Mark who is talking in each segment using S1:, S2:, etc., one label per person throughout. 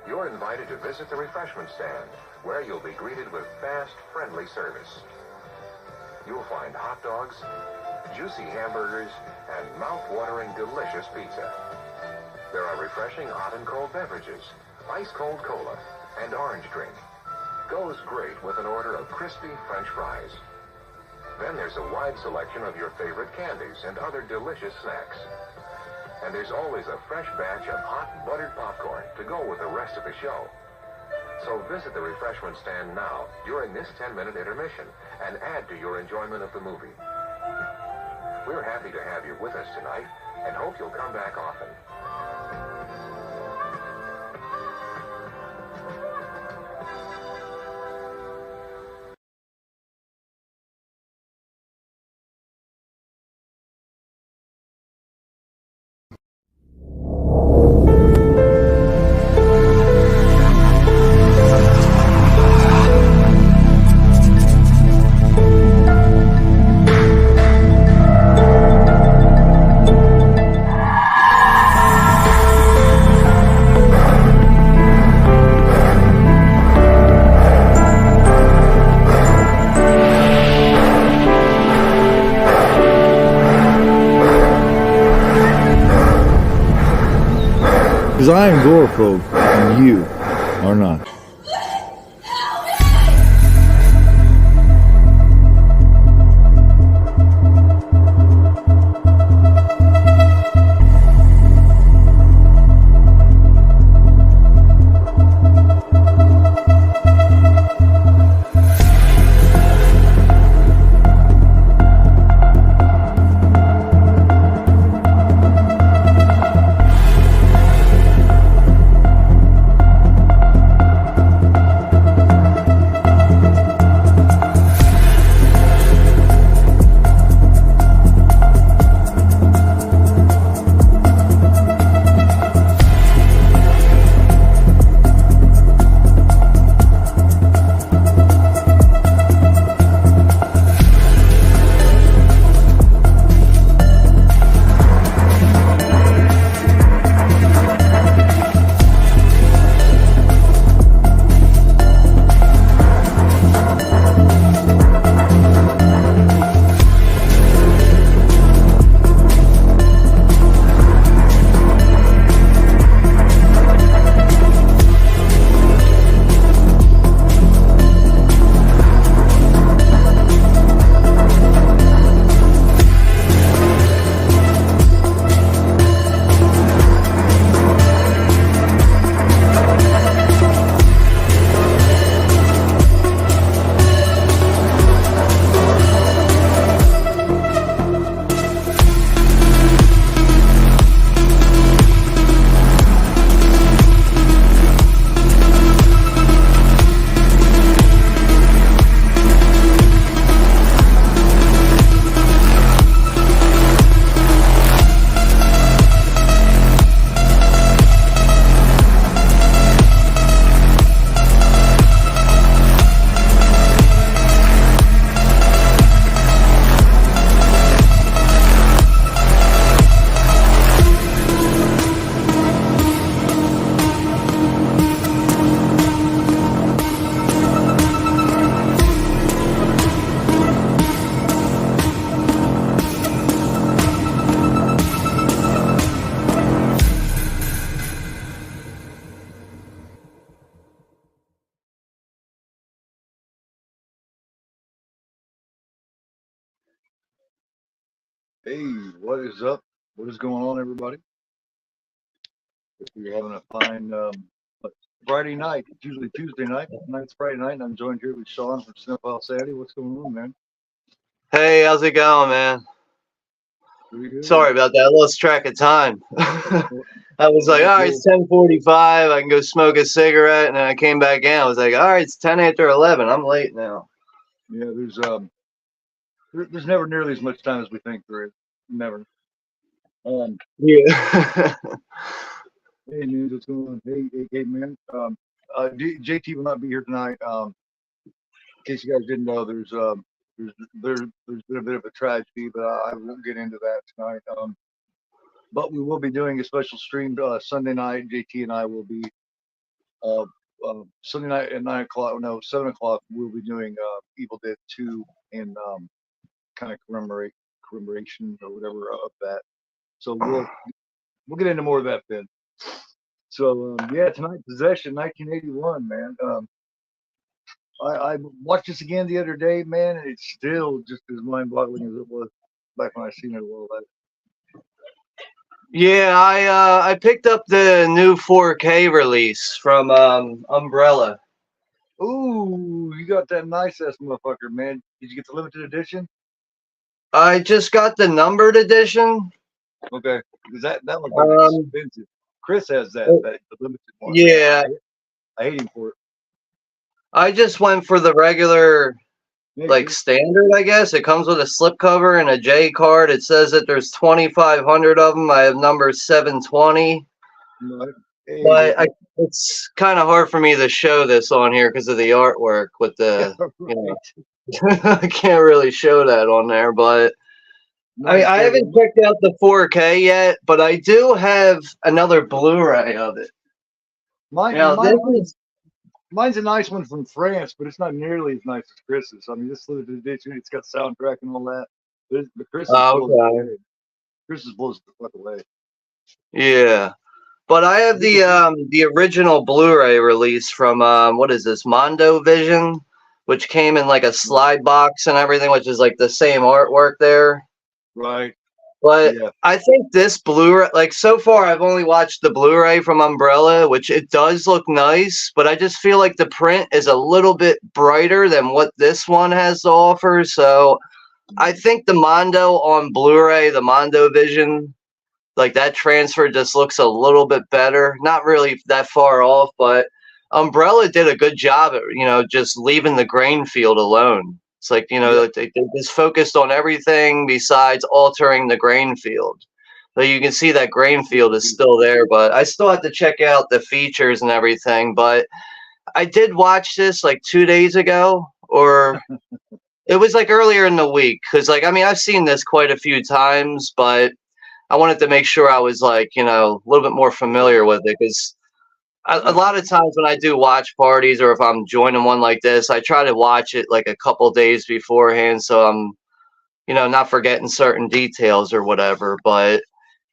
S1: You're invited to visit the refreshment stand, where you'll be greeted with fast, friendly service. You'll find hot dogs, juicy hamburgers, and mouth-watering delicious pizza. There are refreshing hot and cold beverages, ice-cold cola, and orange drink. Goes great with an order of crispy French fries. Then there's a wide selection of your favorite candies and other delicious snacks. And there's always a fresh batch of hot buttered popcorn to go with the rest of the show. So visit the refreshment stand now during this 10-minute intermission and add to your enjoyment of the movie. We're happy to have you with us tonight and hope you'll come back often.
S2: Because I am agoraphobe and you are not. Hey, what is up? What is going on, everybody? If you're having a fine Friday night, it's usually Tuesday night. Tonight's Friday night, and I'm joined here with Sean from Snowfall Saturday. What's going on, man?
S3: Hey, how's it going, man? Sorry about that. I lost track of time. I was like, all right, it's 10:45. I can go smoke a cigarette, and then I came back in. I was like, all right, it's 10 after 11. I'm late now.
S2: Yeah, there's never nearly as much time as we think there is. Never.
S3: Yeah.
S2: Hey, man, what's going on? Hey, man. JT will not be here tonight. In case you guys didn't know, there's been a bit of a tragedy, but I won't get into that tonight. But we will be doing a special stream Sunday night. JT and I will be Sunday night at 9 o'clock. No, 7 o'clock. We'll be doing Evil Dead 2 in kind of commemoration or whatever of that. So we'll get into more of that then. So yeah, tonight Possession, 1981, man. I watched this again the other day, man, and it's still just as mind-boggling as it was back when I seen it a while back.
S3: Yeah, I picked up the new 4K release from Umbrella.
S2: Ooh, you got that nice ass motherfucker, man. Did you get the limited edition?
S3: I just got the numbered edition.
S2: Okay, because that one's expensive. Chris has the limited one.
S3: Yeah,
S2: I hate him for it.
S3: I just went for the regular, like standard, I guess. It comes with a slipcover and a J card. It says that there's 2,500 of them. I have number 720.
S2: Right. Hey,
S3: but it's kind of hard for me to show this on here because of the artwork with the, you know, I can't really show that on there, but I haven't checked out the 4K yet, but I do have another Blu-ray of it.
S2: Mine's a nice one from France, but it's not nearly as nice as Chris's. I mean, this limited edition, it's got soundtrack and all that. But Chris's blows the fuck away.
S3: Yeah. But I have the original Blu-ray release from what is this, Mondo Vision, which came in like a slide box and everything, which is like the same artwork there.
S2: Right.
S3: But yeah. I think this Blu-ray, like so far, I've only watched the Blu-ray from Umbrella, which it does look nice, but I just feel like the print is a little bit brighter than what this one has to offer. So I think the Mondo on Blu-ray, the Mondo Vision, like that transfer just looks a little bit better. Not really that far off, but Umbrella did a good job at, you know, just leaving the grain field alone. It's like, you know, they just focused on everything besides altering the grain field. So you can see that grain field is still there, but I still have to check out the features and everything. But I did watch this like 2 days ago, or it was like earlier in the week. Because, like, I mean, I've seen this quite a few times, but I wanted to make sure I was, like, you know, a little bit more familiar with it. Because a lot of times when I do watch parties, or if I'm joining one like this, I try to watch it like a couple days beforehand, so I'm, you know, not forgetting certain details or whatever. But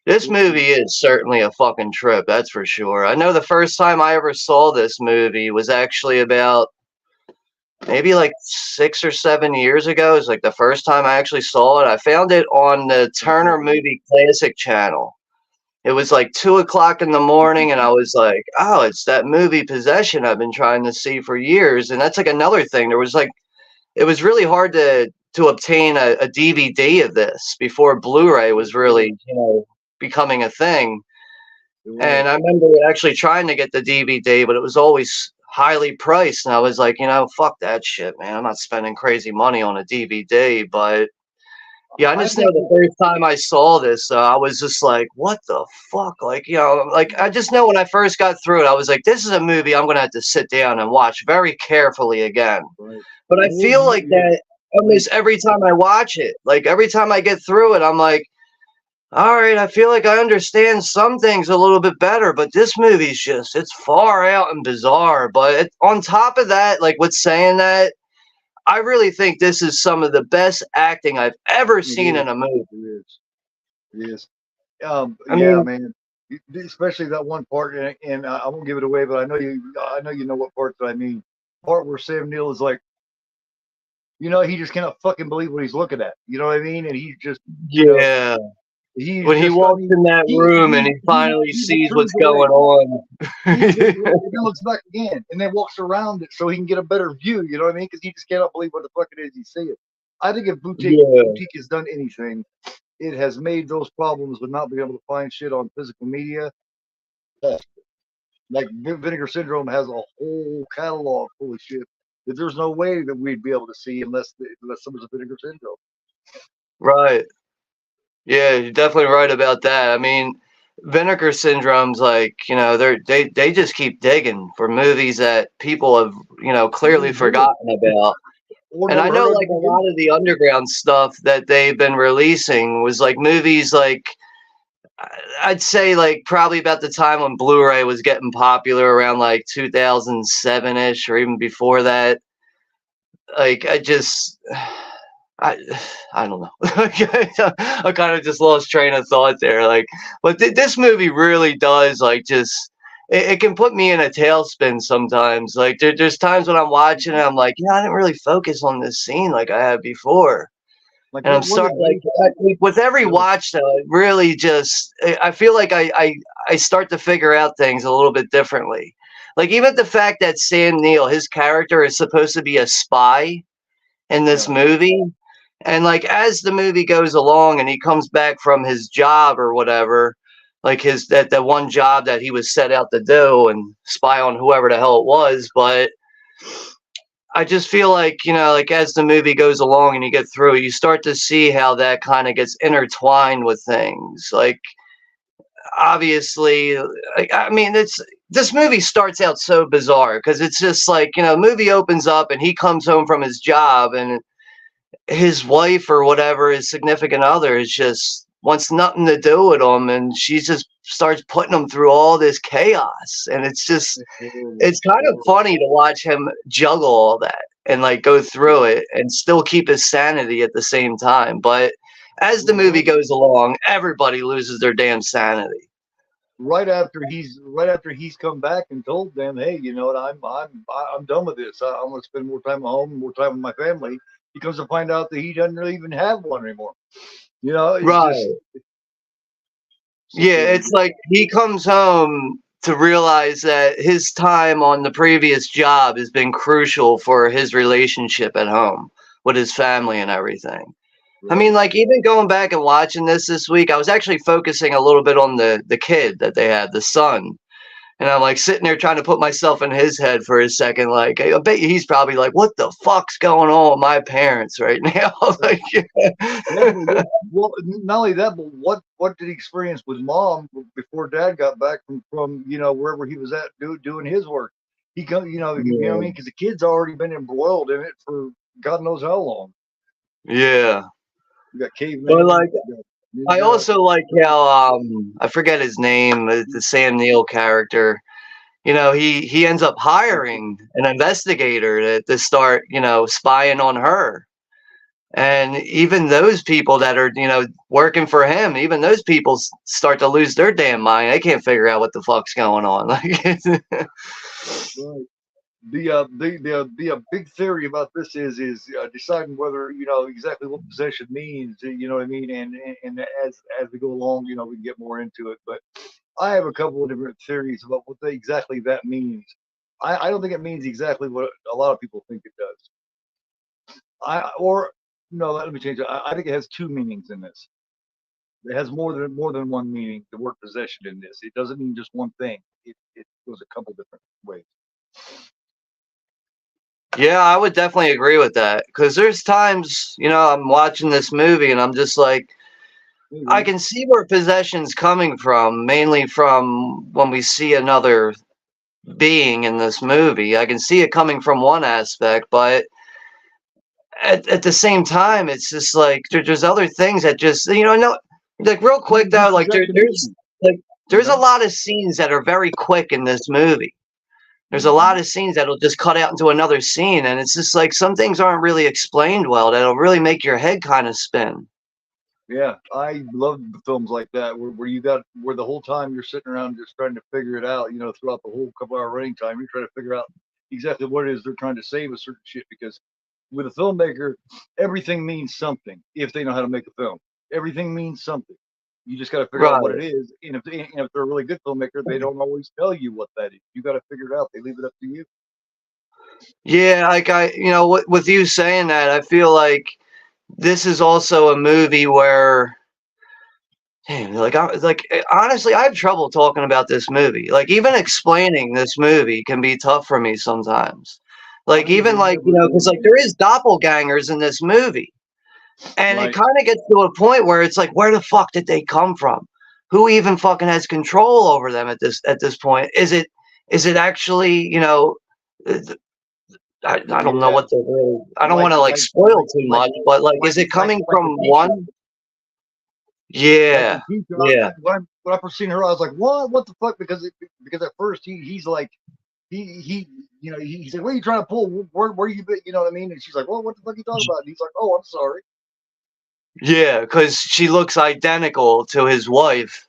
S3: this movie is certainly a fucking trip, that's for sure. I know the first time I ever saw this movie was actually about maybe like 6 or 7 years ago. It's like the first time I actually saw it. I found it on the Turner Movie Classic channel. It was like 2 o'clock in the morning, and I was like, oh, it's that movie Possession I've been trying to see for years. And that's like another thing. There was like, it was really hard to obtain a DVD of this before Blu-ray was really, you know, becoming a thing. And I remember actually trying to get the DVD, but it was always highly priced. And I was like, you know, fuck that shit, man. I'm not spending crazy money on a DVD, but yeah, I just know the first time I saw this, I was just like, what the fuck? Like, you know, like, I just know when I first got through it, I was like, this is a movie I'm going to have to sit down and watch very carefully again. Right. But I feel like that almost every time I watch it, like every time I get through it, I'm like, all right, I feel like I understand some things a little bit better, but this movie's just, it's far out and bizarre. But on top of that, like with saying that, I really think this is some of the best acting I've ever seen in a movie.
S2: It is. Yeah, man. Especially that one part, and I won't give it away, but I know you know what part that I mean. Part where Sam Neill is like, you know, he just cannot fucking believe what he's looking at. You know what I mean? And he just
S3: when he walks in that room and he finally sees what's going on.
S2: He looks back again and then walks around it so he can get a better view. You know what I mean? Because he just cannot believe what the fuck it is he's seeing. I think if Boutique has done anything, it has made those problems with not being able to find shit on physical media. Like Vinegar Syndrome has a whole catalog full of shit that there's no way that we'd be able to see unless someone's a Vinegar Syndrome.
S3: Right. Yeah, you're definitely right about that. I mean, Vinegar Syndrome's like, you know, they just keep digging for movies that people have, you know, clearly forgotten about. And I know like a lot of the underground stuff that they've been releasing was like movies like I'd say like probably about the time when Blu-ray was getting popular around like 2007-ish or even before that. Like I I don't know. I kind of just lost train of thought there. Like, but this movie really does like just it can put me in a tailspin sometimes. Like there's times when I'm watching it, I'm like, I didn't really focus on this scene like I had before.
S2: Like
S3: And I'm
S2: what
S3: starting like with every watch though, it really just I feel like I start to figure out things a little bit differently. Like even the fact that Sam Neill, his character is supposed to be a spy in this movie. And like as the movie goes along and he comes back from his job or whatever, like his that one job that he was set out to do and spy on whoever the hell it was, but I just feel like, like as the movie goes along and you get through, you start to see how that kind of gets intertwined with things. Like, obviously, like, I mean, this movie starts out so bizarre because it's just like, movie opens up and he comes home from his job and his wife or whatever, his significant other, is just wants nothing to do with him, and she just starts putting him through all this chaos, and it's kind of funny to watch him juggle all that and like go through it and still keep his sanity at the same time. But as the movie goes along, everybody loses their damn sanity.
S2: Right after he's come back and told them, hey, you know what, I'm done with this. I want to spend more time at home, more time with my family. He comes to find out that he doesn't really even have one anymore. It's
S3: right.
S2: Just,
S3: yeah, it's like he comes home to realize that his time on the previous job has been crucial for his relationship at home with his family and everything. Right. I mean, like even going back and watching this week, I was actually focusing a little bit on the kid that they had, the son. And I'm like sitting there trying to put myself in his head for a second. Like, I bet you he's probably like, what the fuck's going on with my parents right now? Like,
S2: well, not only that, but what did he experience with mom before dad got back from wherever he was at doing his work? He come, you know what I mean? Because the kid's already been embroiled in it for God knows how long.
S3: Yeah.
S2: You got cavemen.
S3: But like, I also like how I forget his name, the Sam Neill character. He ends up hiring an investigator to start, spying on her. And even those people that are, working for him, even those people start to lose their damn mind. They can't figure out what the fuck's going on.
S2: Right. The big theory about this is deciding whether exactly what possession means. You know what I mean? And as we go along, we can get more into it. But I have a couple of different theories about what exactly that means. I don't think it means exactly what a lot of people think it does. Let me change it. I think it has two meanings in this. It has more than one meaning. The word possession in this. It doesn't mean just one thing. It goes a couple different ways.
S3: Yeah, I would definitely agree with that because there's times, I'm watching this movie and I'm just like, I can see where possession's coming from, mainly from when we see another being in this movie. I can see it coming from one aspect, but at the same time, it's just like there's other things that just, no, like real quick though, like there's a lot of scenes that are very quick in this movie. There's a lot of scenes that'll just cut out into another scene, and it's just like some things aren't really explained well. That'll really make your head kind of spin.
S2: Yeah, I love films like that where the whole time you're sitting around just trying to figure it out. Throughout the whole couple-hour running time, you're trying to figure out exactly what it is they're trying to say with certain shit. Because with a filmmaker, everything means something if they know how to make a film. Everything means something. You just got to figure out what it is. And if they're a really good filmmaker, they don't always tell you what that is. You got to figure it out. They leave it up to you.
S3: Yeah, like with you saying that, I feel like this is also a movie where, honestly, I have trouble talking about this movie. Like even explaining this movie can be tough for me sometimes. Like even like because like there is doppelgangers in this movie. And it kind of gets to a point where it's like, where the fuck did they come from? Who even fucking has control over them at this point? Is it actually, I don't know what they're really, I don't want to like spoil too much, but like, is it coming from one? Yeah. Yeah.
S2: When I first seen her, I was like, what the fuck? Because at first he's like, he he's like, what are you trying to pull? Where you been? You know what I mean? And she's like, well, what the fuck are you talking about? And he's like, oh, I'm sorry.
S3: Yeah, because she looks identical to his wife.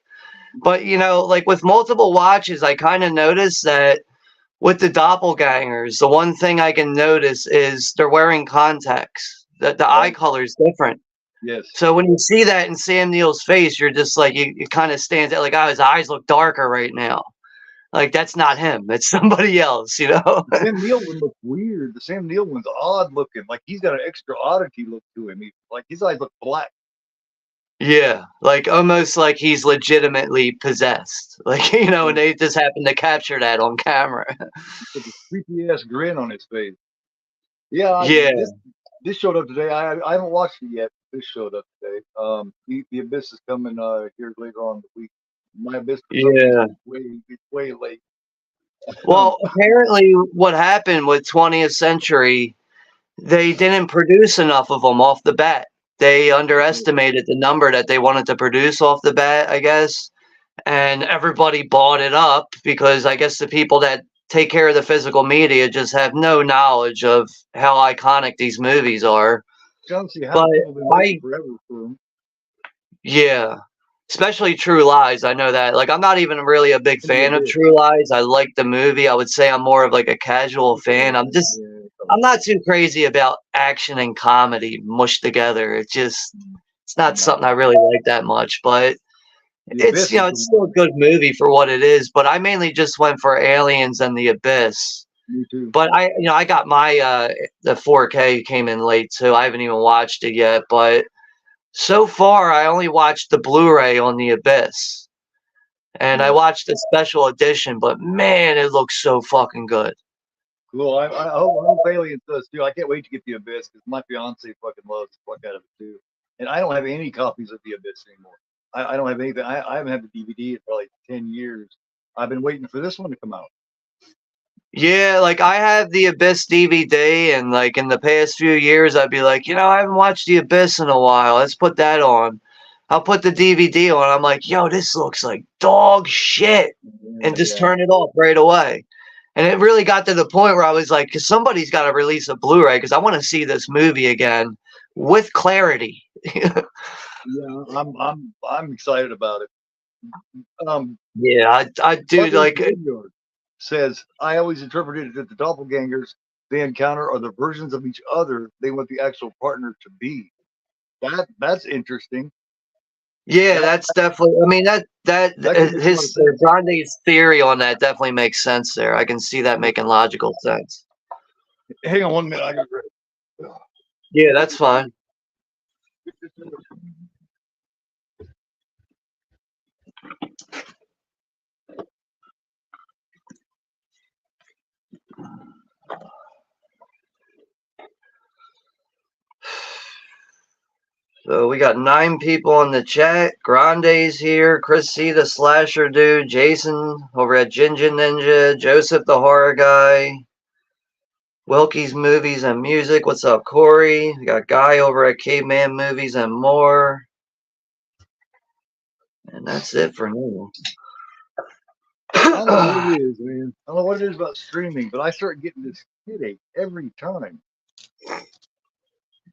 S3: But, like with multiple watches, I kind of noticed that with the doppelgangers, the one thing I can notice is they're wearing contacts. That the eye color is different.
S2: Yes.
S3: So when you see that in Sam Neill's face, you're just like, it kind of stands out like, oh, his eyes look darker right now. Like, that's not him. It's somebody else,
S2: The Sam Neill one looks weird. The Sam Neill one's odd looking. Like, he's got an extra oddity look to him. Like, his eyes look black.
S3: Yeah, like almost like he's legitimately possessed. Like, and they just happened to capture that on camera.
S2: With a creepy ass grin on his face. Yeah. This showed up today. I haven't watched it yet. This showed up today. The Abyss is coming here later on in the week. My Abyss it's way late.
S3: Well, apparently what happened with 20th Century, they didn't produce enough of them off the bat. They underestimated the number that they wanted to produce off the bat, I guess. And everybody bought it up because I guess the people that take care of the physical media just have no knowledge of how iconic these movies are. Yeah, especially True Lies. I know that. Like, I'm not even really a big fan of True Lies. I like the movie. I would say I'm more of like a casual fan. I'm not too crazy about action and comedy mushed together. It's not something I really like that much, but it's still a good movie for what it is. But I mainly just went for Aliens and The Abyss.
S2: Me too.
S3: But I got my the 4K came in late too. I haven't even watched it yet, but so far I only watched the Blu-ray on The Abyss. And I watched the special edition, but man, it looks so fucking good.
S2: Cool. I hope Aliens does too. I can't wait to get The Abyss because my fiance fucking loves the fuck out of it too. And I don't have any copies of The Abyss anymore. I don't have anything. I haven't had the DVD in probably 10 years. I've been waiting for this one to come out.
S3: Yeah, like I have the Abyss DVD, and like in the past few years, I'd be like, I haven't watched the Abyss in a while. Let's put that on. I'll put the DVD on. I'm like, yo, this looks like dog shit, and just turn it off right away. And it really got to the point where I was like, because somebody's got to release a Blu-ray because I want to see this movie again with clarity.
S2: Yeah, I'm excited about it.
S3: Yeah, I do like it.
S2: Says I always interpreted it that the doppelgangers they encounter are the versions of each other they want the actual partner to be. That's interesting.
S3: Yeah, that's definitely. I mean, his Grande's theory on that definitely makes sense. There, I can see that making logical sense.
S2: Hang on 1 minute. I got ready.
S3: Yeah, that's fine. So we got 9 people in the chat. Grande's here. Chris C, the slasher dude. Jason over at Ginger Ninja. Joseph, the horror guy. Wilkie's Movies and Music. What's up, Corey? We got Guy over at Caveman Movies and More. And that's it for now.
S2: I don't know what it is, man. I don't know what it is about streaming, but I start getting this headache every time.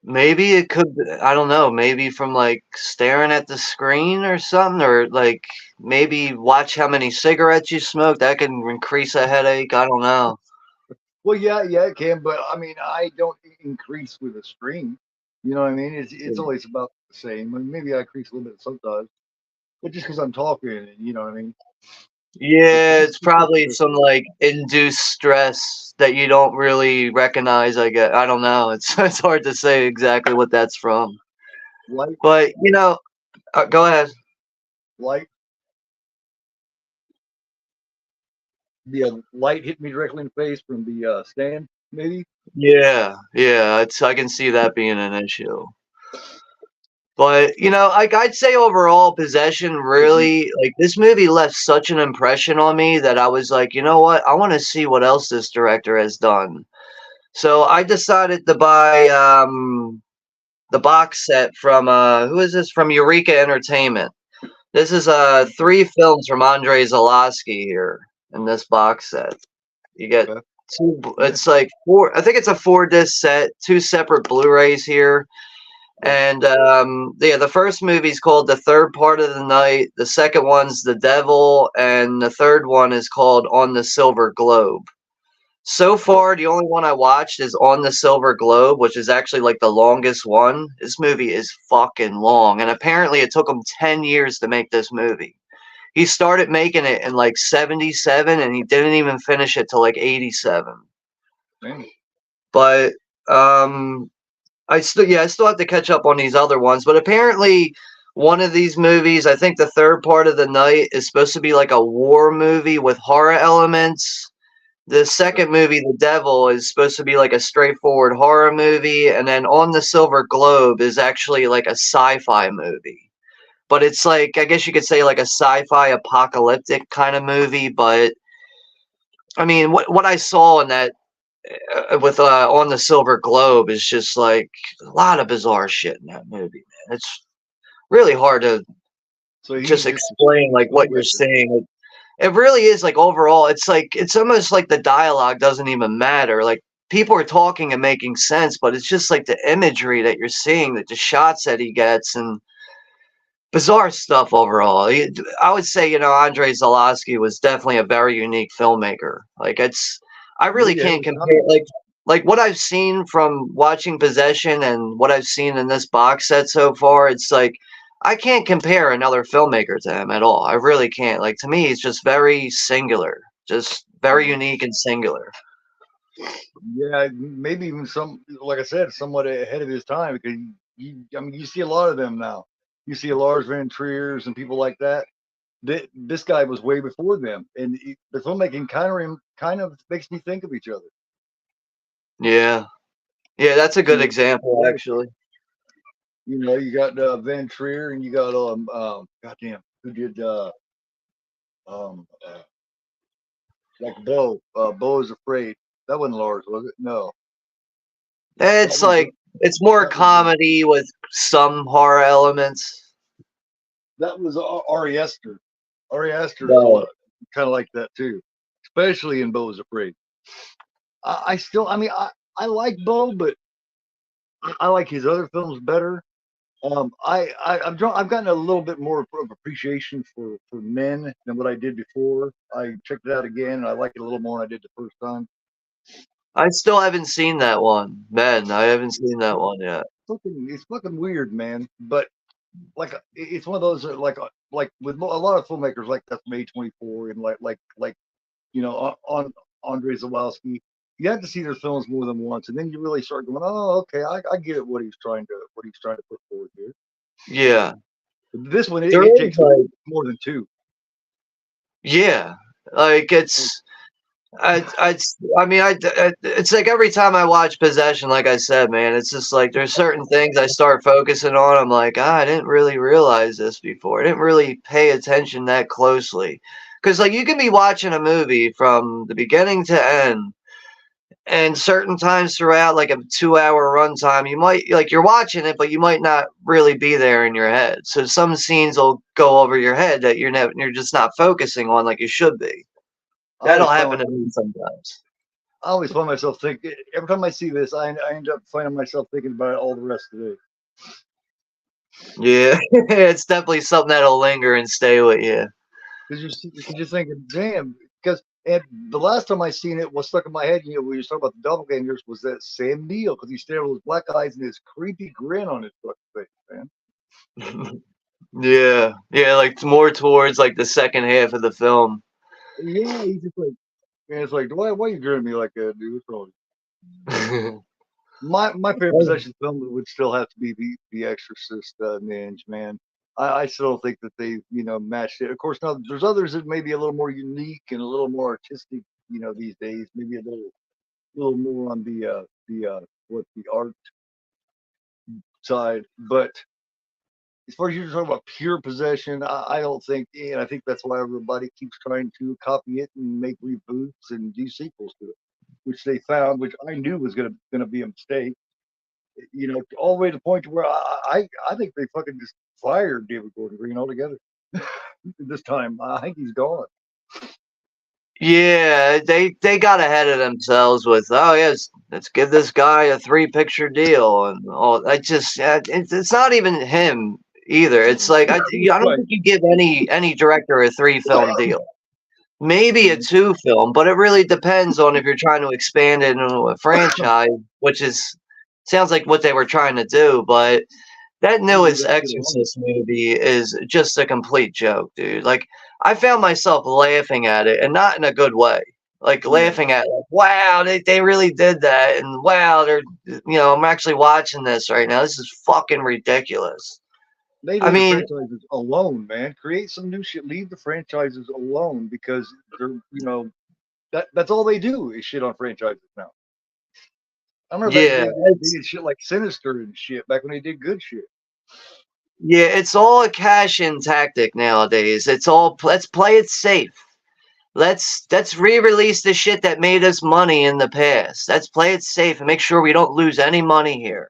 S3: Maybe it could, I don't know, maybe from like staring at the screen or something, or like maybe watch how many cigarettes you smoke. That can increase a headache. I don't know.
S2: Well, yeah, it can, but I mean, I don't increase with a stream. You know what I mean? It's always about the same. I mean, maybe I increase a little bit sometimes, but just because I'm talking, you know what I mean?
S3: Yeah, it's probably some like induced stress that you don't really recognize. I guess I don't know. It's hard to say exactly what that's from.
S2: Light,
S3: but go ahead.
S2: Light. The light hit me directly in the face from the stand, maybe.
S3: Yeah, I can see that being an issue. But, I'd say overall, Possession really, like, this movie left such an impression on me that I was like, you know what? I want to see what else this director has done. So I decided to buy the box set from who is this, from Eureka Entertainment. This is 3 films from Andrzej Zulawski here in this box set. You get
S2: Okay.
S3: 2. It's like 4. I think it's a 4-disc set. 2 separate Blu-rays here. And yeah, the first movie's called The Third Part of the Night. The second one's The Devil, and the third one is called On the Silver Globe. So far, the only one I watched is On the Silver Globe, which is actually like the longest one. This movie is fucking long, and apparently it took him 10 years to make this movie. He started making it in like 77, and he didn't even finish it till like 87.
S2: Man.
S3: But I still have to catch up on these other ones. But apparently, one of these movies, I think The Third Part of the Night, is supposed to be like a war movie with horror elements. The second movie, The Devil, is supposed to be like a straightforward horror movie, and then On the Silver Globe is actually like a sci-fi movie. But it's like, I guess you could say like a sci-fi apocalyptic kind of movie. But I mean, what I saw in that with On the Silver Globe is just like a lot of bizarre shit in that movie, man. It's really hard to
S2: So he's
S3: just
S2: just
S3: explain like what you're
S2: filmmaker.
S3: seeing. It really is like overall, it's almost like the dialogue doesn't even matter. Like people are talking and making sense, but it's just like the imagery that you're seeing, that the shots that he gets, and bizarre stuff overall. I would say, Andrzej Zulawski was definitely a very unique filmmaker. Like I really
S2: Yeah,
S3: can't compare like what I've seen from watching Possession and what I've seen in this box set so far. It's like I can't compare another filmmaker to him at all. I really can't. Like to me, he's just very singular, just very unique and singular.
S2: Yeah, maybe even like I said, somewhat ahead of his time, because I mean, you see a lot of them now. You see Lars Van Trier's and people like that. This guy was way before them, and the filmmaking kind of makes me think of each other.
S3: Yeah, yeah, that's a good
S2: You
S3: example,
S2: know,
S3: actually.
S2: you got Van Trier, and you got goddamn, who did um uh, like Bo. Bo is Afraid. That wasn't Lars, was it? No, that
S3: It's
S2: was
S3: like it's more
S2: that was
S3: comedy with some horror elements.
S2: that was Ari Aster. Ari Aster is a
S3: No.
S2: lot kind of like that too, especially in Bo is Afraid. I still, I mean, I like Bo, but I like his other films better. I've gotten a little bit more of appreciation for Men than what I did before. I checked it out again, and I like it a little more than I did the first time.
S3: I still haven't seen that one. Man, I haven't seen that one yet.
S2: It's fucking weird, man. But like, it's one of those like with a lot of filmmakers like that from A24 and like on Andrzej Zulawski. You have to see their films more than once, and then you really start going, "Oh, okay, I get what he's trying to put forward here."
S3: Yeah.
S2: But this one,
S3: There
S2: it
S3: is
S2: takes
S3: like
S2: more than two.
S3: yeah. Like I mean, it's like every time I watch Possession, like I said, man, it's just like there's certain things I start focusing on. I'm like, I didn't really realize this before. I didn't really pay attention that closely. Because, like, you can be watching a movie from the beginning to end, and certain times throughout, like a 2-hour runtime, you might, like, you're watching it, but you might not really be there in your head. So some scenes will go over your head that you're just not focusing on like you should be.
S2: I
S3: That'll
S2: always find
S3: happen to me sometimes.
S2: I always find myself thinking every time I see this, I end up finding myself thinking about it all the rest of the day.
S3: Yeah, it's definitely something that'll linger and stay with you.
S2: Because you're thinking, damn. Because and the last time I seen it, was stuck in my head, when you talk about the doppelgangers, was that Sam Neill, because he's staring with his black eyes and his creepy grin on his fucking face, man.
S3: Yeah, yeah, like more towards like the second half of the film.
S2: Yeah, he's just like, man, it's like, why you grinning at me like that, dude? What's wrong? My favorite possession film would still have to be the Exorcist Ninja, man. I still don't think that they matched it. Of course, now there's others that may be a little more unique and a little more artistic, these days. Maybe a little more on the art side. But as far as you're talking about pure possession, I don't think, and I think that's why everybody keeps trying to copy it and make reboots and do sequels to it, which they found, which I knew was gonna be a mistake. all the way to the point to where I think they fucking just fired David Gordon Green altogether. This time, I think he's gone.
S3: Yeah, they got ahead of themselves with, oh yes, let's give this guy a 3-picture deal and all. I just it's not even him either. It's like I don't
S2: Right.
S3: think you give any director a 3-film deal. Maybe a 2-film, but it really depends on if you're trying to expand it into a franchise, which sounds like what they were trying to do. But that newest Exorcist movie is just a complete joke, dude. Like, I found myself laughing at it, and not in a good way. Like, laughing at, like, wow, they really did that, and wow, I'm actually watching this right now. This is fucking ridiculous.
S2: They leave the franchises alone, man. Create some new shit. Leave the franchises alone because they're, that's all they do is shit on franchises now. I remember they did shit like Sinister and shit back when they did good shit.
S3: Yeah, it's all a cash-in tactic nowadays. It's all let's play it safe. Let's re-release the shit that made us money in the past. Let's play it safe and make sure we don't lose any money here.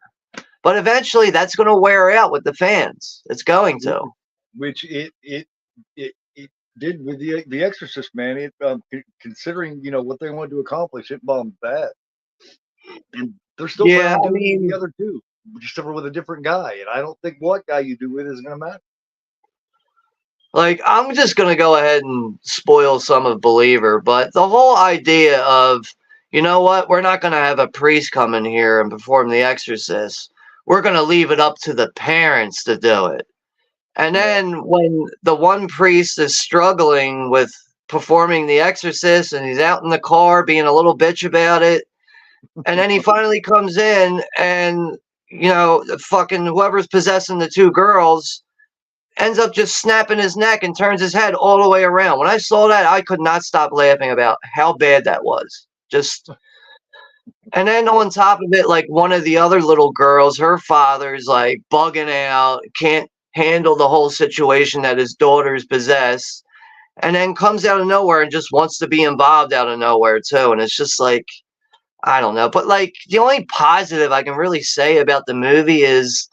S3: But eventually, that's going to wear out with the fans. It's going to.
S2: Which it did with the Exorcist, man. It considering what they wanted to accomplish, it bombed bad. And they're still planning to do the other two, just with a different guy. And I don't think what guy you do with is going to matter.
S3: Like, I'm just going to go ahead and spoil some of Believer, but the whole idea of, you know what, we're not going to have a priest come in here and perform The Exorcist. We're going to leave it up to the parents to do it. And then when the one priest is struggling with performing The Exorcist and he's out in the car being a little bitch about it, and then he finally comes in and, fucking whoever's possessing the 2 girls ends up just snapping his neck and turns his head all the way around. When I saw that, I could not stop laughing about how bad that was. And then on top of it, like, one of the other little girls, her father's like bugging out, can't handle the whole situation that his daughter's possessed, and then comes out of nowhere and just wants to be involved out of nowhere too. And it's just like, I don't know. But like, the only positive I can really say about the movie is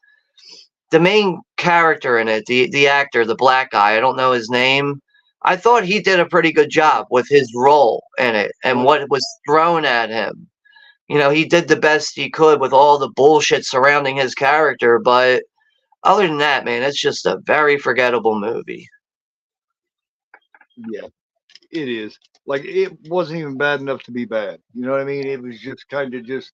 S3: the main character in it, the actor, the black guy, I don't know his name. I thought he did a pretty good job with his role in it and what was thrown at him. He did the best he could with all the bullshit surrounding his character, but other than that, man, it's just a very forgettable movie.
S2: Yeah, it is. Like, it wasn't even bad enough to be bad. You know what I mean? It was just kind of just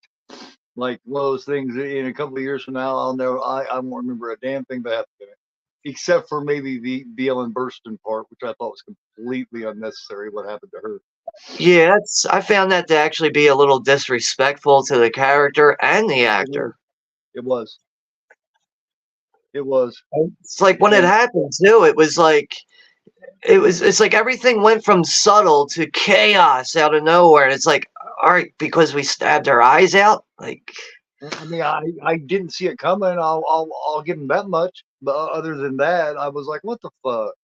S2: like one of those things that in a couple of years from now, I won't remember a damn thing that happened in it, except for maybe the Ellen Burstyn part, which I thought was completely unnecessary. What happened to her?
S3: Yeah, I found that to actually be a little disrespectful to the character and the actor.
S2: It was.
S3: It's like when it happened too, it was like it's like everything went from subtle to chaos out of nowhere. And it's like, all right, because we stabbed our eyes out. Like,
S2: I mean, I didn't see it coming. I'll give him that much. But other than that, I was like, what the fuck?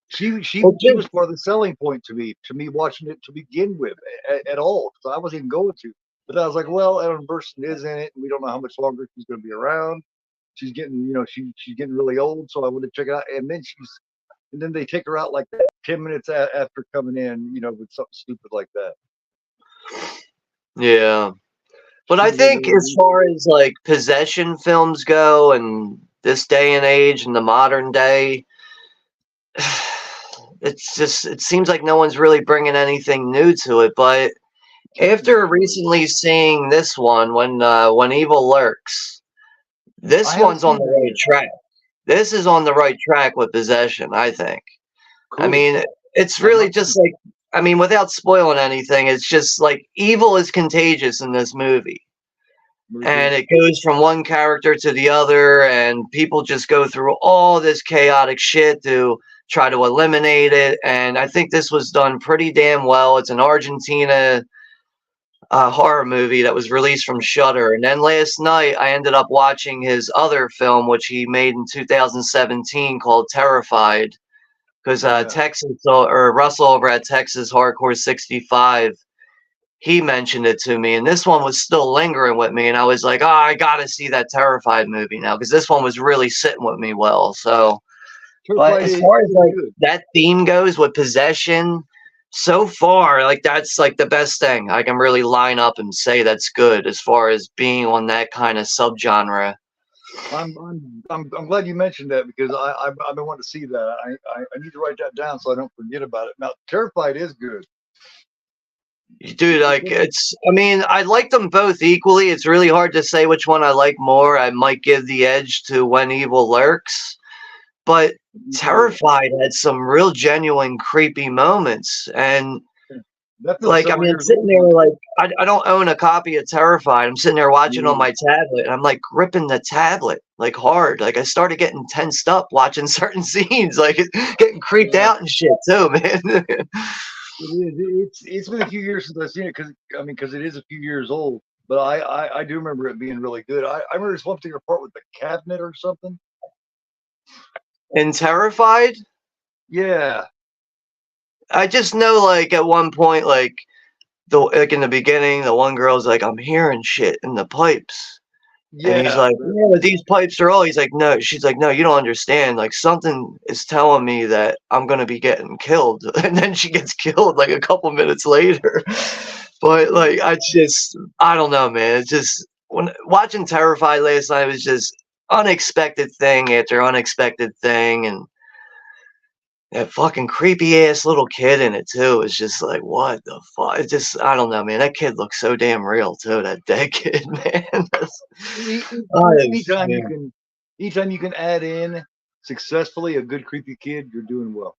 S2: She was part of the selling point to me watching it to begin with at all, because I wasn't even going to. But I was like, well, Ellen Burstyn is in it, and we don't know how much longer she's going to be around. She's getting, she's getting really old, so I want to check it out. And then they take her out like 10 minutes after coming in, with something stupid like that.
S3: Yeah, but I think as far as like possession films go, and this day and age, and the modern day, it seems like no one's really bringing anything new to it. But after recently seeing this one, when Evil Lurks, this one's on the right track. This is on the right track with possession, I think. Cool. I mean, it's really just like, I mean, without spoiling anything, it's just like evil is contagious in this movie. And it goes from one character to the other, and people just go through all this chaotic shit to try to eliminate it. And I think this was done pretty damn well. It's an Argentina horror movie that was released from Shudder. And then last night, I ended up watching his other film, which he made in 2017 called Terrified. Because Russell over at Texas Hardcore 65, he mentioned it to me, and this one was still lingering with me, and I was like, oh, I gotta see that Terrified movie now, because this one was really sitting with me well. So, but as far as like that theme goes with possession, so far, like that's like the best thing I can really line up and say that's good as far as being on that kind of subgenre.
S2: I'm glad you mentioned that, because I've been wanting to see that. I need to write that down so I don't forget about it. Now, Terrified is good.
S3: Dude, like I mean, I like them both equally. It's really hard to say which one I like more. I might give the edge to When Evil Lurks, but Terrified had some real genuine creepy moments. And like, I mean, I'm sitting there like, I don't own a copy of Terrified. I'm sitting there watching on my tablet, and I'm like gripping the tablet like hard. Like I started getting tensed up watching certain scenes, like getting creeped out and shit too, man.
S2: It's been a few years since I've seen it, because it is a few years old. But I do remember it being really good. I remember this one particular part with the cabinet or something.
S3: And Terrified?
S2: Yeah.
S3: I just know, like, at one point, like in the beginning, the one girl's like, I'm hearing shit in the pipes. Yeah, and he's like, yeah, these pipes are all. He's like, no. She's like, no, you don't understand. Like, something is telling me that I'm gonna be getting killed, and then she gets killed like a couple minutes later. But like, I don't know, man. It's just when watching Terrified last night, it was just unexpected thing after unexpected thing, and that fucking creepy ass little kid in it too. It's just like, what the fuck? It's just, I don't know, man. That kid looks so damn real too. That dead kid, man.
S2: Anytime you can add in successfully a good creepy kid, you're doing well.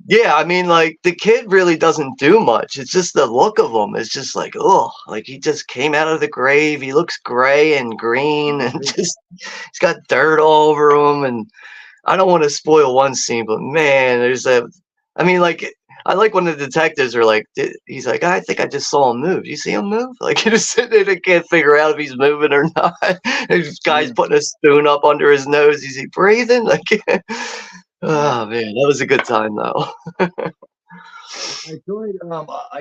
S3: Yeah, I mean, like the kid really doesn't do much. It's just the look of him. It's just like, oh, like he just came out of the grave. He looks gray and green, and just he's got dirt all over him. And I don't want to spoil one scene, but man, I mean, like, I like when the detectives are like, he's like, I think I just saw him move. You see him move? Like, he just sitting there, they can't figure out if he's moving or not. This guy's putting a spoon up under his nose. Is he breathing? Like, oh man, that was a good time though.
S2: I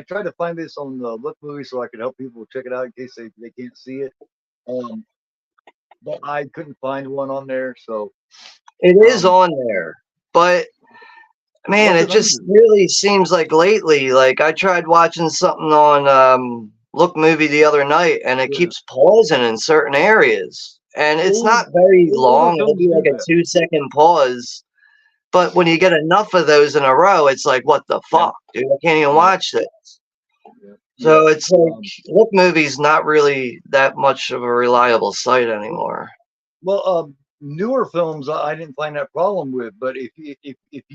S2: tried to find this on the Look Movie so I could help people check it out in case they can't see it. But I couldn't find one on there, so.
S3: It is on there, but man, it just really seems like lately, like I tried watching something on Look Movie the other night, and it keeps pausing in certain areas, and it's not very long. It'll be like a 2-second pause, but when you get enough of those in a row, it's like, what the fuck, dude? I can't even watch this. So it's like Look Movie's not really that much of a reliable site anymore.
S2: Well, newer films I didn't find that problem with, but if you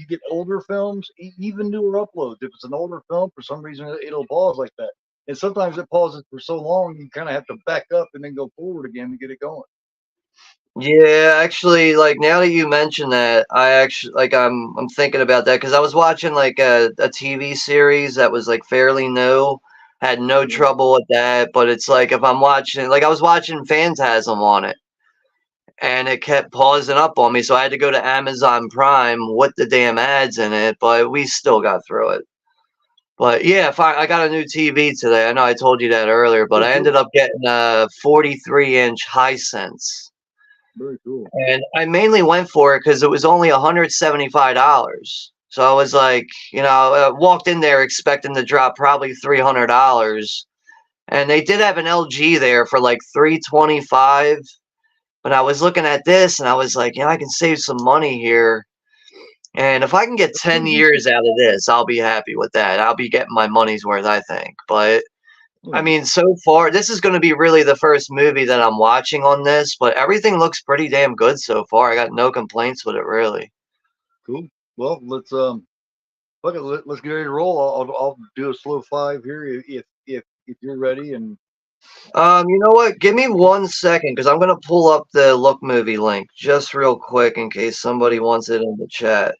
S2: get older films, even newer uploads, if it's an older film, for some reason it'll pause like that, and sometimes it pauses for so long you kind of have to back up and then go forward again to get it going.
S3: Yeah, actually, like now that you mention that, I actually like I'm thinking about that, because I was watching like a TV series that was like fairly new, had no trouble with that, but it's like if I'm watching, like I was watching Phantasm on it, and it kept pausing up on me, so I had to go to Amazon Prime with the damn ads in it, but we still got through it. But yeah, I got a new TV today. I know I told you that earlier, but I ended up getting a 43-inch Hisense.
S2: Very cool.
S3: And I mainly went for it because it was only $175. So I was like, you know, I walked in there expecting to drop probably $300, and they did have an LG there for like $325. But I was looking at this, and I was like, you know, I can save some money here. And if I can get 10 years out of this, I'll be happy with that. I'll be getting my money's worth, I think. But, I mean, so far, this is going to be really the first movie that I'm watching on this. But everything looks pretty damn good so far. I got no complaints with it, really.
S2: Cool. Well, let's get ready to roll. I'll do a slow 5 here if you're ready. And
S3: you know what? Give me 1 second, because I'm going to pull up the Look Movie link just real quick in case somebody wants it in the chat.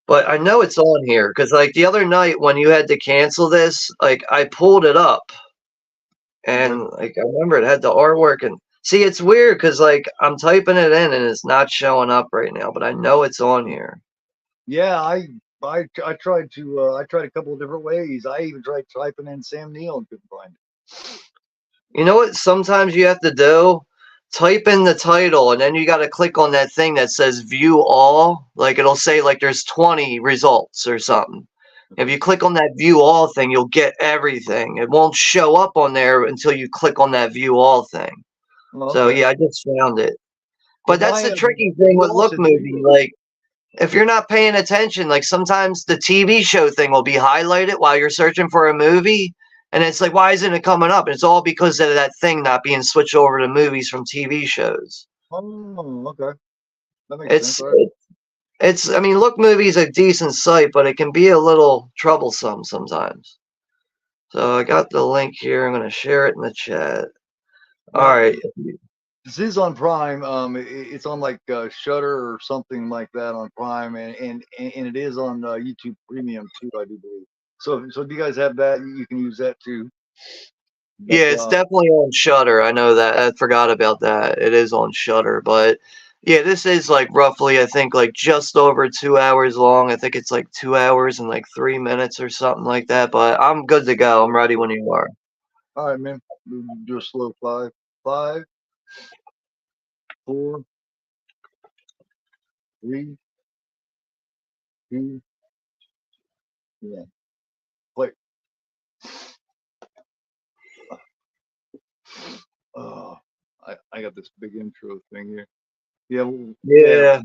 S3: But I know it's on here, because like the other night when you had to cancel this, like I pulled it up, and like I remember it had the artwork, and see, it's weird because like I'm typing it in and it's not showing up right now, but I know it's on here.
S2: Yeah, I tried a couple of different ways. I even tried typing in Sam Neill and couldn't find it.
S3: You know what? Sometimes you have to do. Type in the title, and then you got to click on that thing that says "View All." Like it'll say like there's 20 results or something. If you click on that "View All" thing, you'll get everything. It won't show up on there until you click on that "View All" thing.
S2: Oh,
S3: So
S2: okay.
S3: yeah, I just found it. But
S2: Well,
S3: that's the tricky thing with Look Movie. Like, if you're not paying attention, like sometimes the TV show thing will be highlighted while you're searching for a movie. And it's like, why isn't it coming up? And it's all because of that thing not being switched over to movies from TV shows.
S2: Oh, okay. That makes sense.
S3: It's, I mean, Look Movie is a decent site, but it can be a little troublesome sometimes. So I got the link here. I'm going to share it in the chat. All right.
S2: This is on Prime. It's on like Shudder or something like that on Prime, and it is on YouTube Premium too, I do believe. So if you guys have that, you can use that too. But,
S3: yeah, it's definitely on Shudder. I know that. I forgot about that. It is on Shudder, but yeah, this is like roughly, I think, like just over 2 hours long. I think it's like 2 hours and like 3 minutes or something like that. But I'm good to go. I'm ready when you are.
S2: All right, man. We'll do a slow 5, 5, 4, 3, 2, 1. Play. Oh, I got this big intro thing here. Yeah.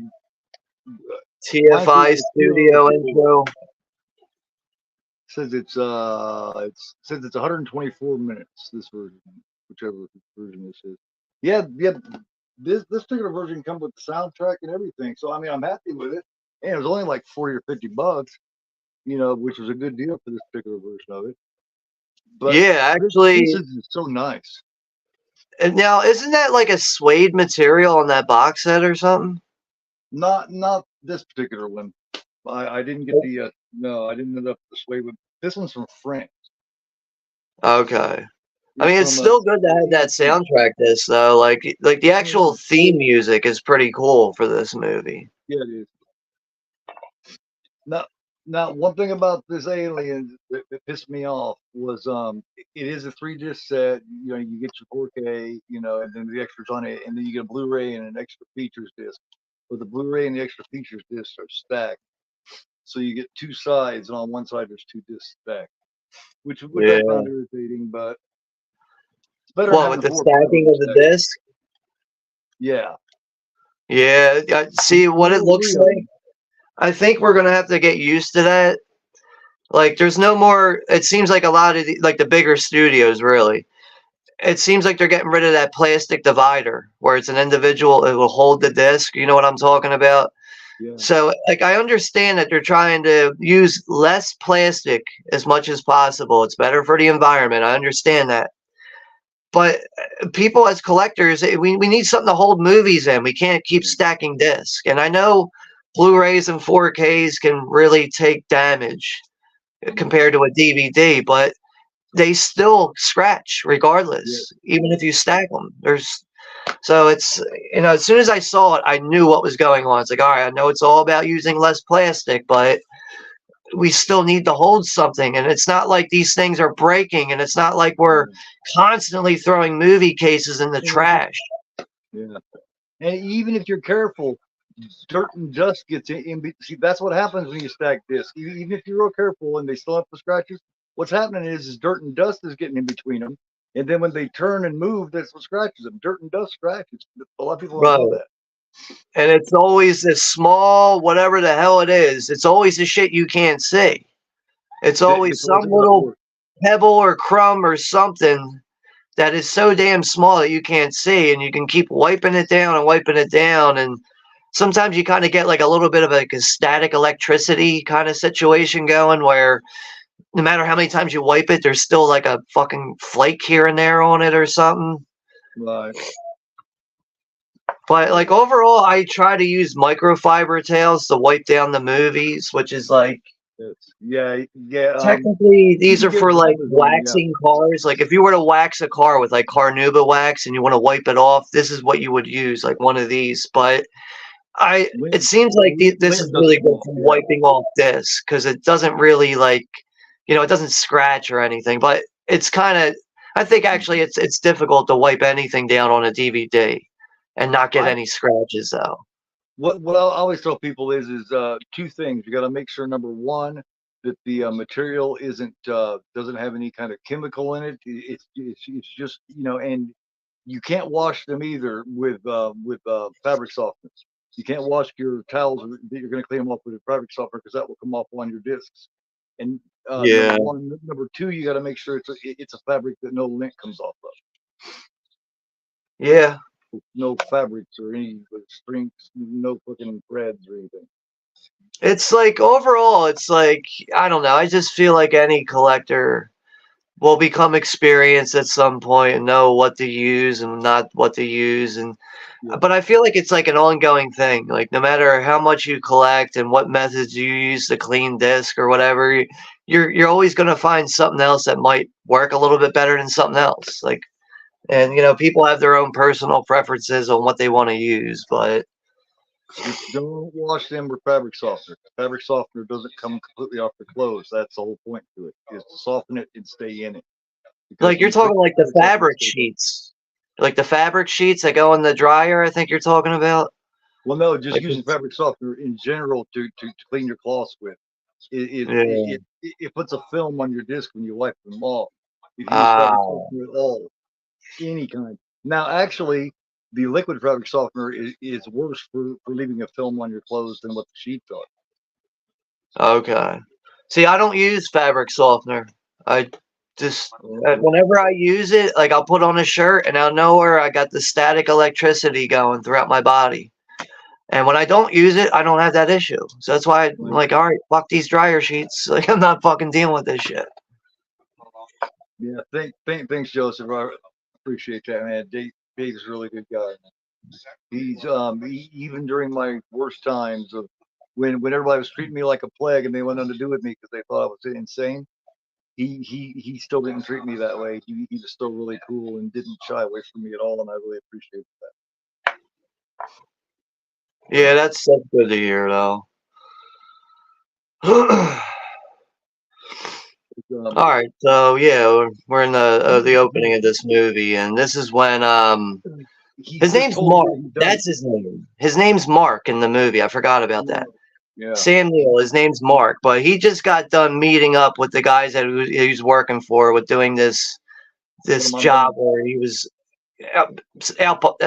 S3: TFI Studio intro.
S2: Says it's 124 minutes. This version, whichever version this is. Yeah. This particular version comes with the soundtrack and everything. So I mean, I'm happy with it. And it was only like 40 or 50 bucks, which was a good deal for this particular version of it. But
S3: yeah, actually,
S2: this is so nice.
S3: And now, isn't that like a suede material on that box set or something?
S2: Not this particular one. I didn't get the no, I didn't end up the suede one. This one's from France.
S3: Okay. I mean, it's still good to have that soundtrack disc, though. Like the actual theme music is pretty cool for this movie.
S2: Yeah, it is. Now, one thing about this Alien that pissed me off was it is a 3-disc set. You get your 4K, and then the extras on it, and then you get a Blu-ray and an extra features disc. But the Blu-ray and the extra features discs are stacked, so you get 2 sides, and on one side there's 2 discs stacked, which I found irritating, but it's better.
S3: What, with the stacking of the disc?
S2: Yeah.
S3: Yeah. See what it looks like. I think we're gonna have to get used to that. Like, there's no more. It seems like a lot of the bigger studios, really. It seems like they're getting rid of that plastic divider where it's an individual. It will hold the disc. You know what I'm talking about?
S2: Yeah.
S3: So, like, I understand that they're trying to use less plastic as much as possible. It's better for the environment. I understand that. But people as collectors, we need something to hold movies in. We can't keep stacking discs. And I know Blu-rays and 4Ks can really take damage compared to a DVD, but they still scratch regardless, even if you stack them. So it's, as soon as I saw it, I knew what was going on. It's like, all right, I know it's all about using less plastic, but we still need to hold something. And it's not like these things are breaking, and it's not like we're constantly throwing movie cases in the trash.
S2: Yeah. And even if you're careful, dirt and dust gets in. See, that's what happens when you stack discs. Even if you're real careful and they still have the scratches, what's happening is dirt and dust is getting in between them. And then when they turn and move, that's what scratches them. Dirt and dust scratches. A lot of people don't know that.
S3: And it's always this small, whatever the hell it is. It's always the shit you can't see. It's always some little pebble or crumb or something that is so damn small that you can't see. And you can keep wiping it down and wiping it down. And sometimes you kind of get like a little bit of like a static electricity kind of situation going where no matter how many times you wipe it, there's still like a fucking flake here and there on it or something.
S2: Right.
S3: But like overall, I try to use microfiber tails to wipe down the movies, which is like,
S2: yeah.
S3: Technically, these are for like waxing cars. Like if you were to wax a car with like Carnauba wax and you want to wipe it off, this is what you would use, like one of these. But It seems like this is really good for wiping off discs because it doesn't really like, it doesn't scratch or anything. But it's kind of, I think actually it's difficult to wipe anything down on a DVD and not get any scratches though.
S2: What I always tell people is two things. You got to make sure, number one, that the material doesn't have any kind of chemical in it. It's just, and you can't wash them either with fabric softener. You can't wash your towels that you're going to clean them off with a fabric softener because that will come off on your discs. And number one, number two, you got to make sure it's a fabric that no lint comes off of.
S3: Yeah.
S2: No fabrics or any strings, no fucking threads or anything.
S3: It's like overall, it's like, I don't know. I just feel like any collector will become experienced at some point and know what to use and not what to use. But I feel like it's like an ongoing thing. Like no matter how much you collect and what methods you use to clean disc or whatever, you're always going to find something else that might work a little bit better than something else. Like, and people have their own personal preferences on what they want to use, but
S2: just don't wash them with fabric softener. Fabric softener doesn't come completely off the clothes. That's the whole point to it, is to soften it and stay in it. Because
S3: like you're talking like the fabric sheets. Like the fabric sheets that go in the dryer, I think you're talking about.
S2: Well, no, just using fabric softener in general to clean your cloths with. It puts a film on your disc when you wipe them off. If you use fabric softener at all, any kind. Now, actually, the liquid fabric softener is worse for leaving a film on your clothes than what the sheets are.
S3: Okay. See, I don't use fabric softener. I just, whenever I use it, like I'll put on a shirt and out of nowhere I got the static electricity going throughout my body. And when I don't use it, I don't have that issue. So that's why I'm like, all right, fuck these dryer sheets. Like I'm not fucking dealing with this shit.
S2: Yeah, thanks, Joseph. I appreciate that, man. Dave's a really good guy. He's even during my worst times of when everybody was treating me like a plague and they went on to do with me because they thought I was insane. He still didn't treat me that way. He was still really cool and didn't shy away from me at all, and I really appreciate that.
S3: Yeah, that's good to hear, though. All right, so yeah, we're in the opening of this movie, and this is when his name's Mark. That's his name. His name's Mark in the movie. I forgot about that.
S2: Yeah.
S3: Sam Neill. His name's Mark, but he just got done meeting up with the guys that he was working for with doing this job where he was out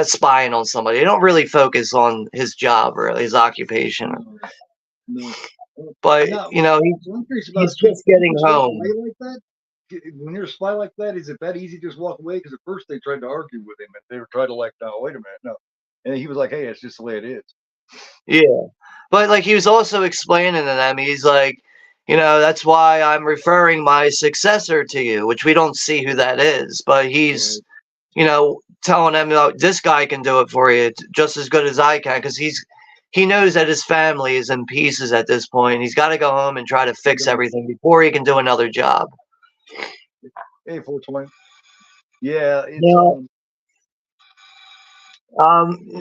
S3: spying on somebody. They don't really focus on his job or his occupation.
S2: No.
S3: But he's just getting home.
S2: Like that? When you're a spy like that, is it that easy to just walk away? Because at first they tried to argue with him, and they were trying to like, no, wait a minute, no. And he was like, hey, it's just the way it is.
S3: Yeah, but like he was also explaining to them, he's like, that's why I'm referring my successor to you, which we don't see who that is, but he's, telling them, this guy can do it for you just as good as I can, because he knows that his family is in pieces at this point. He's got to go home and try to fix everything before he can do another job.
S2: Hey, 420. Yeah.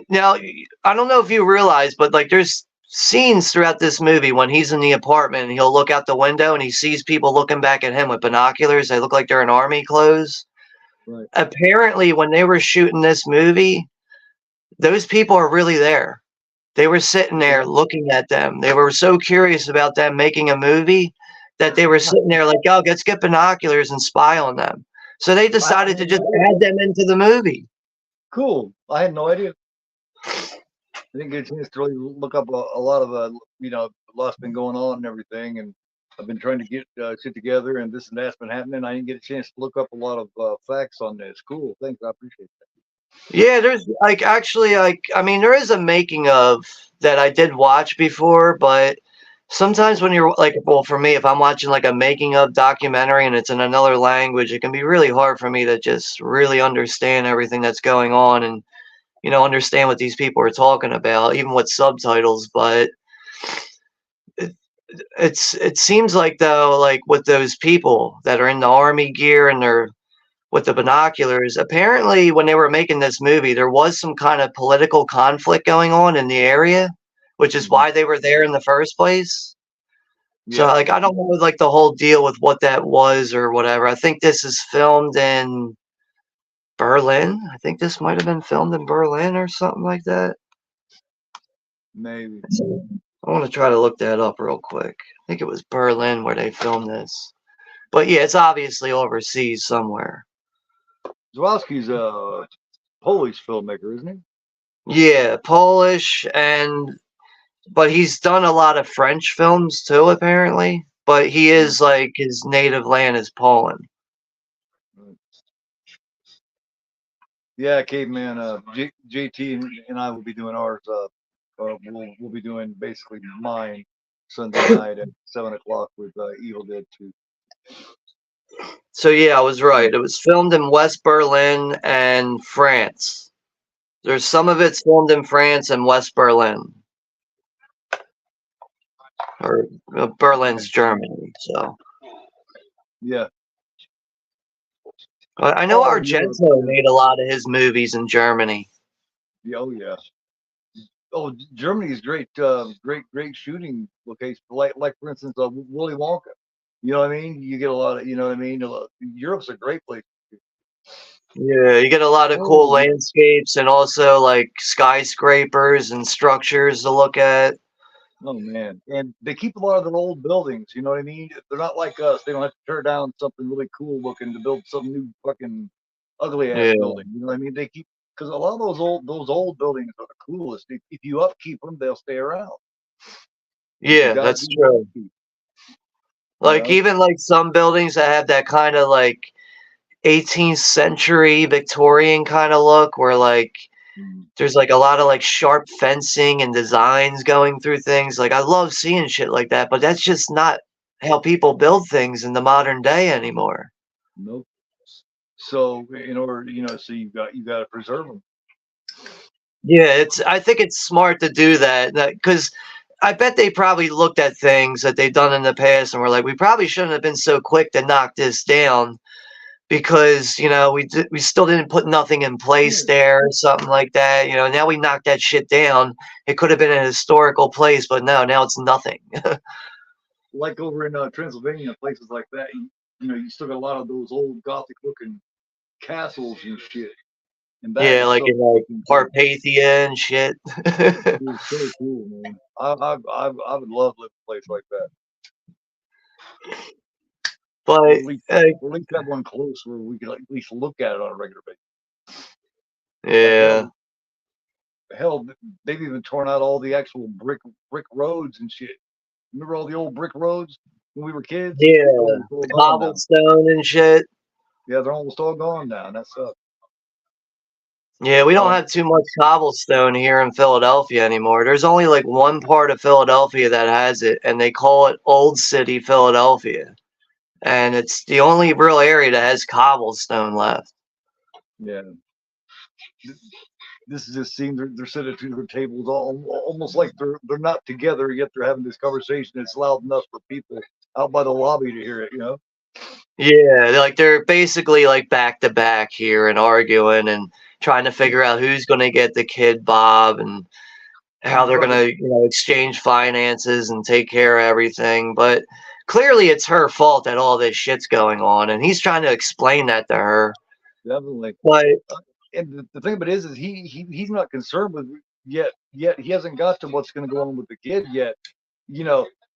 S3: Now, I don't know if you realize, but like there's scenes throughout this movie when he's in the apartment and he'll look out the window and he sees people looking back at him with binoculars. They look like they're in army clothes.
S2: Right.
S3: Apparently, when they were shooting this movie, those people are really there. They were sitting there looking at them. They were so curious about them making a movie that they were sitting there like, oh, let's get binoculars and spy on them. So they decided to just add them into the movie.
S2: Cool. I had no idea. I didn't get a chance to really look up a lot of, what's been going on and everything. And I've been trying to get shit together and this and that's been happening. I didn't get a chance to look up a lot of facts on this. Cool. Thanks. I appreciate that.
S3: Yeah, there's there is a making of that I did watch before, but sometimes when you're like, well, for me, if I'm watching like a making of documentary and it's in another language, it can be really hard for me to just really understand everything that's going on and, understand what these people are talking about, even with subtitles. But it seems like though, like with those people that are in the army gear and they're with the binoculars. Apparently, when they were making this movie, there was some kind of political conflict going on in the area, which is why they were there in the first place. So,
S2: Yeah.
S3: like, I don't know, like, the whole deal with what that was or whatever. I think this is filmed in Berlin. I think this might have been filmed in Berlin or something like that.
S2: Maybe.
S3: I want to try to look that up real quick. I think it was Berlin where they filmed this. But yeah, it's obviously overseas somewhere.
S2: Zulawski's a Polish filmmaker, isn't
S3: Yeah, Polish, but he's done a lot of French films too, apparently. But he is like, his native land is Poland.
S2: he? Yeah, Caveman. JT and I will be doing ours. We'll be doing basically mine Sunday night at 7 o'clock with Evil Dead 2.
S3: So yeah, I was right. It was filmed in West Berlin and France. There's some of it's filmed in France and West Berlin. Or Berlin's Germany, so.
S2: Yeah.
S3: I know Argento made a lot of his movies in Germany.
S2: Oh yeah. Oh, Germany is great. Great shooting location. Like for instance, Willy Wonka. You know what I mean? You get a lot of. You know what I mean? Europe's a great place.
S3: Yeah, you get a lot of cool landscapes and also like skyscrapers and structures to look at.
S2: Oh man, and they keep a lot of their old buildings. You know what I mean? They're not like us. They don't have to tear down something really cool looking to build some new fucking ugly ass building. You know what I mean? They keep, because a lot of those old buildings are the coolest. If you upkeep them, they'll stay around.
S3: Yeah, that's true. Like even like some buildings that have that kind of like 18th century Victorian kind of look, where like there's like a lot of like sharp fencing and designs going through things. Like I love seeing shit like that, but that's just not how people build things in the modern day anymore.
S2: Nope. So in order, so you got to preserve them.
S3: Yeah, I think it's smart to do that, because I bet they probably looked at things that they've done in the past and were like, we probably shouldn't have been so quick to knock this down, because we still didn't put nothing in place there or something like that. Now we knocked that shit down. It could have been a historical place, but now it's nothing.
S2: Like over in Transylvania, places like that, you still got a lot of those old Gothic looking castles and shit. And
S3: yeah, like in like Carpathia and shit.
S2: It's so cool, man. I would love to live in a place like that.
S3: But
S2: or at least have one close where we could at least look at it on a regular basis.
S3: Yeah.
S2: Hell, they've even torn out all the actual brick roads and shit. Remember all the old brick roads when we were kids?
S3: Yeah, cobblestone and shit.
S2: Yeah, they're almost all gone now. That sucks.
S3: Yeah, we don't have too much cobblestone here in Philadelphia anymore. There's only like one part of Philadelphia that has it, and they call it Old City, Philadelphia. And it's the only real area that has cobblestone left.
S2: Yeah. This is just seeing they're sitting at their tables almost like they're not together, yet they're having this conversation. It's loud enough for people out by the lobby to hear it,
S3: Yeah, they're basically like back to back here and arguing and trying to figure out who's going to get the kid Bob and how they're going to exchange finances and take care of everything. But clearly it's her fault that all this shit's going on, and he's trying to explain that to her.
S2: Definitely.
S3: But
S2: and the thing about it is he's not concerned with yet he hasn't got to what's going to go on with the kid yet.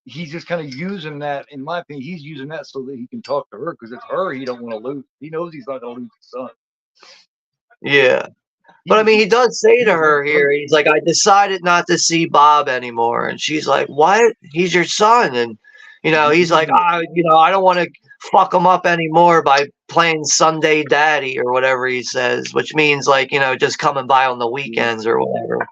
S2: He's just kind of using that, in my opinion, he's using that so that he can talk to her, because it's her he don't want to lose. He knows he's not going to lose his son.
S3: Yeah. But I mean, he does say to her here, he's like, I decided not to see Bob anymore. And she's like, what? He's your son. And, he's like, I don't want to fuck him up anymore by playing Sunday Daddy or whatever he says, which means like, just coming by on the weekends or whatever.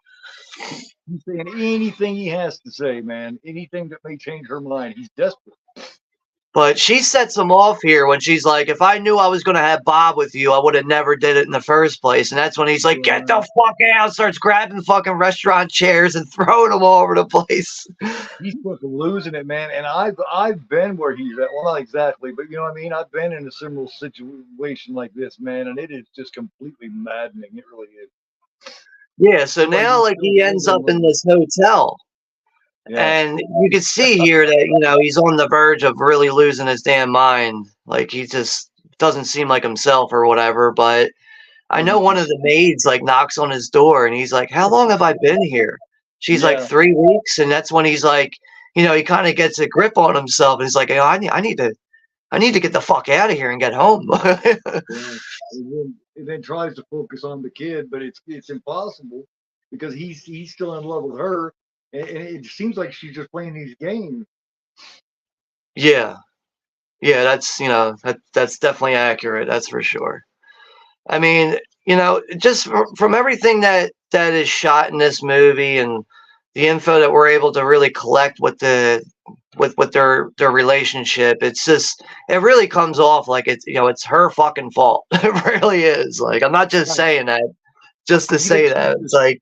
S2: He's saying anything he has to say, man. Anything that may change her mind. He's desperate.
S3: But she sets him off here when she's like, if I knew I was going to have Bob with you, I would have never did it in the first place. And that's when he's like, get the fuck out, starts grabbing fucking restaurant chairs and throwing them all over the place.
S2: He's fucking losing it, man. And I've been where he's at. Well, not exactly, but you know what I mean? I've been in a similar situation like this, man. And it is just completely maddening. It really is.
S3: Yeah, so now, like, he ends up in this hotel. Yeah. And you can see here that, you know, he's on the verge of really losing his damn mind. Like, he just doesn't seem like himself or whatever. But I know one of the maids, like, knocks on his door, and he's like, how long have I been here? She's like, 3 weeks. And that's when he's like, you know, he kind of gets a grip on himself. And he's like, oh, I need to get the fuck out of here and get home.
S2: And then tries to focus on the kid, but it's impossible because he's still in love with her. And it seems like she's just playing these games.
S3: Yeah, that's, you know, that's definitely accurate. That's for sure. I mean, you know, just from everything that is shot in this movie and the info that we're able to really collect with their relationship, it's just, it really comes off like it's, you know, it's her fucking fault. It really is. Like, I'm not just saying that just to say that. It's like,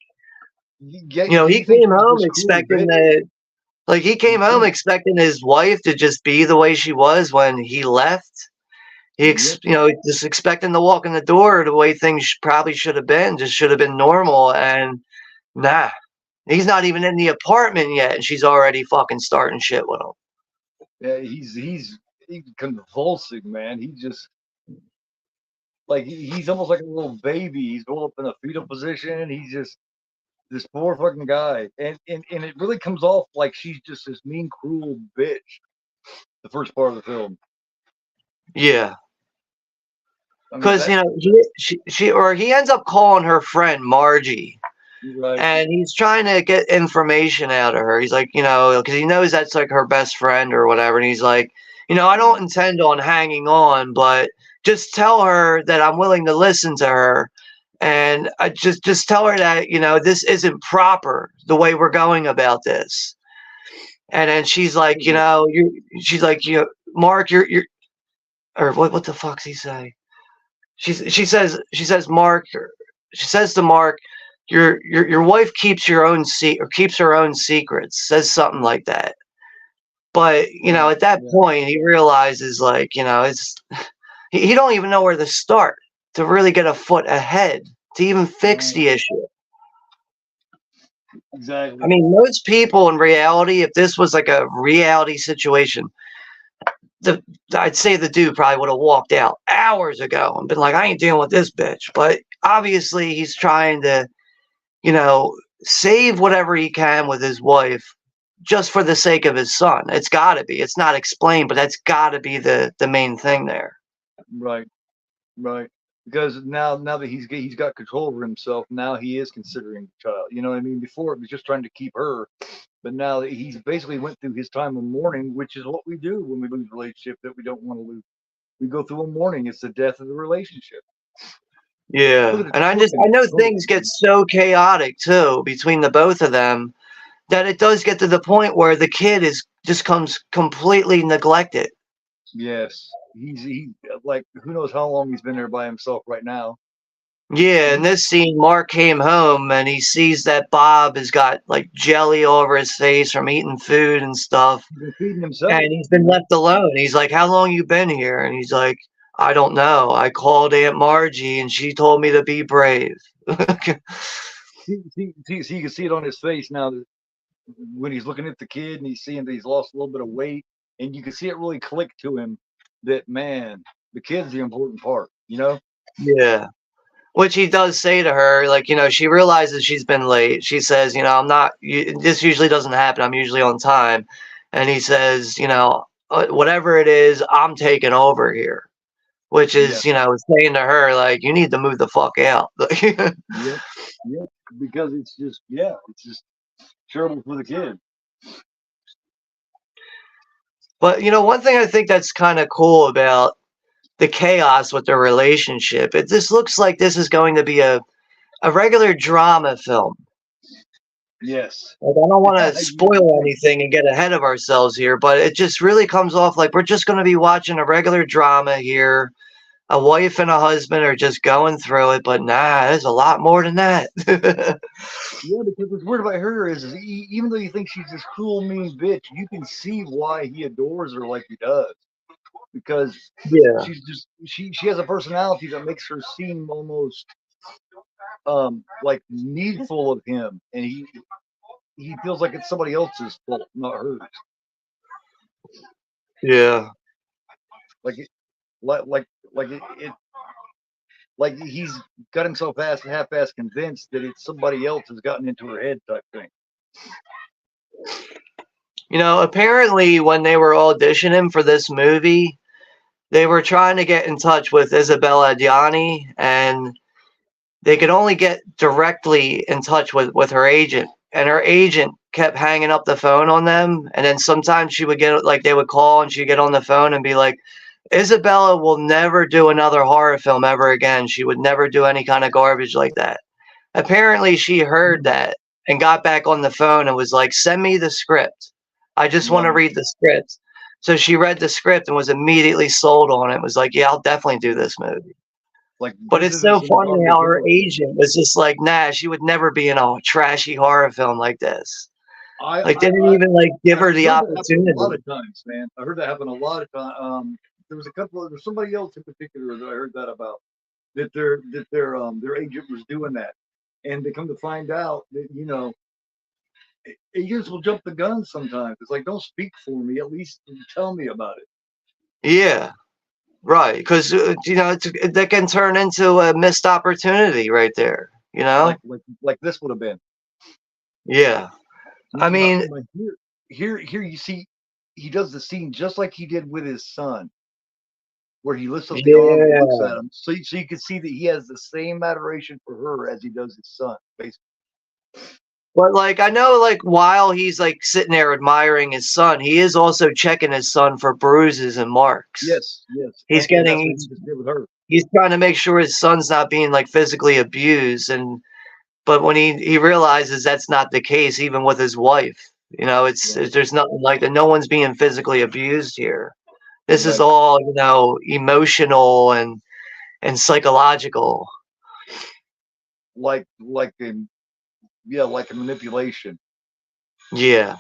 S3: you know, he came home expecting that, like, he came home expecting his wife to just be the way she was when he left. You know, just expecting to walk in the door the way things probably should have been, just should have been normal. And nah, he's not even in the apartment yet, and she's already fucking starting shit with him.
S2: Yeah, he's convulsing, man. He just, like, he's almost like a little baby. He's going up in a fetal position. He's just this poor fucking guy, and it really comes off like she's just this mean, cruel bitch. The first part of the film.
S3: Yeah. Because, you know, he ends up calling her friend Margie. Right. And he's trying to get information out of her. He's like, you know, because he knows that's like her best friend or whatever. And he's like, you know, I don't intend on hanging on, but just tell her that I'm willing to listen to her. And I just tell her that, you know, this isn't proper the way we're going about this. And then she's like, you know, she's like, you know, Mark, you're, or what the fuck's he say? She says, Mark, she says to Mark, your wife keeps her own secrets, says something like that. But, you know, at that point he realizes, like, you know, it's, he don't even know where to start to really get a foot ahead to even fix the issue.
S2: Exactly.
S3: I mean, most people in reality, if this was like a reality situation, I'd say the dude probably would have walked out hours ago and been like, I ain't dealing with this bitch. But obviously he's trying to, you know, save whatever he can with his wife just for the sake of his son. It's got to be. It's not explained, but that's got to be the main thing there.
S2: Right. Because now that he's got control over himself, now he is considering the child. You know what I mean? Before it was just trying to keep her, but now that he's basically went through his time of mourning, which is what we do when we lose a relationship that we don't want to lose. We go through a mourning. It's the death of the relationship.
S3: Yeah, and I know things get so chaotic too between the both of them that it does get to the point where the kid just comes completely neglected.
S2: Yes, he like, who knows how long he's been there by himself right now.
S3: Yeah, in this scene, Mark came home and he sees that Bob has got like jelly all over his face from eating food and stuff.
S2: He's been feeding himself.
S3: And he's been left alone. He's like, how long you been here? And he's like, I don't know. I called Aunt Margie and she told me to be brave.
S2: See, you can see it on his face now when he's looking at the kid and he's seeing that he's lost a little bit of weight. And you can see it really click to him that, man, the kid's the important part, you know?
S3: Yeah. Which he does say to her, like, you know, she realizes she's been late. She says, you know, this usually doesn't happen. I'm usually on time. And he says, you know, whatever it is, I'm taking over here. Which is, you know, saying to her, like, you need to move the fuck out.
S2: Yeah, because it's just terrible for the kid.
S3: But, you know, one thing I think that's kind of cool about the chaos with their relationship, this looks like this is going to be a regular drama film.
S2: Yes.
S3: Like, I don't want to spoil anything and get ahead of ourselves here, but it just really comes off like we're just going to be watching a regular drama here. A wife and a husband are just going through it, but nah, there's a lot more than that.
S2: Yeah, because what's weird about her is even though you think she's this cruel, mean bitch, you can see why he adores her like he does. Because
S3: Yeah.
S2: she's just she has a personality that makes her seem almost like needful of him, and he feels like it's somebody else's fault, not hers.
S3: Yeah.
S2: Like it, like he's got himself half-ass convinced that it's somebody else has gotten into her head type thing.
S3: You know, apparently when they were auditioning for this movie, they were trying to get in touch with Isabelle Adjani, and they could only get directly in touch with her agent. And her agent kept hanging up the phone on them. And then sometimes she would get, like, they would call and she'd get on the phone and be like, Isabella will never do another horror film ever again. She would never do any kind of garbage like that. Apparently, she heard that and got back on the phone and was like, send me the script. I just want to
S2: Right.
S3: read the script. So she read the script and was immediately sold on it. Was like, yeah, I'll definitely do this movie.
S2: Like,
S3: But
S2: this
S3: it's
S2: isn't
S3: so
S2: some
S3: funny how her
S2: garbage.
S3: agent was just like, nah, she would never be in a trashy horror film like this. Like, didn't even like give her the
S2: heard that happen a lot
S3: opportunity.
S2: of times, man. I heard that happen a lot of times. There's somebody else in particular that I heard that about, that their agent was doing that, and they come to find out that agents will jump the gun sometimes. It's like, don't speak for me, at least tell me about it.
S3: Yeah, right. Because that can turn into a missed opportunity right there. You know?
S2: Like this would have been.
S3: Yeah. I mean,
S2: Here you see, he does the scene just like he did with his son, where he lifts up the arm and looks
S3: yeah.
S2: at him. So you can see that he has the same adoration for her as he does his son, basically.
S3: But like, I know, like, while he's like sitting there admiring his son, he is also checking his son for bruises and marks.
S2: Yes.
S3: He's
S2: And that's what
S3: getting,
S2: he just did with her.
S3: he's trying to make sure his son's not being like physically abused. But when he realizes that's not the case, even with his wife, there's nothing like that. No one's being physically abused here. This is
S2: Right.
S3: all, emotional and psychological.
S2: Like a manipulation.
S3: Yeah.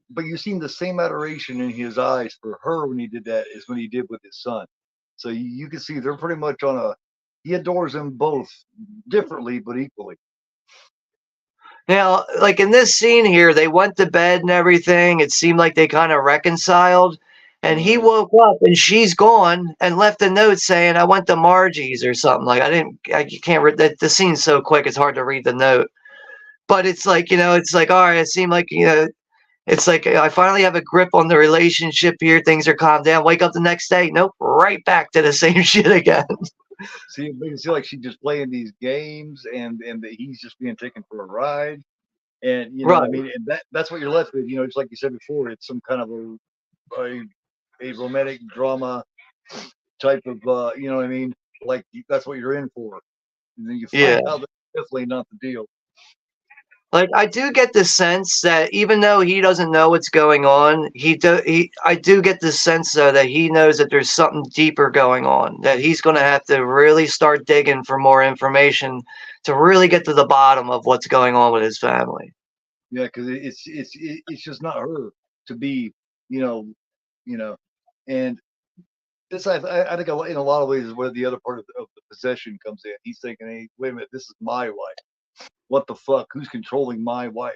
S2: But you've seen the same adoration in his eyes for her when he did that as when he did with his son. So you can see they're pretty much he adores them both differently but equally.
S3: Now, like in this scene here, they went to bed and everything. It seemed like they kind of reconciled. And he woke up and she's gone and left a note saying, I went to Margie's or something. Like, you can't read that. The scene's so quick, it's hard to read the note. But it's like, it's like, all right, it seemed like, it's like, I finally have a grip on the relationship here. Things are calmed down. Wake up the next day. Nope. Right back to the same shit again.
S2: See, you can see like she's just playing these games and that he's just being taken for a ride. And
S3: Right.
S2: I mean, and that's what you're left with. It's like you said before, it's some kind of a romantic drama type of you know what I mean? Like that's what you're in for. And then you find out that's definitely not the deal.
S3: Like, I do get the sense that even though he doesn't know what's going on, I do get the sense though that he knows that there's something deeper going on, that he's going to have to really start digging for more information to really get to the bottom of what's going on with his family.
S2: Yeah, because it's just not her to be, and this I think in a lot of ways is where the other part of the possession comes in. He's thinking, hey, wait a minute, this is my wife. What the fuck? Who's controlling my wife?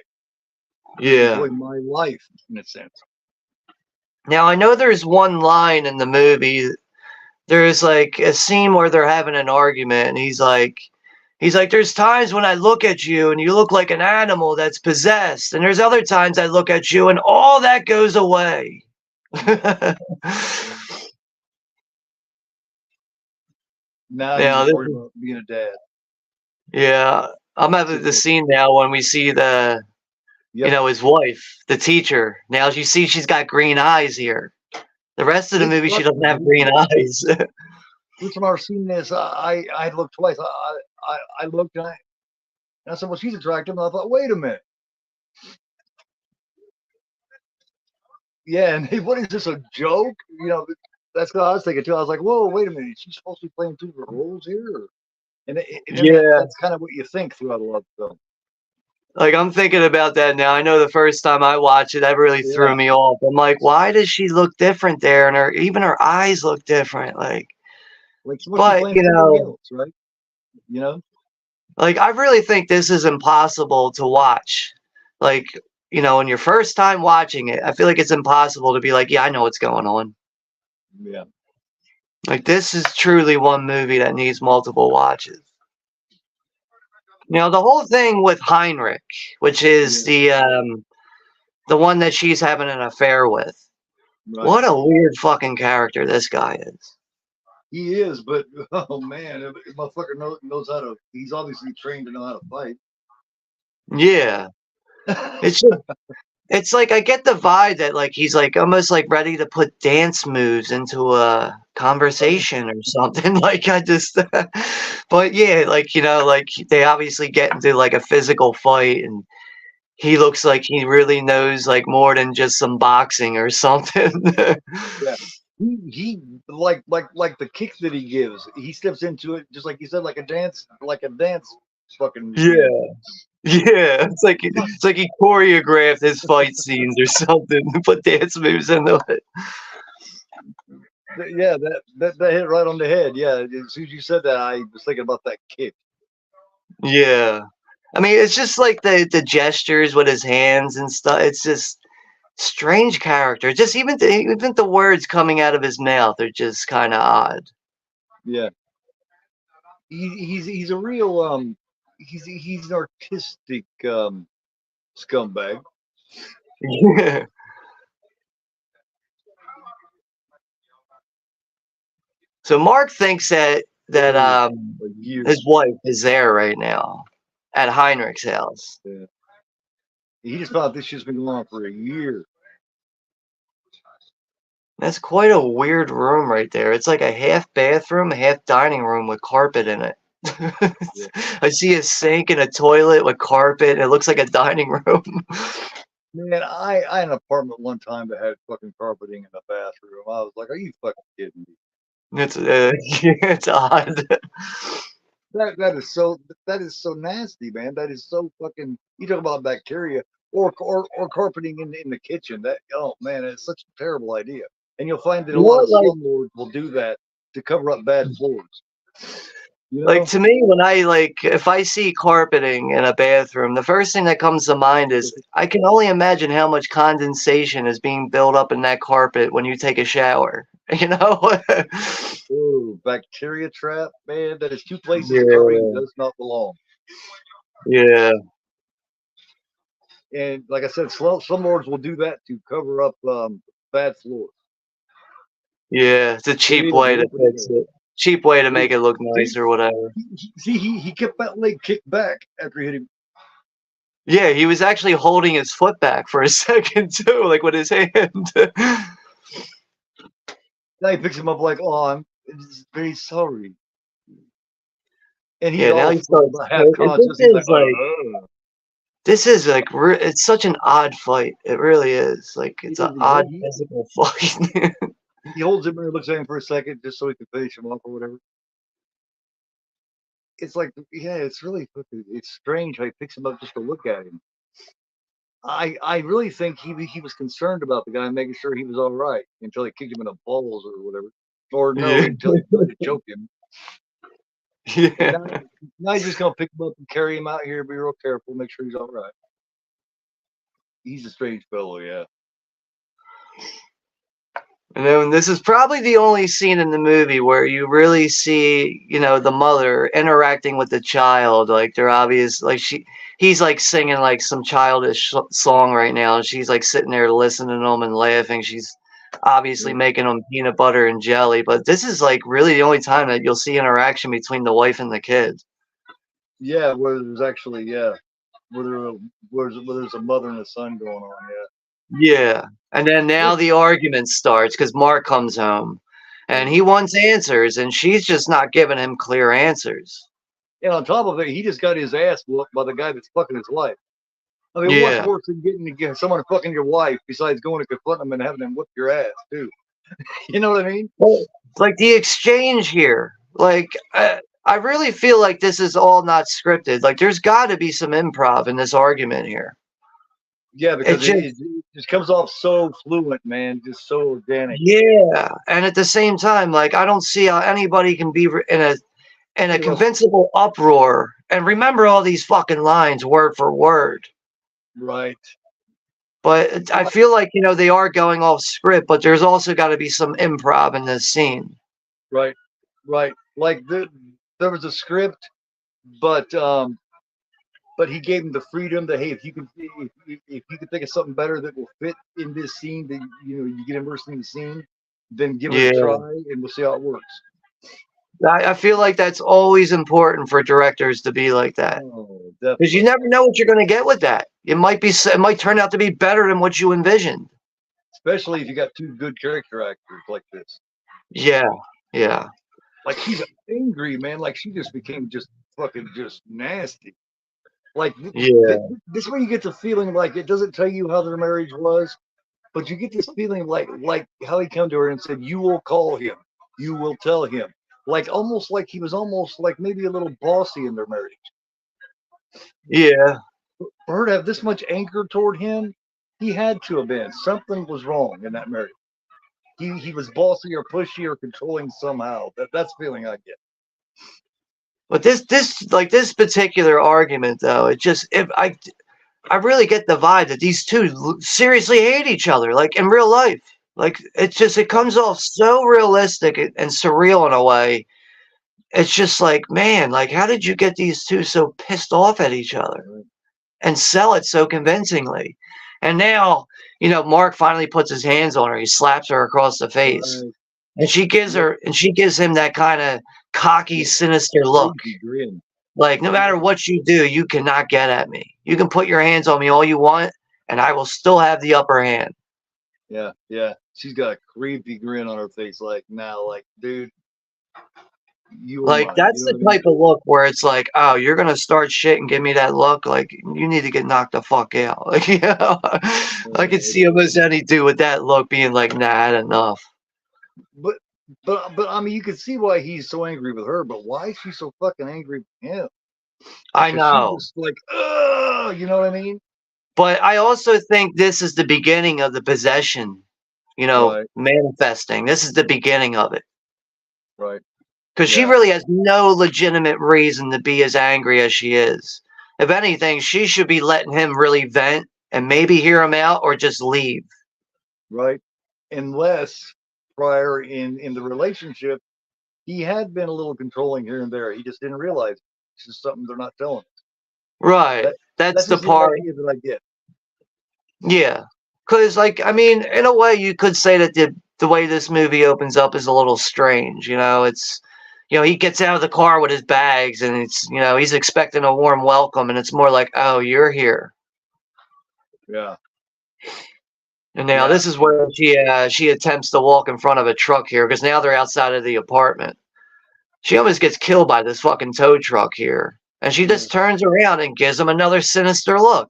S3: Yeah.
S2: Controlling my life in a sense.
S3: Now, I know there's one line in the movie. There's like a scene where they're having an argument, and he's like, there's times when I look at you and you look like an animal that's possessed. And there's other times I look at you and all that goes away.
S2: Now he's worried about being a dad.
S3: Yeah. I'm having the scene now when we see his wife, the teacher. Now you see she's got green eyes here. The rest of the movie, she doesn't have green eyes.
S2: Each time I've seen this, I looked twice. I looked and I said, well, she's attractive. And I thought, wait a minute. Yeah, and what is this, a joke? You know, that's what I was thinking too. I was like, whoa, wait a minute, she's supposed to be playing two roles here, and that's kind of what you think throughout a lot of film.
S3: Like, I'm thinking about that now. I know the first time I watched it, that really threw me off. I'm like, why does she look different there? And even her eyes look different. Like but you know,
S2: else, right? You know,
S3: like I really think this is impossible to watch. Like, you know, when you're first time watching it, I feel like it's impossible to be like, yeah, I know what's going on.
S2: Yeah.
S3: Like, this is truly one movie that needs multiple watches. You know, the whole thing with Heinrich, which is the one that she's having an affair with. Right. What a weird fucking character this guy is.
S2: He is, but oh man, if motherfucker knows how to. He's obviously trained to know how to fight.
S3: Yeah, it's like I get the vibe that like he's like almost like ready to put dance moves into a conversation or something. Like I just, but yeah, like you know, like they obviously get into like a physical fight and. He looks like he really knows like more than just some boxing or something.
S2: Yeah. He like the kick that he gives. He steps into it just like you said, like a dance fucking
S3: machine. Yeah. It's like he choreographed his fight scenes or something, put dance moves into it.
S2: Yeah, that hit right on the head. Yeah, as soon as you said that, I was thinking about that kick.
S3: Yeah. I mean, it's just like the gestures with his hands and stuff. It's just strange character. Just even the words coming out of his mouth are just kind of odd.
S2: Yeah, he's a real he's an artistic scumbag.
S3: Yeah. So Mark thinks that his wife is there right now at Heinrich's house.
S2: Yeah. He just thought this shit's been going on for a year.
S3: That's quite a weird room right there. It's like a half bathroom, half dining room with carpet in it. Yeah. I see a sink and a toilet with carpet. It looks like a dining room.
S2: Man, I had an apartment one time that had fucking carpeting in the bathroom. I was like, are you fucking kidding me?
S3: It's odd.
S2: That is so nasty, man. That is so fucking. You talk about bacteria or carpeting in the kitchen. That, oh man, it's such a terrible idea. And you'll find that a lot of slumlords will do that to cover up bad floors. You know?
S3: Like to me, when if I see carpeting in a bathroom, the first thing that comes to mind is I can only imagine how much condensation is being built up in that carpet when you take a shower. You know?
S2: Ooh, bacteria trap, man. That is two places carpeting does not belong.
S3: Yeah.
S2: And like I said, some lords will do that to cover up bad floors.
S3: Yeah, it's a cheap way to fix it. Cheap way to make it look nice or whatever.
S2: See, he kept that leg kicked back after he hit him.
S3: Yeah, he was actually holding his foot back for a second too, like with his hand.
S2: Now he picks him up like, oh, I'm very sorry. And he's
S3: now he starts half conscious. This is like it's such an odd fight. It really is. Like it's an odd physical fight.
S2: He holds him and looks at him for a second just so he can finish him off or whatever. It's like, yeah, it's really it's strange how he picks him up just to look at him. I really think he was concerned about the guy, making sure he was all right until he kicked him in the balls or whatever. Or no, until he tried to choke him.
S3: Yeah.
S2: Now he's just gonna pick him up and carry him out here, be real careful, make sure he's all right. He's a strange fellow, yeah.
S3: And then this is probably the only scene in the movie where you really see, you know, the mother interacting with the child. Like they're obvious, like he's like singing like some childish song right now, and she's like sitting there listening to him and laughing. She's obviously making him peanut butter and jelly. But this is like really the only time that you'll see interaction between the wife and the kid.
S2: Yeah, where there's actually where there's a mother and a son going on.
S3: Yeah, and then now the argument starts because Mark comes home, and he wants answers, and she's just not giving him clear answers.
S2: And on top of it, he just got his ass whooped by the guy that's fucking his wife. I mean,
S3: Yeah.
S2: what's worse than getting someone fucking your wife besides going to confront them and having them whip your ass too? You know what I mean?
S3: Well, like the exchange here, like I really feel like this is all not scripted. Like there's got to be some improv in this argument here.
S2: Yeah, because
S3: just,
S2: it just comes off so fluent, man, just so organic.
S3: Yeah, and at the same time, like I don't see how anybody can be in a convincible uproar and remember all these fucking lines word for word.
S2: Right.
S3: But I feel like, you know, they are going off script, but there's also got to be some improv in this scene.
S2: Right. Right. Like there was a script, but he gave him the freedom that, hey, if you can think of something better that will fit in this scene, that you get immersed in the scene, then give it a try and we'll see how it works.
S3: I feel like that's always important for directors to be like that, because you never know what you're going to get with that. It might turn out to be better than what you envisioned.
S2: Especially if you got two good character actors like this.
S3: Yeah, yeah.
S2: Like she's angry, man. Like she just became just fucking just nasty. Like this way you get the feeling like it doesn't tell you how their marriage was, but you get this feeling like how he come to her and said, "You will call him, you will tell him." Like almost like he was almost like maybe a little bossy in their marriage.
S3: Yeah.
S2: For her to have this much anger toward him, he had to have been. Something was wrong in that marriage. He was bossy or pushy or controlling somehow. That's the feeling I get.
S3: But this particular argument though, I really get the vibe that these two seriously hate each other, like in real life. Like it comes off so realistic and surreal in a way. It's just like, man, like how did you get these two so pissed off at each other and sell it so convincingly? And now, you know, Mark finally puts his hands on her. He slaps her across the face. And she gives him that kind of cocky, sinister look. Like, no matter what you do, you cannot get at me. You can put your hands on me all you want, and I will still have the upper hand.
S2: Yeah, yeah. She's got a creepy grin on her face. Like, now, like, dude,
S3: that's the type of look where it's like, oh, you're gonna start shit and give me that look. Like, you need to get knocked the fuck out. Like, you know, I could see almost any dude with that look being like, nah, enough.
S2: But I mean, you can see why he's so angry with her. But why is she so fucking angry with him?
S3: I know.
S2: She's like, ugh, you know what I mean?
S3: But I also think this is the beginning of the possession, you know, manifesting. This is the beginning of it.
S2: Right.
S3: Because she really has no legitimate reason to be as angry as she is. If anything, she should be letting him really vent and maybe hear him out or just leave.
S2: Right. Unless prior in the relationship, he had been a little controlling here and there. He just didn't realize it. It's just something they're not telling us.
S3: Right. That's the part
S2: that I get.
S3: Yeah. Because, like, I mean, in a way, you could say that the way this movie opens up is a little strange. You know, it's, you know, he gets out of the car with his bags and it's, you know, he's expecting a warm welcome and it's more like, oh, you're here.
S2: Yeah.
S3: And now this is where she attempts to walk in front of a truck here because now they're outside of the apartment. She almost gets killed by this fucking tow truck here. And she just turns around and gives him another sinister look.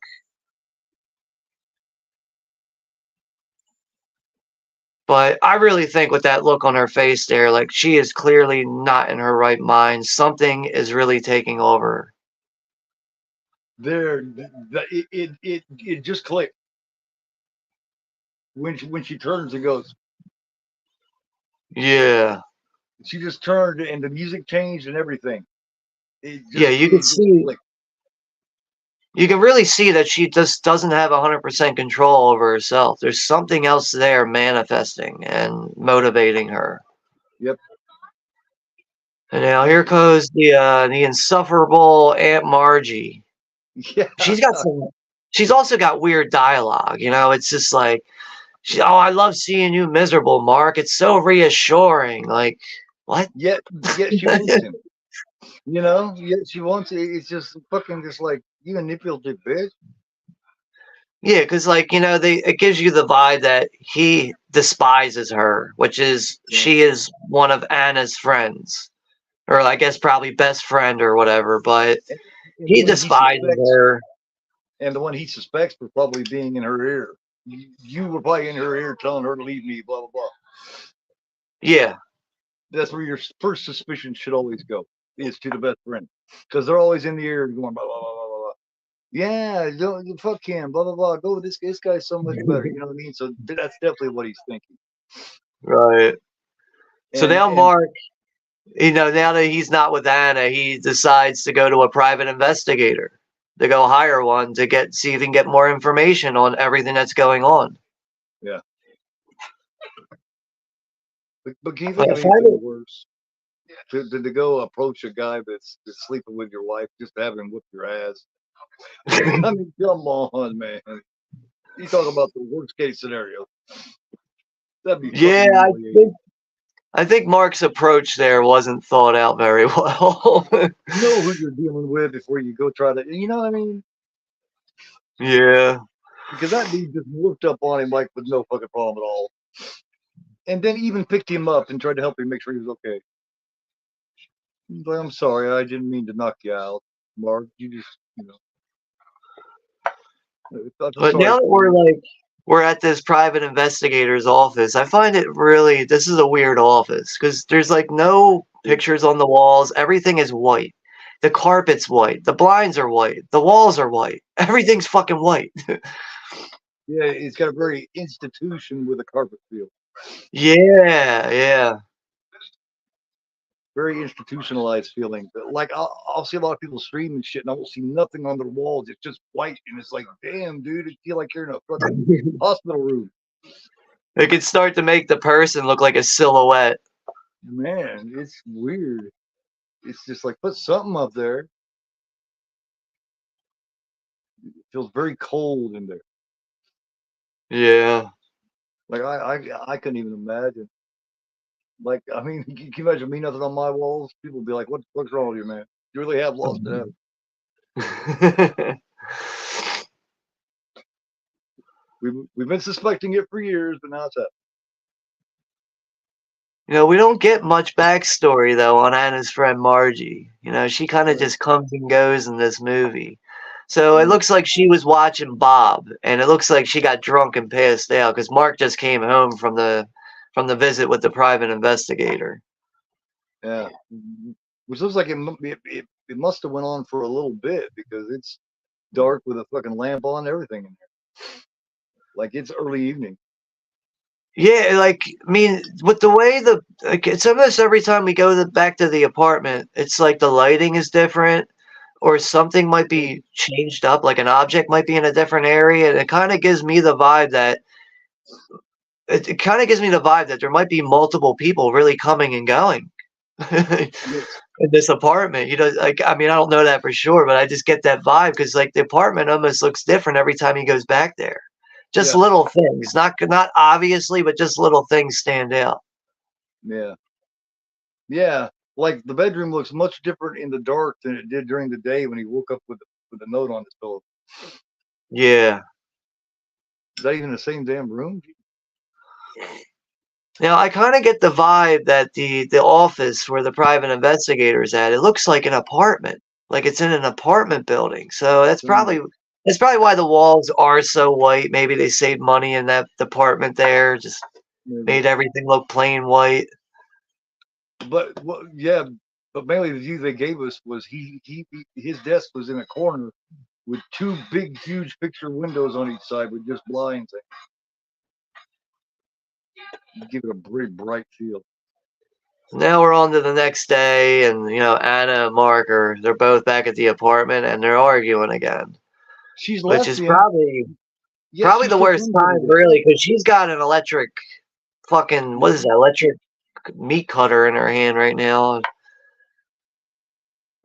S3: But I really think with that look on her face there, like she is clearly not in her right mind. Something is really taking over.
S2: It just clicked. When she turns and goes.
S3: Yeah.
S2: She just turned and the music changed and everything.
S3: You can see. You can really see that she just doesn't have 100% control over herself. There's something else there manifesting and motivating her.
S2: Yep.
S3: And now here goes the insufferable Aunt Margie.
S2: Yeah.
S3: She's also got weird dialogue. You know, it's just like, oh, I love seeing you miserable, Mark. It's so reassuring. Like, what?
S2: Yeah, she wants him. You know, she wants it. It's just fucking just like, you manipulative bitch.
S3: Yeah, because like, you know, it gives you the vibe that he despises her, which is she is one of Anna's friends, or I guess probably best friend or whatever. But he despises her.
S2: And the one he suspects for probably being in her ear. You were probably in her ear telling her to leave me, blah, blah, blah.
S3: Yeah.
S2: That's where your first suspicion should always go, is to the best friend. Because they're always in the ear going, blah, blah, blah, blah, blah. Yeah, don't fuck him, blah, blah, blah. Go with this guy's so much better. You know what I mean? So that's definitely what he's thinking.
S3: Right. So now
S2: And
S3: Mark, now that he's not with Anna, he decides to go to a private investigator, to go hire one to see if he can get more information on everything that's going on.
S2: Yeah. But can you think of anything worse? To go approach a guy that's sleeping with your wife just to have him whip your ass. I mean, come on, man. You talk about the worst case scenario. That'd be
S3: I think Mark's approach there wasn't thought out very well.
S2: You know who you're dealing with before you go try to, you know what I mean?
S3: Yeah.
S2: Because that dude just whooped up on him like with no fucking problem at all. And then even picked him up and tried to help him make sure he was okay. But I'm sorry, I didn't mean to knock you out, Mark. You just,
S3: But now that we're at this private investigator's office, I find it really, this is a weird office because there's like no pictures on the walls. Everything is white. The carpet's white. The blinds are white. The walls are white. Everything's fucking white.
S2: Yeah, it's got a very institution with a carpet feel.
S3: Yeah, yeah.
S2: Very institutionalized feeling. Like I'll see a lot of people stream and shit, and I won't see nothing on their walls. It's just white, and it's like, damn, dude, it feel like you're in a fucking hospital room.
S3: It could start to make the person look like a silhouette.
S2: Man, it's weird. It's just like put something up there. It feels very cold in there.
S3: Yeah.
S2: Like I couldn't even imagine. Like, I mean, can you imagine me nothing on my walls? People would be like, what's wrong with you, man? You really have lost it, haven't you? We've been suspecting it for years, but now it's happening.
S3: We don't get much backstory, though, on Anna's friend Margie. She kind of just comes and goes in this movie. So it looks like she was watching Bob, and it looks like she got drunk and passed out because Mark just came home from the visit with the private investigator.
S2: Yeah, which looks like it must have went on for a little bit because it's dark with a fucking lamp on and everything in there. Like it's early evening.
S3: Yeah, like I mean, with the way it's almost every time we go back to the apartment, it's like the lighting is different, or something might be changed up, like an object might be in a different area, and it kind of gives me the vibe that there might be multiple people really coming and going in this apartment. Like I mean, I don't know that for sure, but I just get that vibe because like the apartment almost looks different every time he goes back there. Just little things, not obviously, but just little things stand out.
S2: Yeah. Yeah, like the bedroom looks much different in the dark than it did during the day when he woke up with a note on his pillow.
S3: Yeah.
S2: Is that even the same damn room?
S3: I kind of get the vibe that the office where the private investigator's at, it looks like an apartment, like it's in an apartment building. So that's probably why the walls are so white. Maybe they saved money in that department there, just made everything look plain white.
S2: But mainly the view they gave us was his desk was in a corner with two big, huge picture windows on each side with just blinds. Give it a very bright feel.
S3: Now we're on to the next day, and Anna and Mark they're both back at the apartment, and they're arguing again. Which is probably the worst time, really, because she's got an electric fucking electric meat cutter in her hand right now,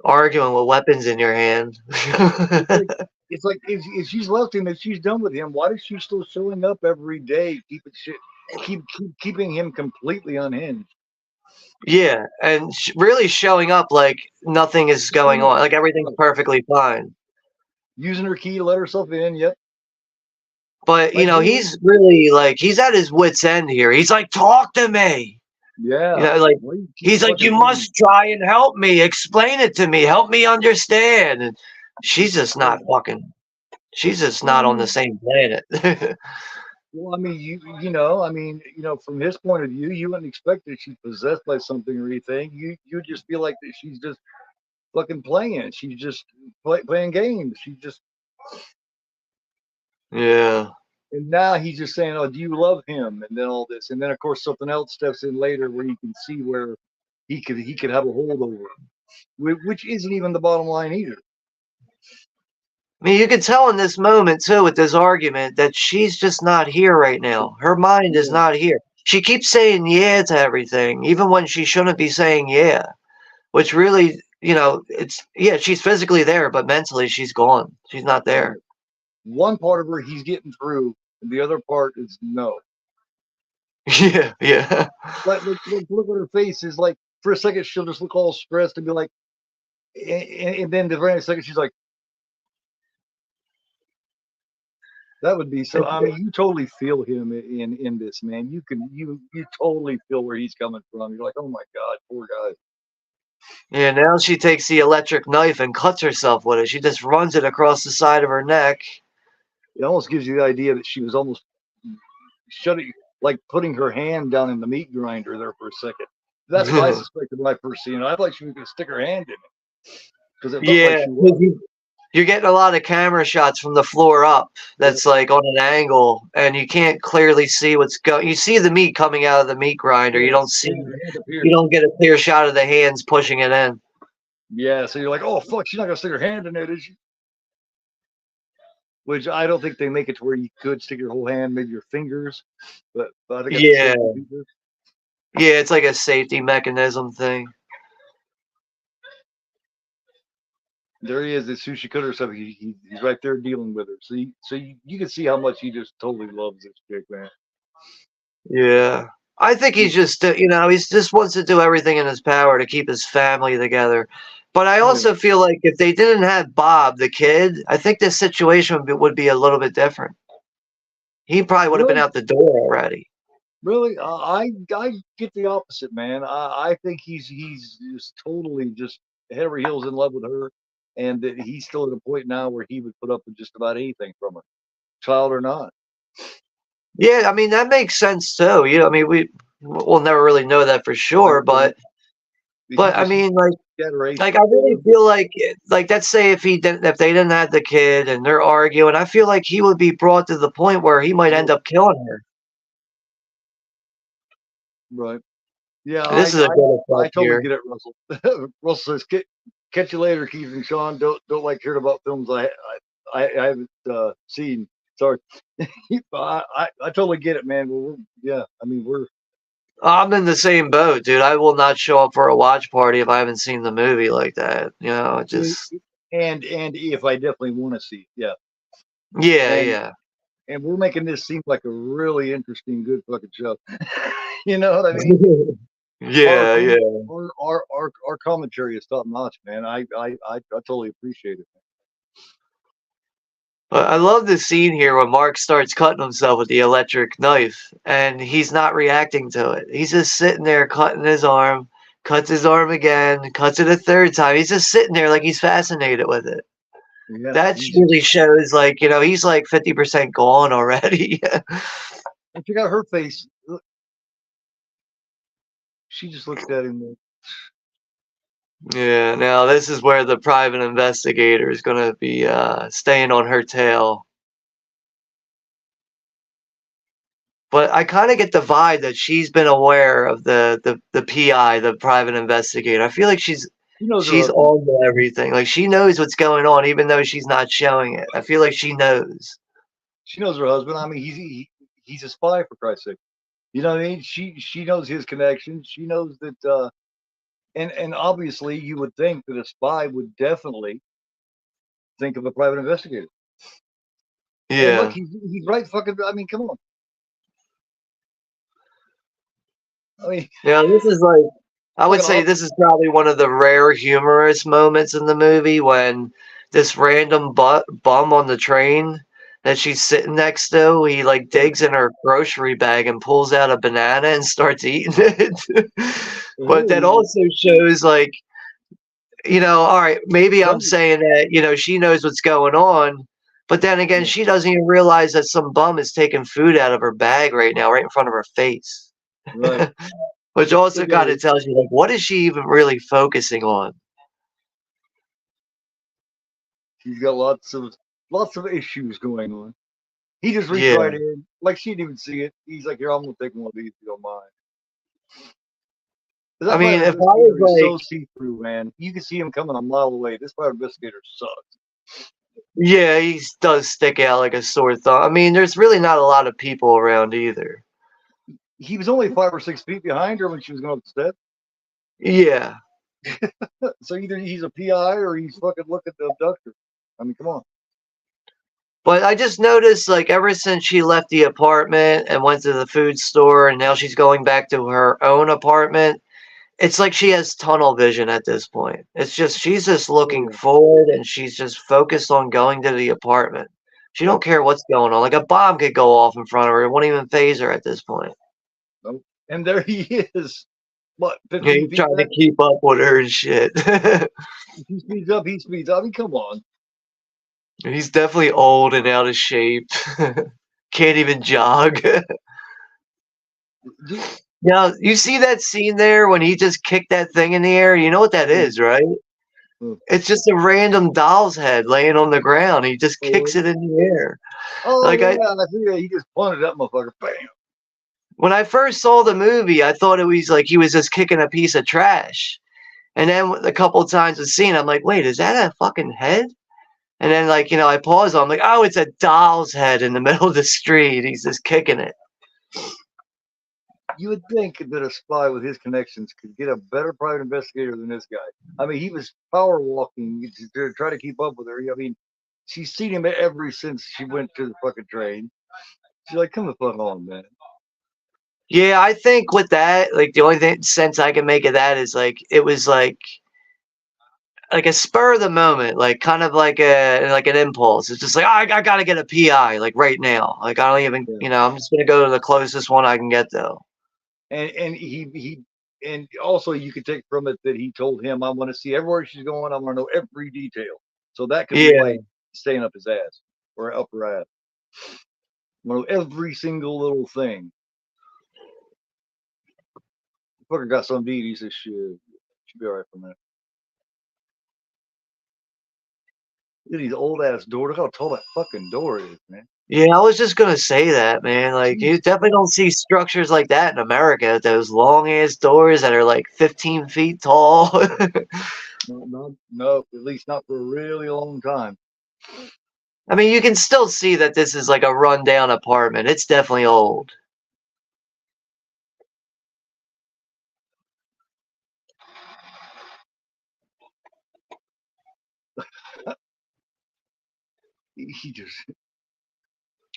S3: arguing with weapons in your hand.
S2: It's like if she's left him, if she's done with him, why is she still showing up every day, keeping him completely unhinged?
S3: Yeah, and really showing up like nothing is going on, like everything's perfectly fine.
S2: Using her key to let herself in, yep.
S3: But he's really like he's at his wit's end here. He's like, talk to me.
S2: Yeah.
S3: He's like, you must try and help me. Explain it to me. Help me understand. And she's just not fucking. She's just not on the same planet.
S2: Well, I mean, from his point of view, you wouldn't expect that she's possessed by something or anything. You just feel like that she's just fucking playing. She's just playing games. She's just
S3: Yeah.
S2: And now he's just saying, "Oh, do you love him?" And then all this, and then of course something else steps in later where you can see where he could have a hold over him, which isn't even the bottom line either.
S3: I mean, you can tell in this moment too with this argument that she's just not here right now. Her mind is not here. She keeps saying yeah to everything, even when she shouldn't be saying yeah. Which really, she's physically there, but mentally she's gone. She's not there.
S2: One part of her he's getting through, and the other part is no.
S3: Yeah.
S2: But look at her face. Is like for a second she'll just look all stressed and be like, and then the very next second she's like, that would be so. I mean, you totally feel him in this, man. You totally feel where he's coming from. You're like, oh my god, poor guy.
S3: Yeah, now she takes the electric knife and cuts herself with it. She just runs it across the side of her neck.
S2: It almost gives you the idea that she was almost like putting her hand down in the meat grinder there for a second. That's what I suspected when I first seen it. I thought she was going to stick her hand in it. Because it looked like she was.
S3: You're getting a lot of camera shots from the floor up. That's like on an angle, and you can't clearly see what's going. You see the meat coming out of the meat grinder. You don't see. You don't get a clear shot of the hands pushing it in.
S2: Yeah, so you're like, oh fuck, she's not gonna stick her hand in it, is she? Which I don't think they make it to where you could stick your whole hand, maybe your fingers, but I think
S3: yeah, it's like a safety mechanism thing.
S2: There he is, the sushi cutter stuff. He's right there dealing with her. So you can see how much he just totally loves this chick, man.
S3: Yeah, I think he's just he just wants to do everything in his power to keep his family together. But I also feel like if they didn't have Bob, the kid, I think this situation would be a little bit different. He probably would have been out the door already.
S2: Really, I get the opposite, man. I think he's just totally just head over heels in love with her. And that he's still at a point now where he would put up with just about anything from her, child or not.
S3: Yeah, I mean that makes sense too. I mean we'll never really know that for sure, but I mean like I really feel like let's say if they didn't have the kid and they're arguing, I feel like he would be brought to the point where he might end up killing her.
S2: Right. Yeah.
S3: This is a good
S2: I totally get it, Russell. Russell says, "Catch you later, Keith and Sean. Don't like hearing about films I haven't seen. Sorry." I totally get it, man.
S3: I'm in the same boat, dude. I will not show up for a watch party if I haven't seen the movie like that. Just
S2: and if I definitely want to see it,
S3: yeah.
S2: And we're making this seem like a really interesting, good fucking show. You know what I mean?
S3: Yeah.
S2: Our commentary is top notch, man. I totally appreciate it.
S3: I love the scene here when Mark starts cutting himself with the electric knife, and he's not reacting to it. He's just sitting there cutting his arm, cuts his arm again, cuts it a third time. He's just sitting there like he's fascinated with it. Yeah, that really shows, like, he's like 50% gone already.
S2: And check out her face. Look. She just looked at him.
S3: Yeah, now this is where the private investigator is going to be staying on her tail. But I kind of get the vibe that she's been aware of the PI, the private investigator. I feel like she's on to everything. Like she knows what's going on, even though she's not showing it. I feel like she knows.
S2: She knows her husband. I mean, he's a spy, for Christ's sake. You know what I mean? She knows his connections. She knows that. And obviously, you would think that a spy would definitely think of a private investigator.
S3: Yeah.
S2: And look, he's right. Fucking. I mean, come on. I mean,
S3: yeah, this is like. I would say this is probably one of the rare humorous moments in the movie when this random bum on the train that she's sitting next to, he like digs in her grocery bag and pulls out a banana and starts eating it. But that also shows like, all right, maybe I'm saying that, she knows what's going on, But then again, she doesn't even realize that some bum is taking food out of her bag right now, right in front of her face.
S2: Right.
S3: Which also kind of tells you, like, what is she even really focusing on?
S2: She's got lots of issues going on. He just reached right in, like she didn't even see it. He's like, "Here, I'm gonna take one of these if you don't mind."
S3: I mean, if I was like,
S2: so see-through, man, you can see him coming a mile away. This private investigator sucks.
S3: Yeah, he does stick out like a sore thumb. I mean, there's really not a lot of people around either.
S2: He was only 5 or 6 feet behind her when she was going up the steps.
S3: Yeah.
S2: So either he's a PI or he's fucking looking at the abductor. I mean, come on.
S3: But I just noticed, like, ever since she left the apartment and went to the food store, and now she's going back to her own apartment, it's like she has tunnel vision at this point. It's just, she's just looking forward, and she's just focused on going to the apartment. She don't care what's going on. Like, a bomb could go off in front of her. It won't even phase her at this point.
S2: Nope. And there he is. What, 15
S3: yeah, he's
S2: feet
S3: trying
S2: back?
S3: to keep up with her and shit.
S2: He speeds up, he speeds up. I mean, come on.
S3: He's definitely old and out of shape. Can't even jog. Now, you see that scene there when he just kicked that thing in the air? You know what that is, right? It's just a random doll's head laying on the ground. He just kicks it in the air.
S2: Oh,
S3: like
S2: yeah, I see that. He just punted that motherfucker. Bam.
S3: When I first saw the movie, I thought it was like he was just kicking a piece of trash. And then a couple of times I've seen, I'm like, wait, is that a fucking head? And then, like, you know, I pause. I'm like, oh, it's a doll's head in the middle of the street. He's just kicking it.
S2: You would think that a spy with his connections could get a better private investigator than this guy. I mean, he was power walking to try to keep up with her. I mean, she's seen him ever since she went to the fucking train. She's like, come the fuck on, man.
S3: Yeah, I think with that, like, the only sense I can make of that is, like, it was like a spur of the moment, like kind of like an impulse. It's just like, oh, I gotta get a PI like right now. Like I don't even, you know, I'm just gonna go to the closest one I can get though.
S2: And he and also you could take from it that he told him, I want to see everywhere she's going. I want to know every detail. So that could be why he's staying up his ass or up her ass. Know every single little thing. The fucker got some deed. He says, shit, should be all right for a minute. Look at these old ass doors. Look how tall that fucking door is, man.
S3: Yeah, I was just gonna say that, man. Like, you definitely don't see structures like that in America. Those long ass doors that are like 15 feet tall.
S2: No, at least not for a really long time.
S3: I mean, you can still see that this is like a rundown apartment. It's definitely old.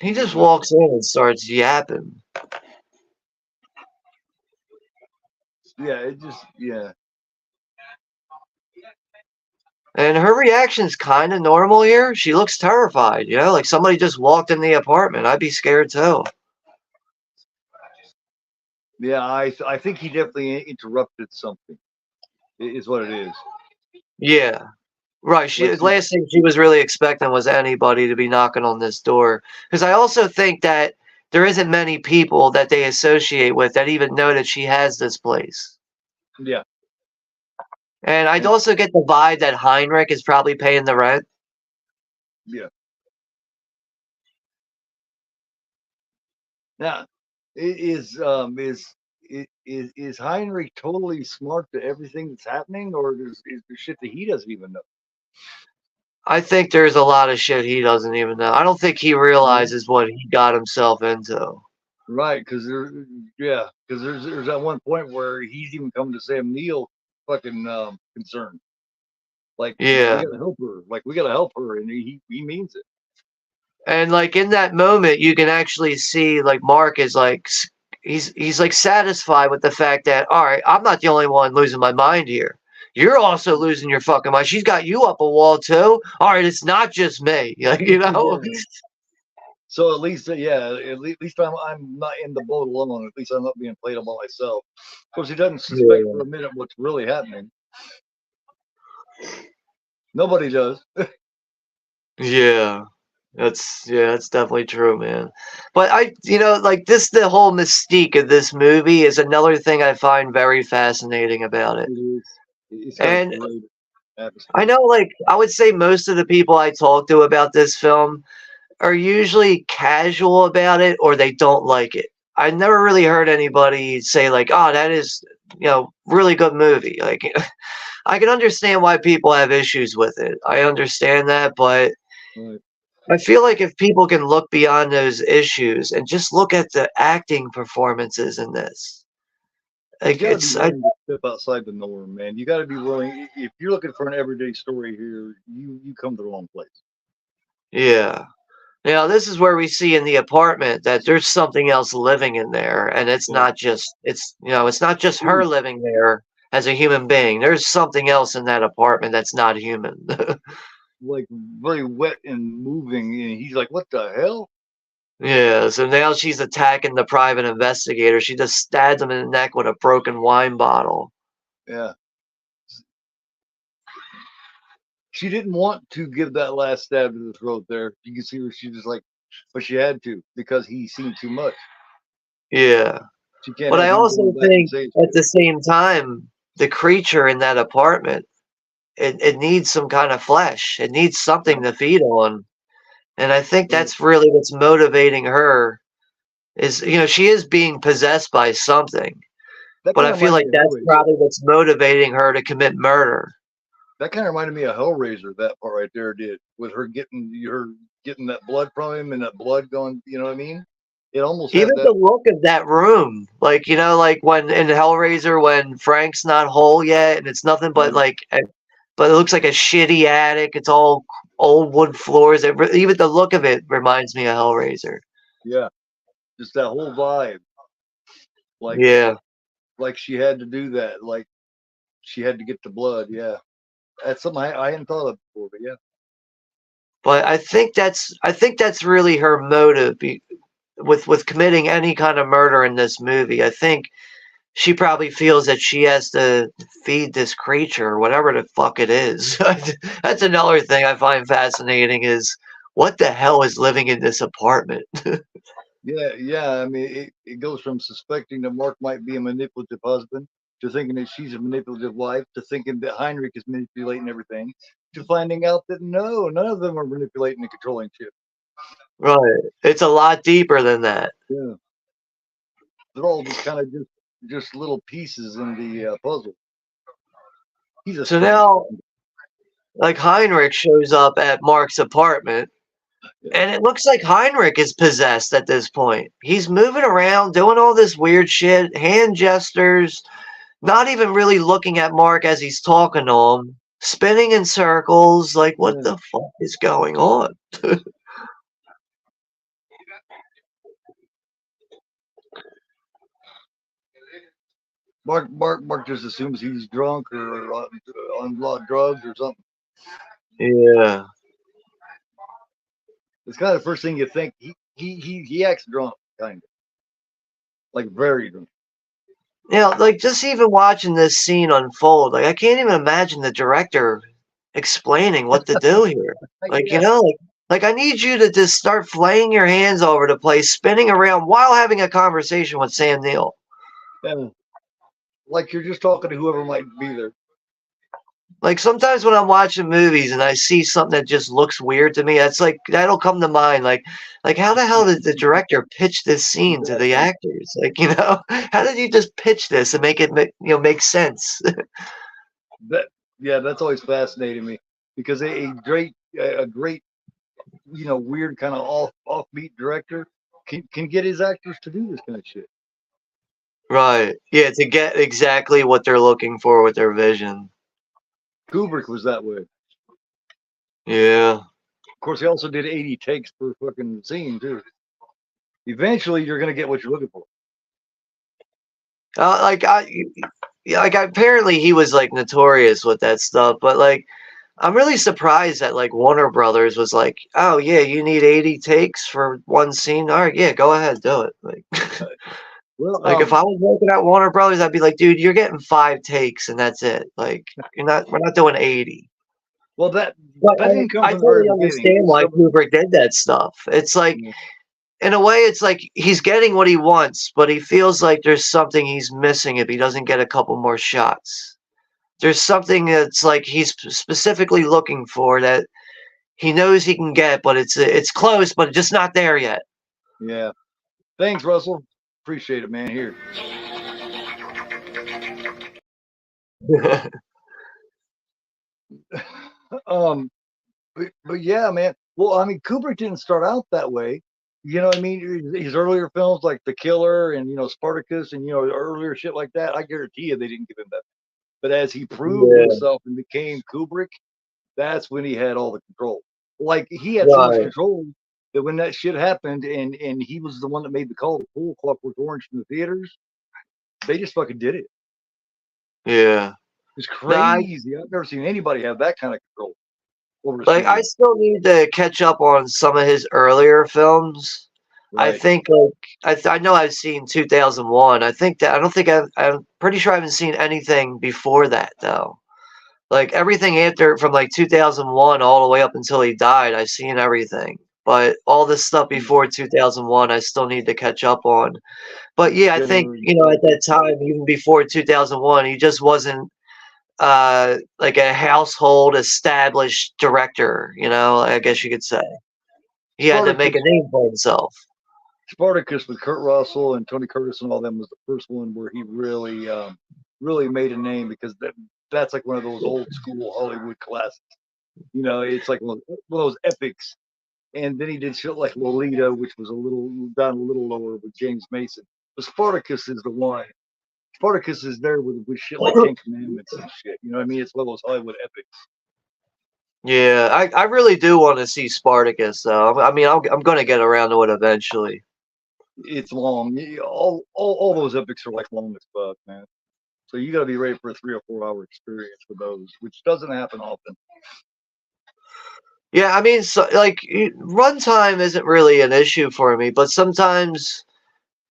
S3: He just walks in and starts yapping.
S2: Yeah.
S3: And her reaction's kind of normal here. She looks terrified, you know, like somebody just walked in the apartment. I'd be scared too.
S2: Yeah, I think he definitely interrupted something. Is what it is.
S3: Yeah. Right. Last thing she was really expecting was anybody to be knocking on this door. Because I also think that there isn't many people that they associate with that even know that she has this place.
S2: Yeah.
S3: And I'd also get the vibe that Heinrich is probably paying the rent.
S2: Yeah. Now, is Heinrich totally smart to everything that's happening, or is there shit that he doesn't even know?
S3: I think there's a lot of shit he doesn't even know. I don't think he realizes what he got himself into.
S2: Right, because there's that one point where he's even coming to Sam Neill fucking concerned. Like,
S3: yeah,
S2: we gotta help her. Like, we gotta help her, and he means it.
S3: And like in that moment, you can actually see like Mark is like he's like satisfied with the fact that, all right, I'm not the only one losing my mind here. You're also losing your fucking mind. She's got you up a wall too. All right, it's not just me. Like, you know.
S2: Yeah. So at least, at least I'm not in the boat alone. At least I'm not being played on by myself. Of course, he doesn't suspect for a minute what's really happening. Nobody does.
S3: Yeah. That's definitely true, man. But like the whole mystique of this movie is another thing I find very fascinating about it.
S2: It is. It's got a
S3: And
S2: great
S3: I
S2: atmosphere.
S3: know, like, I would say most of the people I talk to about this film are usually casual about it or they don't like it. I never really heard anybody say like, "Oh, that is, really good movie." Like, I can understand why people have issues with it. I understand that, but
S2: Right.
S3: I feel like if people can look beyond those issues and just look at the acting performances in this,
S2: You
S3: like
S2: got to be willing to step outside the norm, man. You got to be willing. If you're looking for an everyday story here, you come to the wrong place.
S3: yeah. Now, this is where we see in the apartment that there's something else living in there, and it's
S2: Yeah.
S3: not just it's not just her living there as a human being. There's something else in that apartment that's not human.
S2: Like very wet and moving, and he's like, "What the hell?"
S3: Yeah, so now she's attacking the private investigator. She just stabs him in the neck with a broken wine bottle.
S2: Yeah. She didn't want to give that last stab to the throat there. You can see where she was like, but she had to because he seen too much.
S3: Yeah.
S2: She can't
S3: But
S2: have
S3: I
S2: him
S3: also
S2: going back and
S3: think
S2: saying
S3: at
S2: shit.
S3: the same time, the creature in that apartment, it needs some kind of flesh. It needs something
S2: Yeah.
S3: to feed on. And I think
S2: Right.
S3: that's really what's motivating her is, she is being possessed by something.
S2: That
S3: But
S2: kind
S3: I
S2: of
S3: feel
S2: reminded
S3: like
S2: me of
S3: that's
S2: Hellraiser.
S3: probably what's motivating her to commit murder.
S2: That kind of reminded me of Hellraiser. That part right there did with her getting that blood from him and that blood going. You know what I mean? It almost
S3: Even
S2: had that.
S3: the look of that room, like, like when in Hellraiser, when Frank's not whole yet, and it's nothing but
S2: Right.
S3: like, but it looks like a shitty attic. It's all old wood floors. Even the look of it reminds me of Hellraiser.
S2: Yeah. Just that whole vibe. Like
S3: Yeah,
S2: like she had to do that. Like she had to get the blood. Yeah. That's something I hadn't thought of before. But yeah.
S3: but I think that's really her motive with committing any kind of murder in this movie. I think she probably feels that she has to feed this creature, whatever the fuck it is. That's another thing I find fascinating is what the hell is living in this apartment?
S2: Yeah. I mean, it goes from suspecting that Mark might be a manipulative husband to thinking that she's a manipulative wife to thinking that Heinrich is manipulating everything to finding out that no, none of them are manipulating and controlling shit.
S3: Right. It's a lot deeper than that.
S2: Yeah. They're all just kind of just little pieces in the puzzle. He's a
S3: So
S2: strange
S3: now,
S2: guy.
S3: like Heinrich shows up at Mark's apartment,
S2: Yeah.
S3: and it looks like Heinrich is possessed at this point. He's moving around, doing all this weird shit, hand gestures, not even really looking at Mark as he's talking to him, spinning in circles. Like, what
S2: Yeah.
S3: the fuck is going on?
S2: Mark just assumes he's drunk or on a lot of drugs or something.
S3: Yeah.
S2: It's kind of the first thing you think. He acts drunk, kind of like very drunk.
S3: Like just even watching this scene unfold, like I can't even imagine the director explaining what to do here. Like,
S2: Yeah.
S3: like I need you to just start flaying your hands all over the place, spinning around while having a conversation with Sam Neill.
S2: Yeah. Like you're just talking to whoever might be there.
S3: Like sometimes when I'm watching movies and I see something that just looks weird to me, it's like that'll come to mind. Like how the hell did the director pitch this scene to the
S2: Exactly.
S3: actors? Like, how did you just pitch this and make it make sense?
S2: That's always fascinating me because a great weird kind of offbeat director can get his actors to do this kind of shit.
S3: Right. Yeah, to get exactly what they're looking for with their vision.
S2: Kubrick was that way.
S3: Yeah.
S2: Of course, he also did 80 takes per fucking scene too. Eventually, you're gonna get what you're looking for.
S3: Like apparently he was like notorious with that stuff, but like I'm really surprised that like Warner Brothers was like, "Oh yeah, you need 80 takes for one scene. All right, yeah, go ahead, do it." Like,
S2: Well,
S3: like if I was working at Warner Brothers, I'd be like, "Dude, you're getting 5 takes and that's it. Like, we're not doing 80."
S2: Well, that
S3: But
S2: didn't come
S3: I
S2: from the very
S3: totally
S2: beginning.
S3: understand why Kubrick did that stuff. It's like, in a way, it's like he's getting what he wants, but he feels like there's something he's missing if he doesn't get a couple more shots. There's something that's like he's specifically looking for that he knows he can get, but it's close, but just not there yet.
S2: Yeah. Thanks, Russell. Appreciate it, man. Here. But yeah, man. Well, I mean, Kubrick didn't start out that way. You know what I mean? His earlier films like The Killer and, Spartacus and, earlier shit like that, I guarantee you they didn't give him that. But as he proved
S3: Yeah,
S2: himself and became Kubrick, that's when he had all the control. Like, he had so much
S3: right.
S2: control that when that shit happened and he was the one that made the call to pull Clockwork Orange from the theaters, they just fucking did it.
S3: Yeah.
S2: It's
S3: No,
S2: crazy. I've never seen anybody have that kind of control over a
S3: like I
S2: studio.
S3: still need to catch up on some of his earlier films. I
S2: Right.
S3: think like I know I've seen 2001. I think that I don't think I'm pretty sure I haven't seen anything before that though. Like everything after from like 2001 all the way up until he died, I've seen everything. But all this stuff before 2001, I still need to catch up on. But yeah, I think at that time, even before 2001, he just wasn't like a household established director. I guess you could say he had to make a
S2: Spartacus
S3: name for himself.
S2: Spartacus with Kurt Russell and Tony Curtis and all them was the first one where he really, really made a name because that's like one of those old school Hollywood classics. It's like one of those epics. And then he did shit like Lolita, which was down a little lower with James Mason. But Spartacus is the one. Spartacus is there with shit like Ten Commandments and shit. You know what I mean? It's one of those Hollywood epics.
S3: Yeah, I really do want to see Spartacus though. I mean, I'm going to get around to it eventually.
S2: It's long. All those epics are like long as fuck, man. So you got to be ready for a 3 or 4 hour experience for those, which doesn't happen often.
S3: Yeah, I mean, so, like runtime isn't really an issue for me, but sometimes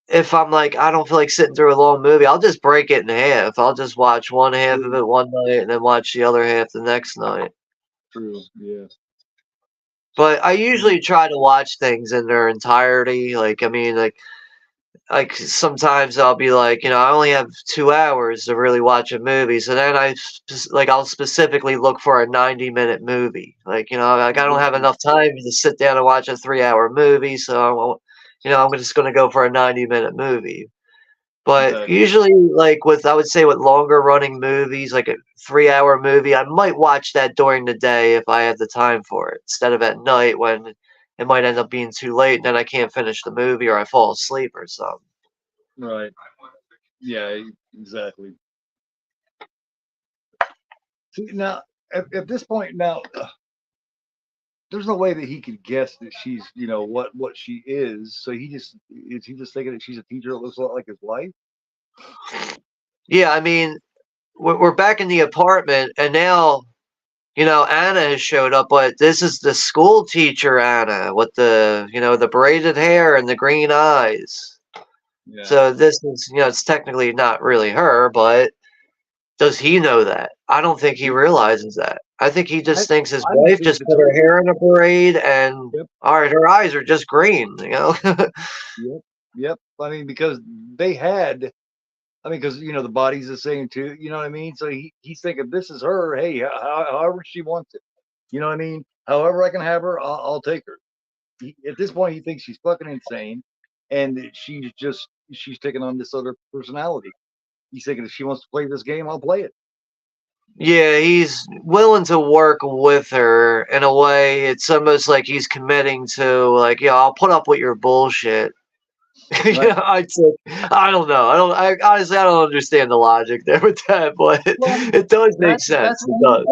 S3: if I'm like I don't feel like sitting through a long movie, I'll just break it in half. I'll just watch one half of it one night and then watch the other half the next night.
S2: True. Yeah.
S3: But I usually try to watch things in their entirety. Like, I mean, like sometimes I'll be like, I only have 2 hours to really watch a movie. So then I'll specifically look for a 90-minute movie. Like, like I don't have enough time to sit down and watch a 3-hour movie. So I won't, I'm just going to go for a 90-minute movie. But usually, like I would say with longer running movies, like a 3-hour movie, I might watch that during the day if I have the time for it, instead of at night when it might end up being too late and then I can't finish the movie or I fall asleep or something.
S2: Right. Yeah, exactly. See, now, at this point, there's no way that he could guess that she's, what she is. So is he just thinking that she's a teacher that looks a lot like his wife?
S3: Yeah, I mean, we're back in the apartment and now, Anna has showed up, but this is the school teacher Anna with the braided hair and the green eyes.
S2: Yeah.
S3: So this is, it's technically not really her, but does he know that? I don't think he realizes that. I think he just thinks his wife just put her hair in a braid and all right, her eyes are just green,
S2: Yep. I mean, because because the body's the same too. You know what I mean? So he's thinking this is her. Hey, however she wants it. You know what I mean? However I can have her, I'll take her. At this point, he thinks she's fucking insane, and she's taking on this other personality. He's thinking if she wants to play this game, I'll play it.
S3: Yeah, he's willing to work with her in a way. It's almost like he's committing to, like, I'll put up with your bullshit.
S2: Right.
S3: I don't know. Honestly, I don't understand the logic there with that, but it does make sense. It does.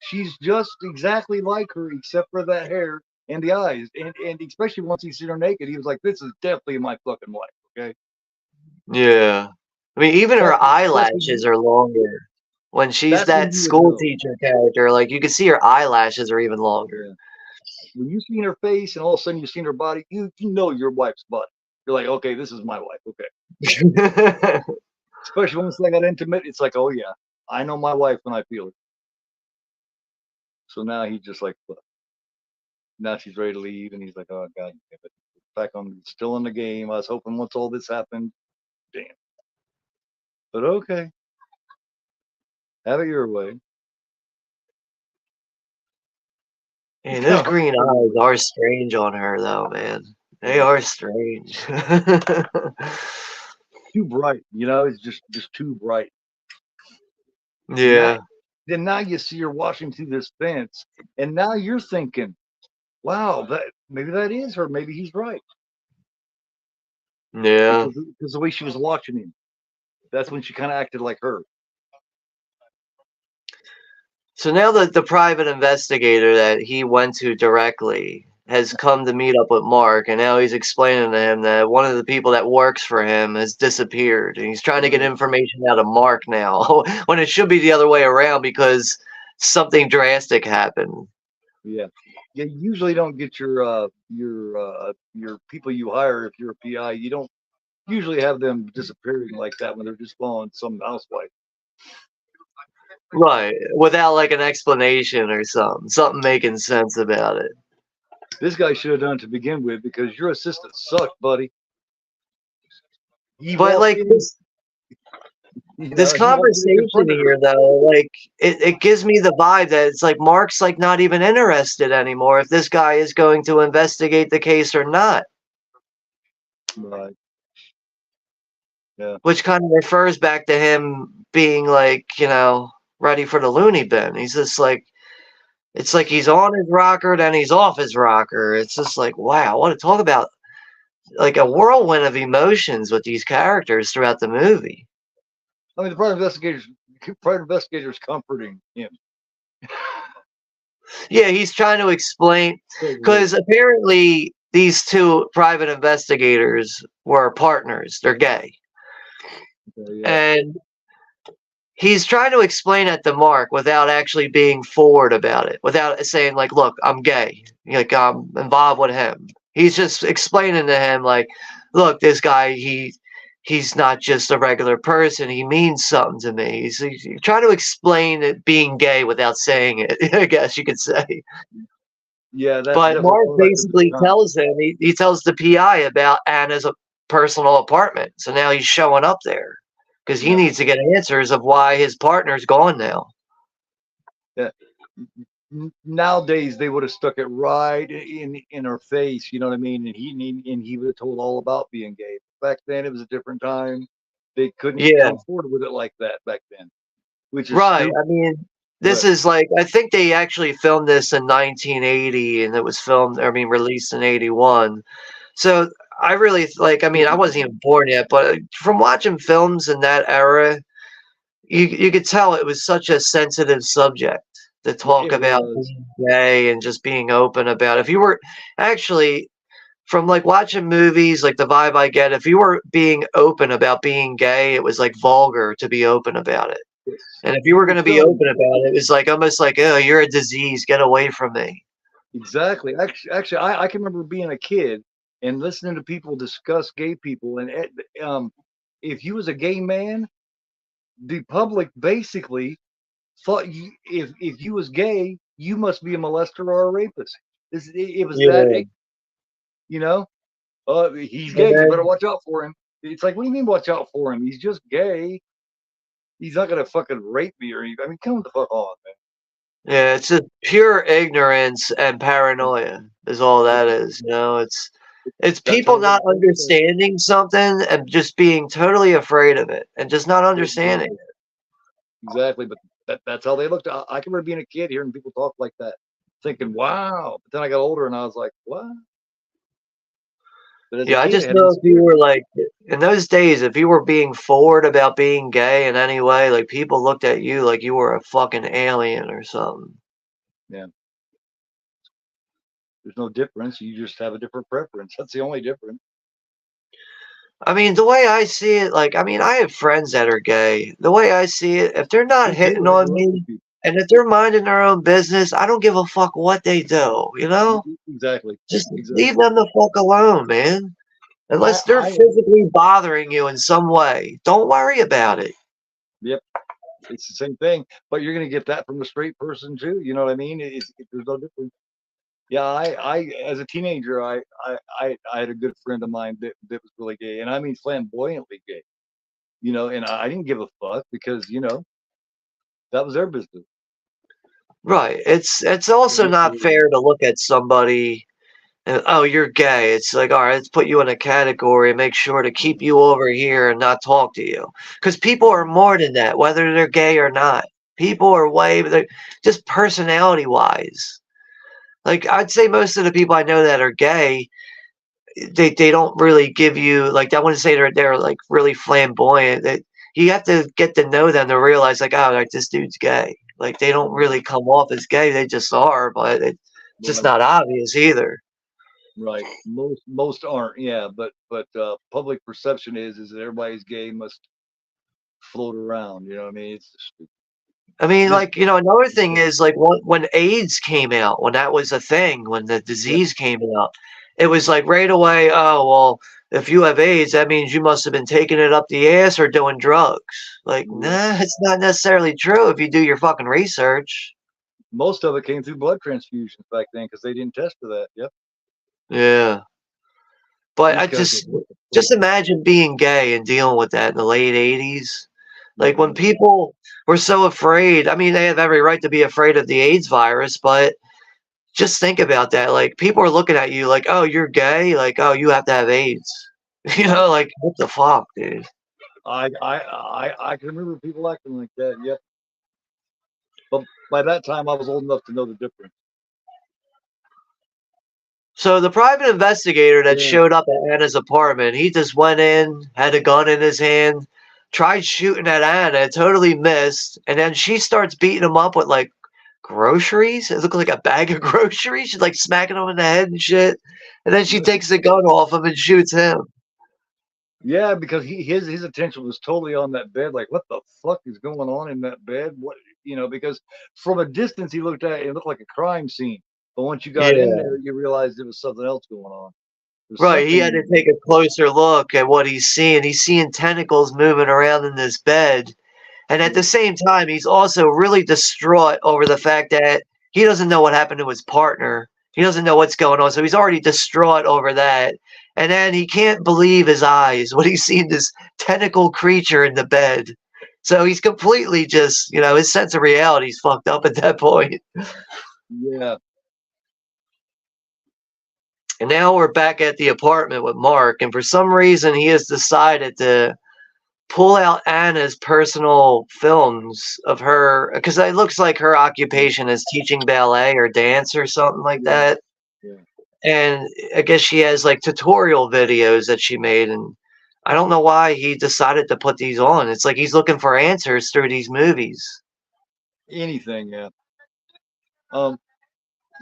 S2: She's just exactly like her, except for that hair and the eyes. And especially once he seen her naked, he was like, "This is definitely my fucking wife." Okay.
S3: Yeah. I mean, even her eyelashes are longer. When she's that school teacher character, like you can see her eyelashes are even longer.
S2: Yeah. When you seen her face and all of a sudden you seen her body, you know your wife's body. You're like, okay, this is my wife. Okay. Especially once they got intimate, it's like, oh yeah, I know my wife when I feel her. So now he's just like, "Fuck." Now she's ready to leave, and he's like, "Oh God, damn it. Back on, still in the game. I was hoping once all this happened, damn. But okay, have it your way."
S3: And those green eyes are strange on her, though, man. They are strange.
S2: Too bright, you know. It's just too bright.
S3: Yeah.
S2: Then now you see her watching through this fence, and now you're thinking, "Wow, maybe that is her. Maybe he's right."
S3: Yeah.
S2: Because the way she was watching him, that's when she kind of acted like her.
S3: So now that the private investigator that he went to directly has come to meet up with Mark, and now he's explaining to him that one of the people that works for him has disappeared, and he's trying to get information out of Mark now, when it should be the other way around because something drastic happened.
S2: Yeah, you usually don't get your people you hire if you're a PI. You don't usually have them disappearing like that when they're just following some housewife.
S3: Right, without like an explanation or something making sense about it.
S2: This guy should have done it to begin with because your assistant sucked, buddy.
S3: But like this conversation here, though, like it gives me the vibe that it's like Mark's like not even interested anymore if this guy is going to investigate the case or not.
S2: Right. Yeah.
S3: Which kind of refers back to him being like, you know, ready for the loony bin. He's just like, it's like he's on his rocker, then he's off his rocker. It's just like, wow, I want to talk about like a whirlwind of emotions with these characters throughout the movie.
S2: I mean, the private investigator's comforting him.
S3: Yeah, he's trying to explain, because apparently these two private investigators were partners. They're gay.
S2: Yeah.
S3: And he's trying to explain it to Mark without actually being forward about it, without saying, like, look, I'm gay. Like, I'm involved with him. He's just explaining to him, like, look, this guy, he's not just a regular person. He means something to me. He's trying to explain it being gay without saying it, I guess you could say.
S2: Yeah,
S3: but Mark basically tells him, he tells the PI about Anna's personal apartment. So now he's showing up there because he needs to get answers of why his partner's gone now.
S2: Yeah. Nowadays they would have stuck it right in her face, you know what I mean? And he would have told all about being gay. Back then it was a different time. They couldn't come forward with it like that back then. Which is
S3: right.
S2: stupid.
S3: I mean, this is like, I think they actually filmed this in 1980 and it was released in 81. So I really like, I mean, I wasn't even born yet, but from watching films in that era, you could tell it was such a sensitive subject to talk about being gay and just being open about it. If you were actually, from like watching movies, like the vibe I get, if you were being open about being gay, it was like vulgar to be open about it. And if you were going to be open about it, it's like almost like, oh, you're a disease, get away from me.
S2: Exactly. Actually, I can remember being a kid and listening to people discuss gay people. And if you was a gay man, the public basically thought if you was gay, you must be a molester or a rapist. It was that, you know, he's gay, you better watch out for him. It's like, what do you mean watch out for him? He's just gay. He's not going to fucking rape me or anything. I mean, come the fuck on, man.
S3: Yeah, it's just pure ignorance and paranoia is all that is. You know, it's people not understanding something and just being totally afraid of it and just not understanding it.
S2: Exactly, but that's how they looked. I can remember being a kid hearing people talk like that, thinking, "Wow!" But then I got older and I was like, "What?"
S3: Yeah, I just know if you were like in those days, if you were being forward about being gay in any way, like people looked at you like you were a fucking alien or something.
S2: Yeah. There's no difference. You just have a different preference. That's the only difference.
S3: I mean, the way I see it, like, I mean, I have friends that are gay. The way I see it, if they're not hitting on me and if they're minding their own business, I don't give a fuck what they do, you know?
S2: Exactly.
S3: Just leave them the fuck alone, man. Unless they're physically bothering you in some way, don't worry about it.
S2: Yep. It's the same thing, but you're going to get that from a straight person too. You know what I mean? There's no difference. Yeah, as a teenager, I had a good friend of mine that was really gay, and I mean flamboyantly gay. You know, and I didn't give a fuck because that was their business.
S3: Right. It's also not fair to look at somebody and, oh, you're gay. It's like, all right, let's put you in a category and make sure to keep you over here and not talk to you. Because people are more than that, whether they're gay or not. People are just personality wise. Like, I'd say most of the people I know that are gay, they don't really give you, like, I wouldn't say they're like really flamboyant. You have to get to know them to realize, like, oh, like, this dude's gay. Like, they don't really come off as gay. They just are, but it's just not obvious either.
S2: Right. Most aren't. Yeah, but public perception is that everybody's gay must float around. You know what I mean? It's stupid.
S3: I mean, like, another thing is, like, when AIDS came out, when that was a thing, when the disease came out, it was like right away, oh, well, if you have AIDS, that means you must have been taking it up the ass or doing drugs. Like, nah, it's not necessarily true if you do your fucking research.
S2: Most of it came through blood transfusions back then because they didn't test for that. Yep.
S3: Yeah. But I just imagine being gay and dealing with that in the late 80s. Like, when people were so afraid, I mean, they have every right to be afraid of the AIDS virus, but just think about that. Like, people are looking at you like, oh, you're gay? Like, oh, you have to have AIDS. Like, what the fuck, dude?
S2: I can remember people acting like that. Yep. But by that time, I was old enough to know the difference.
S3: So the private investigator that showed up at Anna's apartment, he just went in, had a gun in his hand, tried shooting at Anna, totally missed, and then she starts beating him up with, like, groceries. It looked like a bag of groceries. She's like smacking him in the head and shit. And then she takes the gun off him and shoots him.
S2: Yeah, because his attention was totally on that bed. Like, what the fuck is going on in that bed? What, because from a distance he looked at it, it looked like a crime scene. But once you got in there, you realized there was something else going on.
S3: Right, he had to take a closer look at what he's seeing. He's seeing tentacles moving around in this bed. And at the same time, he's also really distraught over the fact that he doesn't know what happened to his partner. He doesn't know what's going on. So he's already distraught over that. And then he can't believe his eyes when he's seen this tentacle creature in the bed. So he's completely just, his sense of reality is fucked up at that point.
S2: Yeah.
S3: And now we're back at the apartment with Mark. And for some reason, he has decided to pull out Anna's personal films of her, because it looks like her occupation is teaching ballet or dance or something like that.
S2: Yeah.
S3: And I guess she has like tutorial videos that she made, and I don't know why he decided to put these on. It's like he's looking for answers through these movies.
S2: Anything, yeah.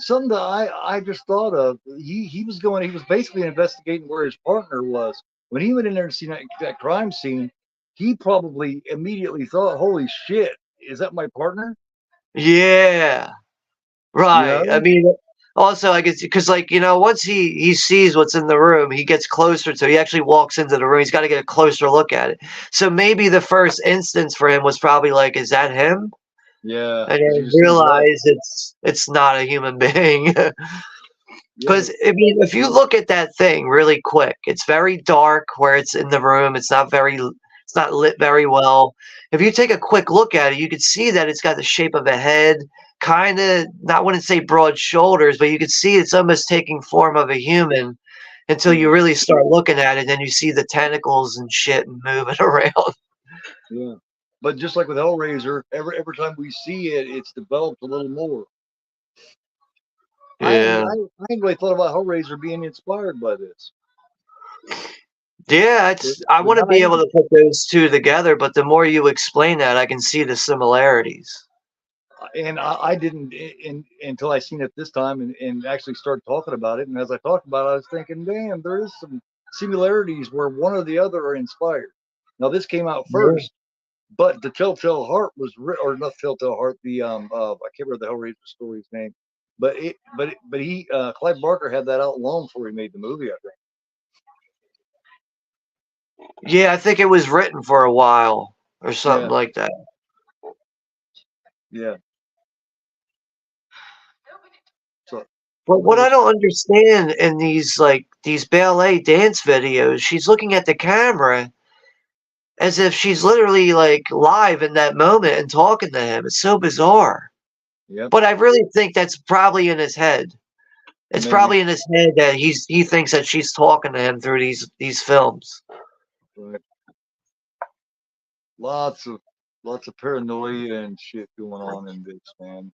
S2: Something that I just thought of. He was basically investigating where his partner was. When he went in there to see that crime scene, he probably immediately thought, "Holy shit, is that my partner?"
S3: Yeah, right. I mean, also, I guess because, like, once he sees what's in the room, he gets closer to. He actually walks into the room. He's got to get a closer look at it. So maybe the first instance for him was probably like, "Is that him?"
S2: Yeah,
S3: and then realize it's not a human being. Because I mean, if you look at that thing really quick, it's very dark where it's in the room. It's not lit very well. If you take a quick look at it, you can see that it's got the shape of a head, kind of, not wouldn't say broad shoulders, but you can see it's almost taking form of a human until you really start looking at it. Then you see the tentacles and shit moving around.
S2: Yeah. But just like with Hellraiser, every time we see it, it's developed a little more.
S3: Yeah.
S2: I ain't really thought about Hellraiser being inspired by this.
S3: Yeah, I want to be able to put those two together, but the more you explain that, I can see the similarities.
S2: And I didn't until I seen it this time and actually started talking about it. And as I talked about it, I was thinking, damn, there is some similarities where one or the other are inspired. Now this came out first. But the Telltale Heart was, or not Telltale Heart, the I can't remember the Hellraiser story's name, but he Clive Barker had that out long before he made the movie, I think.
S3: Yeah, I think it was written for a while or something like that.
S2: Yeah. So,
S3: But what I don't understand in these ballet dance videos, she's looking at the camera as if she's literally like live in that moment and talking to him. It's so bizarre.
S2: yep.
S3: But I really think that's probably in his head. It's
S2: Maybe.
S3: probably in his head that he thinks that she's talking to him through these films.
S2: Right. Lots of paranoia and shit going on in this, man.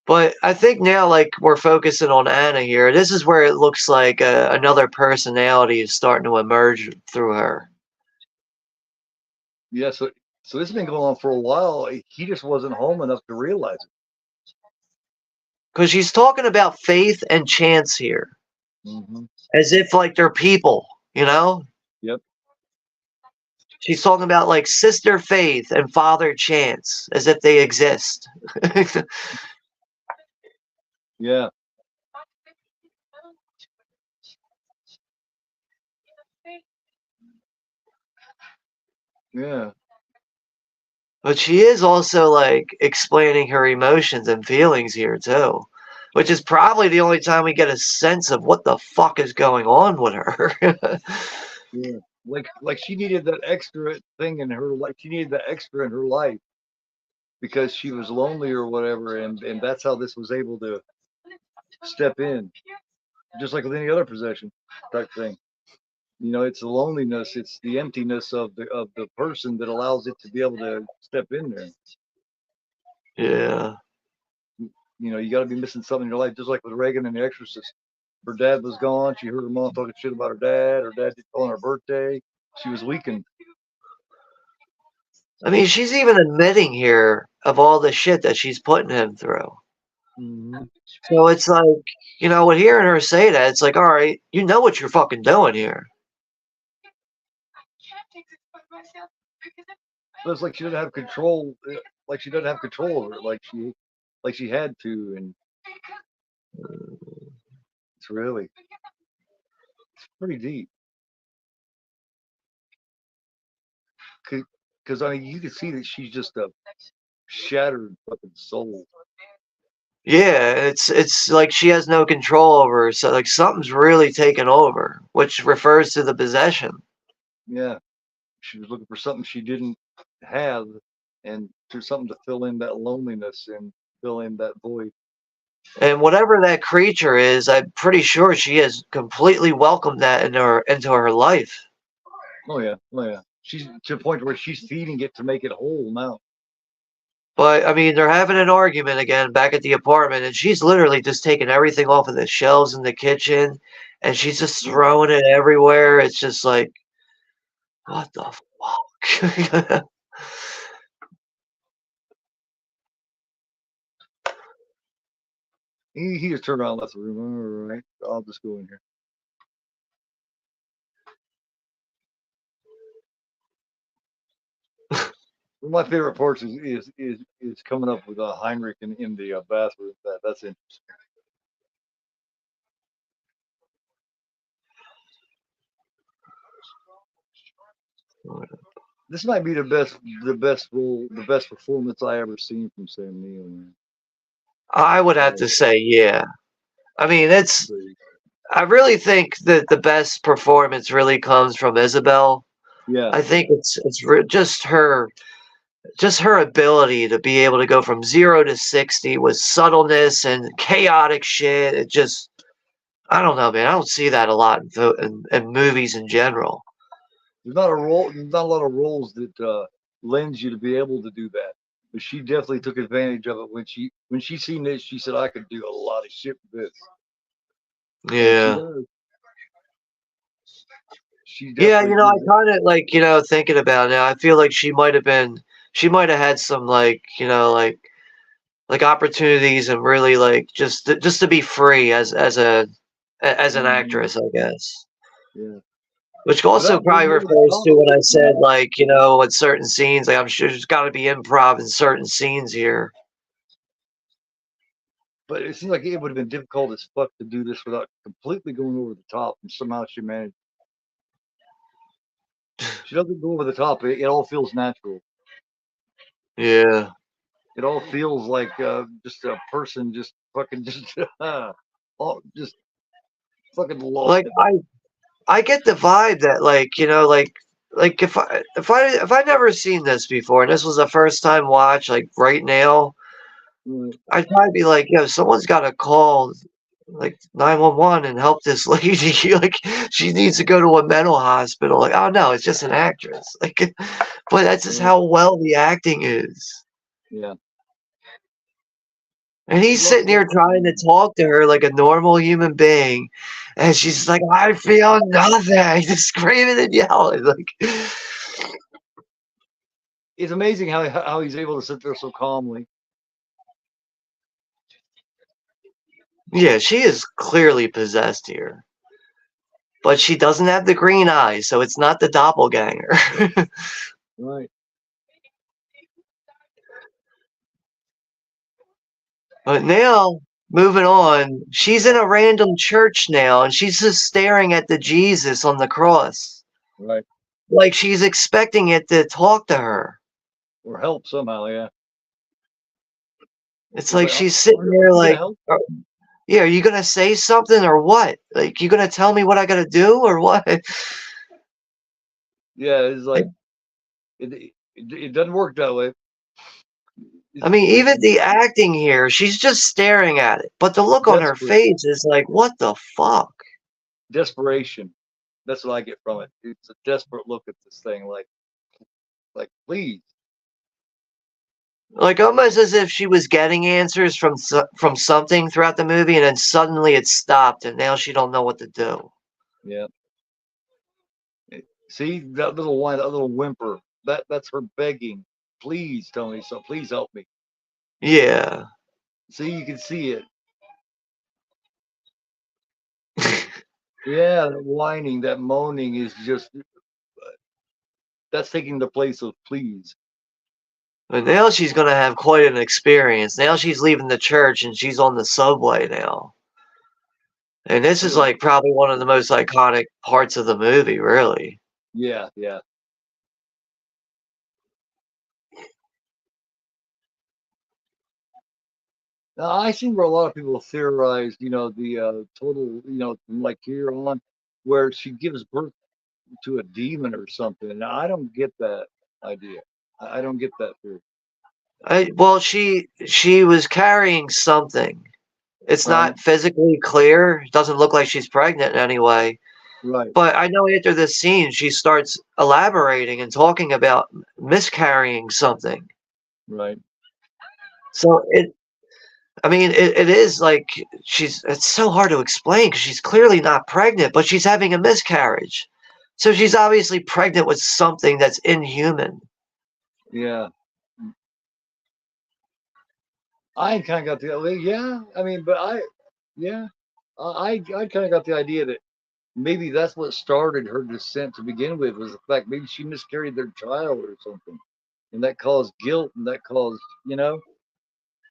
S3: But I think now, like, we're focusing on Anna here. This is where it looks like another personality is starting to emerge through her.
S2: Yeah. So this has been going on for a while. He just wasn't home enough to realize it.
S3: Because she's talking about faith and chance here.
S2: Mm-hmm.
S3: As if, like, they're people, you know?
S2: Yep.
S3: She's talking about, like, Sister Faith and Father Chance, as if they exist.
S2: Yeah. Yeah.
S3: But she is also, like, explaining her emotions and feelings here, too. Which is probably the only time we get a sense of what the fuck is going on with her.
S2: Yeah. Like she needed that extra thing in her life. She needed that extra in her life because she was lonely or whatever, and that's how this was able to step in, just like with any other possession type thing. You know, it's the loneliness, it's the emptiness of the person that allows it to be able to step in there.
S3: Yeah.
S2: You know, you got to be missing something in your life, just like with Reagan and The Exorcist. Her dad was gone. She heard her mom talking shit about her dad. Her dad did on her birthday. She was weakened.
S3: I mean, she's even admitting here of all the shit that she's putting him through.
S2: Mm-hmm.
S3: So it's like, you know, with hearing her say that, it's like, all right, you know what you're fucking doing here.
S2: But it's like she doesn't have control. Like she doesn't have control over it. Like she had to, and it's pretty deep. Because I mean, you can see that she's just a shattered fucking soul.
S3: Yeah, it's like she has no control over her. So like something's really taken over, which refers to the possession.
S2: Yeah, she was looking for something she didn't have, and for something to fill in that loneliness and fill in that void.
S3: And whatever that creature is, I'm pretty sure she has completely welcomed that into her life.
S2: Oh yeah. She's to the point where she's feeding it to make it whole now.
S3: But I mean, they're having an argument again back at the apartment, and she's literally just taking everything off of the shelves in the kitchen, and she's just throwing it everywhere. It's just like, what the fuck?
S2: He just turned around and left the room. All right, I'll just go in here. One of my favorite parts is coming up with Heinrich in the bathroom. That's interesting. This might be the best performance I ever seen from Sam Neill, man.
S3: I would have to say, yeah. I mean, I really think that the best performance really comes from Isabelle.
S2: Yeah.
S3: I think it's just her ability to be able to go from 0 to 60 with subtleness and chaotic shit. It just, I don't know, man. I don't see that a lot in movies in general.
S2: There's not a lot of roles that lends you to be able to do that. But she definitely took advantage of it when she seen this. She said, "I could do a lot of shit with this."
S3: Yeah.
S2: Yeah,
S3: you know, I kind of like, you know, thinking about it now, I feel like she might have had some like, you know, like opportunities and really like just to be free as an actress, I guess.
S2: Yeah.
S3: Which also probably refers to what I said, like, you know, in certain scenes, like I'm sure there's got to be improv in certain scenes here.
S2: But it seems like it would have been difficult as fuck to do this without completely going over the top, and somehow she managed. She doesn't go over the top. It all feels natural.
S3: Yeah.
S2: It all feels like just a person just fucking just all just fucking lost
S3: Like
S2: it.
S3: I get the vibe that like if I never seen this before and this was a first time watch like right now,
S2: Right.
S3: I'd probably be like, yo, someone's got to call like 911 and help this lady. Like she needs to go to a mental hospital. Like, oh no, it's just an actress. Like, but that's just
S2: Yeah.
S3: how well the acting is.
S2: Yeah.
S3: And he's sitting here trying to talk to her like a normal human being, and she's like, "I feel nothing," just screaming and yelling. Like,
S2: It's amazing how he's able to sit there so calmly.
S3: yeah, she is clearly possessed here, but she doesn't have the green eyes, so it's not the doppelganger.
S2: Right.
S3: But now, moving on, she's in a random church now, and she's just staring at the Jesus on the cross,
S2: Right.
S3: like she's expecting it to talk to her.
S2: Or help somehow. Yeah.
S3: It's
S2: It's
S3: like
S2: like,
S3: she's sitting
S2: are
S3: there
S2: you gonna
S3: like,
S2: help?
S3: yeah, are you gonna say something or what? Like, you gonna tell me what I gotta do or what?
S2: Yeah. It's
S3: Like,
S2: like it doesn't work that way.
S3: I
S2: It's
S3: mean, even the acting here, she's just staring at it, but the look on her
S2: desperate.
S3: face is like, what the fuck?
S2: Desperation. That's what I get from it. It's a desperate look at this thing. Like please.
S3: Like almost as if she was getting answers from something throughout the movie, and then suddenly it stopped, and now she don't know what to do.
S2: Yeah. See that little whine, that little whimper. That's her begging. Please tell me so. Please help me.
S3: Yeah.
S2: See, you can see it. Yeah, that whining, that moaning is just that's taking the place of please.
S3: But now she's gonna have quite an experience. Now she's leaving the church and she's on the subway now. And this is like probably one of the most iconic parts of the movie, really.
S2: Yeah, yeah. Now I see where a lot of people theorize, the total, from like here on, where she gives birth to a demon or something. Now I don't get that idea. I don't get that theory.
S3: Well, she was carrying something. It's
S2: Right,
S3: not physically clear. It doesn't look like she's pregnant in any way.
S2: right,
S3: But I know after this scene, she starts elaborating and talking about miscarrying something.
S2: right.
S3: So I mean, it is like it's so hard to explain because she's clearly not pregnant, but she's having a miscarriage. So she's obviously pregnant with something that's inhuman.
S2: Yeah. I kind of got the yeah. I mean, but yeah, I kind of got the idea that maybe that's what started her descent to begin with was the fact maybe she miscarried their child or something, and that caused guilt and that caused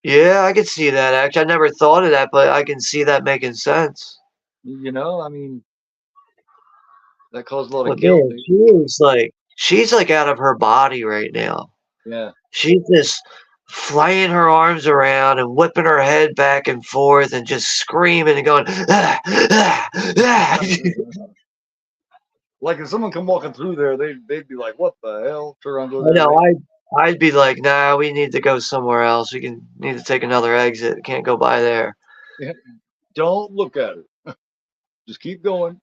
S3: Yeah, I could see that actually. I never thought of that, but I can see that making sense.
S2: I mean that caused a lot of
S3: But
S2: guilt.
S3: man, she's like out of her body right now.
S2: Yeah.
S3: She's just flaying her arms around and whipping her head back and forth and just screaming and going, ah, ah, ah.
S2: Like if someone come walking through there, they'd be like, "What the hell?" Turn around, go
S3: I
S2: the other
S3: know,
S2: way.
S3: I'd be like, nah, we need to go somewhere else. We need to take another exit. Can't go by there.
S2: Yeah. Don't look at her. Just keep going.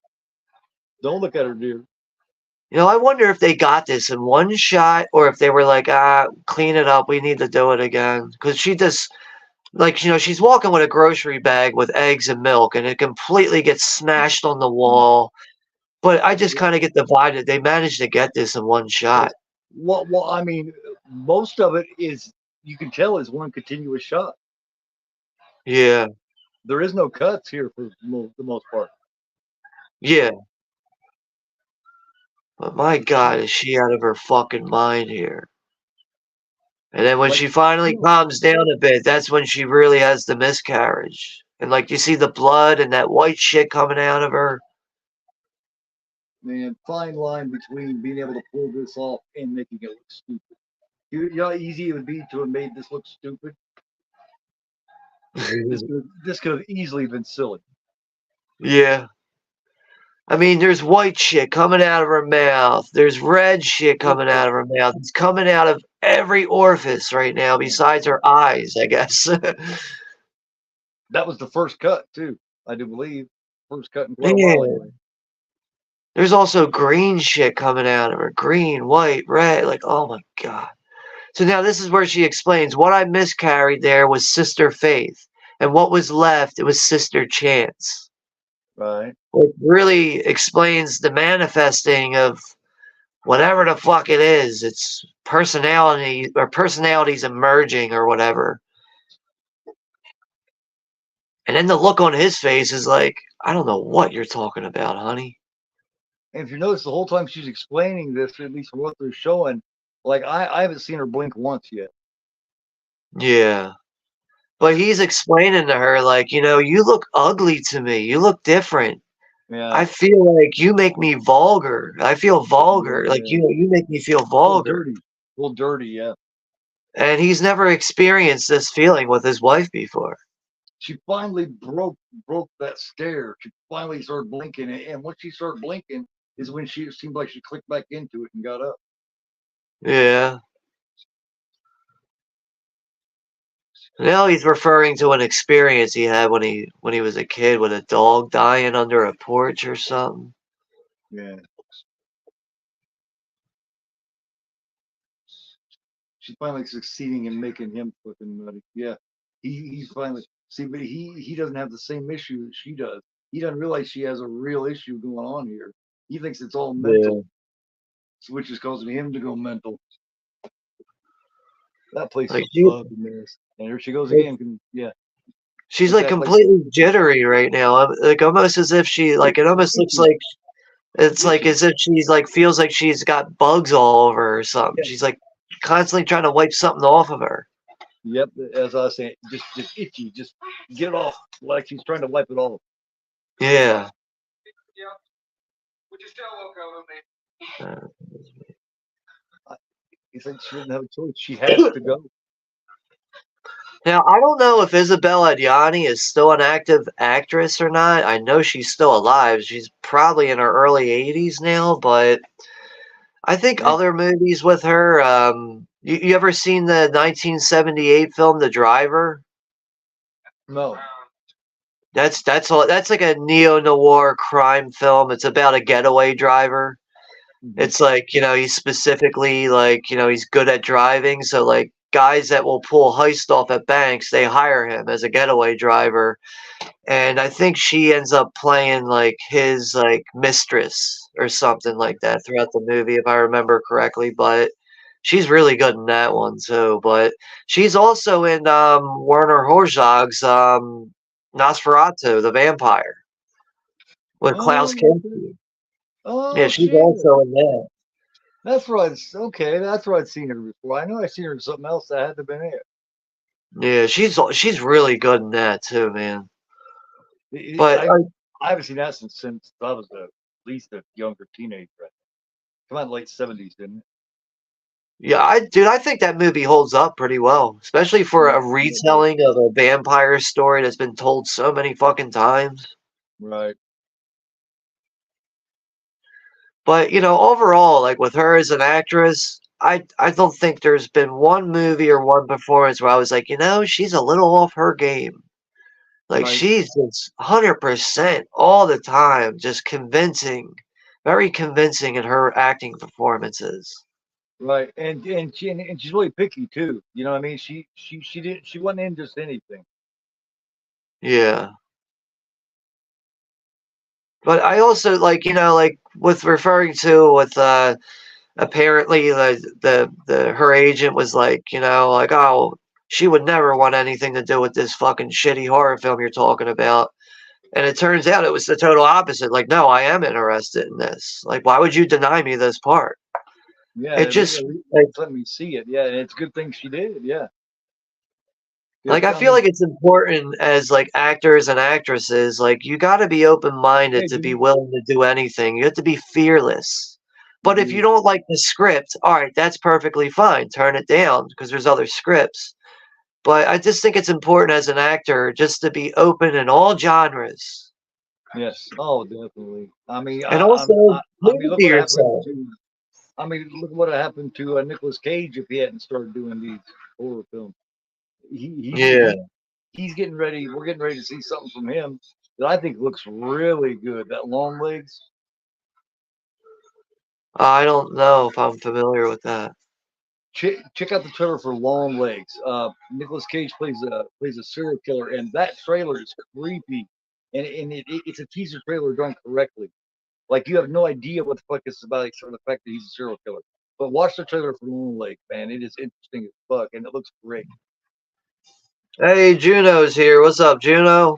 S2: Don't look at her, dear.
S3: You know, I wonder if they got this in one shot or if they were like, clean it up. We need to do it again. Because she just, like, she's walking with a grocery bag with eggs and milk and it completely gets smashed on the wall. But I just kind of get the vibe that they managed to get this in one shot.
S2: Well, I mean, most of it is you can tell is one continuous shot.
S3: Yeah.
S2: There is no cuts here for the most part.
S3: Yeah. But my God, is she out of her fucking mind here? And then when
S2: Like,
S3: she finally calms down a bit, that's when she really has the miscarriage. And like you see the blood and that white shit coming out of her.
S2: man, fine line between being able to pull this off and making it look stupid. You know how easy it would be to have made this look stupid. This could have easily been silly.
S3: Yeah. I mean, there's white shit coming out of her mouth. There's red shit coming out of her mouth. It's coming out of every orifice right now besides her eyes, I guess.
S2: That was the first cut, too. I do believe. First cut in quite a
S3: Yeah.
S2: while, anyway.
S3: There's also green shit coming out of her. Green, white, red. Like, oh my God. So now this is where she explains what I miscarried there was Sister Faith. And what was left, it was Sister Chance.
S2: Right.
S3: It really explains the manifesting of whatever the fuck it is. It's personality or personalities emerging or whatever. And then the look on his face is like, I don't know what you're talking about, honey.
S2: And if you notice, the whole time she's explaining this, at least from what they're showing, like I haven't seen her blink once yet.
S3: Yeah. But he's explaining to her, like, you know, you look ugly to me. You look different.
S2: Yeah.
S3: I feel like you make me vulgar. I feel vulgar. Like, you make me feel vulgar.
S2: A little dirty, yeah.
S3: And he's never experienced this feeling with his wife before.
S2: She finally broke that stare. She finally started blinking, and once she started blinking is when it seemed like she clicked back into it and got up.
S3: Yeah. Now he's referring to an experience he had when he was a kid with a dog dying under a porch or something.
S2: Yeah. She's finally succeeding in making him fucking nutty. Yeah. He's finally but he doesn't have the same issue that she does. He doesn't realize she has a real issue going on here. He thinks it's all mental, which is causing him to go mental. That place is a fucking mess. And here she goes again. Yeah.
S3: She's like completely jittery right now. Like almost as if she like it almost looks like it's like as if she's like feels like she's got bugs all over her or something. Yeah. She's like constantly trying to wipe something off of her.
S2: Yep, as I was saying, just itchy, just get off, like she's trying to wipe it off.
S3: Yeah.
S2: He said she didn't have a choice. She has to go.
S3: Now, I don't know if Isabelle Adjani is still an active actress or not. I know she's still alive. She's probably in her early 80s now, but I think other movies with her, you ever seen the 1978 film The Driver?
S2: No.
S3: That's like a neo-noir crime film. It's about a getaway driver. It's like, you know, he's specifically like, you know, he's good at driving. So like guys that will pull heist off at banks, they hire him as a getaway driver. And I think she ends up playing like his like mistress or something like that throughout the movie, if I remember correctly. But she's really good in that one too. But she's also in Werner Herzog's Nosferatu, the Vampire, with Klaus Kinski.
S2: Oh,
S3: yeah, she's also in that.
S2: That's right. Okay, that's where I'd seen her before. I know I've seen her in something else that had to have been it.
S3: Yeah, she's really good in that too, man. But
S2: I haven't seen that since I was at least a younger teenager. Come out in the late 70s, didn't it?
S3: Yeah, I think that movie holds up pretty well, especially for a retelling of a vampire story that's been told so many fucking times.
S2: Right.
S3: But, you know, overall, like with her as an actress, I don't think there's been one movie or one performance where I was like, you know, she's a little off her game. Like she's just 100% all the time, just convincing, very convincing in her acting performances.
S2: Right, and she's really picky too. You know what I mean? She wasn't in just anything.
S3: Yeah. But I also like, you know, like with referring to with apparently her agent was like, you know, like, oh, she would never want anything to do with this fucking shitty horror film you're talking about. And it turns out it was the total opposite. Like, no, I am interested in this. Like, why would you deny me this part?
S2: Yeah,
S3: it just
S2: let me see it. Yeah, and it's a good thing she did. Yeah.
S3: Like, I feel like it's important as like actors and actresses, like you got to be open-minded to be willing to do anything. You have to be fearless. But if you don't like the script, all right, that's perfectly fine. Turn it down because there's other scripts. But I just think it's important as an actor just to be open in all genres.
S2: Yes. Oh, definitely. I mean,
S3: And also,
S2: look
S3: to
S2: what happened
S3: yourself.
S2: to. I mean, look what happened to Nicolas Cage if he hadn't started doing these horror films.
S3: Yeah.
S2: He's getting ready. We're getting ready to see something from him that I think looks really good. That Long Legs.
S3: I don't know if I'm familiar with that.
S2: Check out the trailer for Long Legs. Nicolas Cage plays a serial killer, and that trailer is creepy, and it's a teaser trailer done correctly. Like you have no idea what the fuck this is about, except for the fact that he's a serial killer. But watch the trailer for Long Legs, man. It is interesting as fuck, and it looks great.
S3: Hey, Juno's here. What's up, Juno?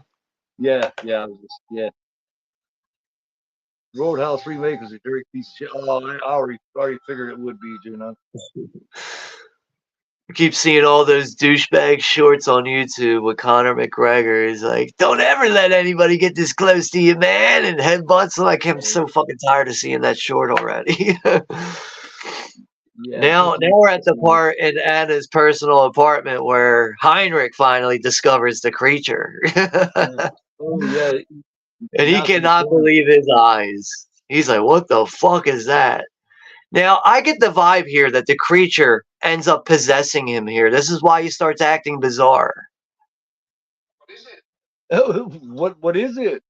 S2: Yeah. Roadhouse remake is a dirty piece of shit. Oh, I already figured it would be, Juno.
S3: I keep seeing all those douchebag shorts on YouTube with Conor McGregor. He's like, don't ever let anybody get this close to you, man. And headbutts. Like, I'm so fucking tired of seeing that short already.
S2: Yeah.
S3: Now we're at the part in Anna's personal apartment where Heinrich finally discovers the creature.
S2: Oh, yeah.
S3: And he cannot believe his eyes. He's like, what the fuck is that? Now, I get the vibe here that the creature ends up possessing him here. This is why he starts acting bizarre.
S2: Oh, what is it?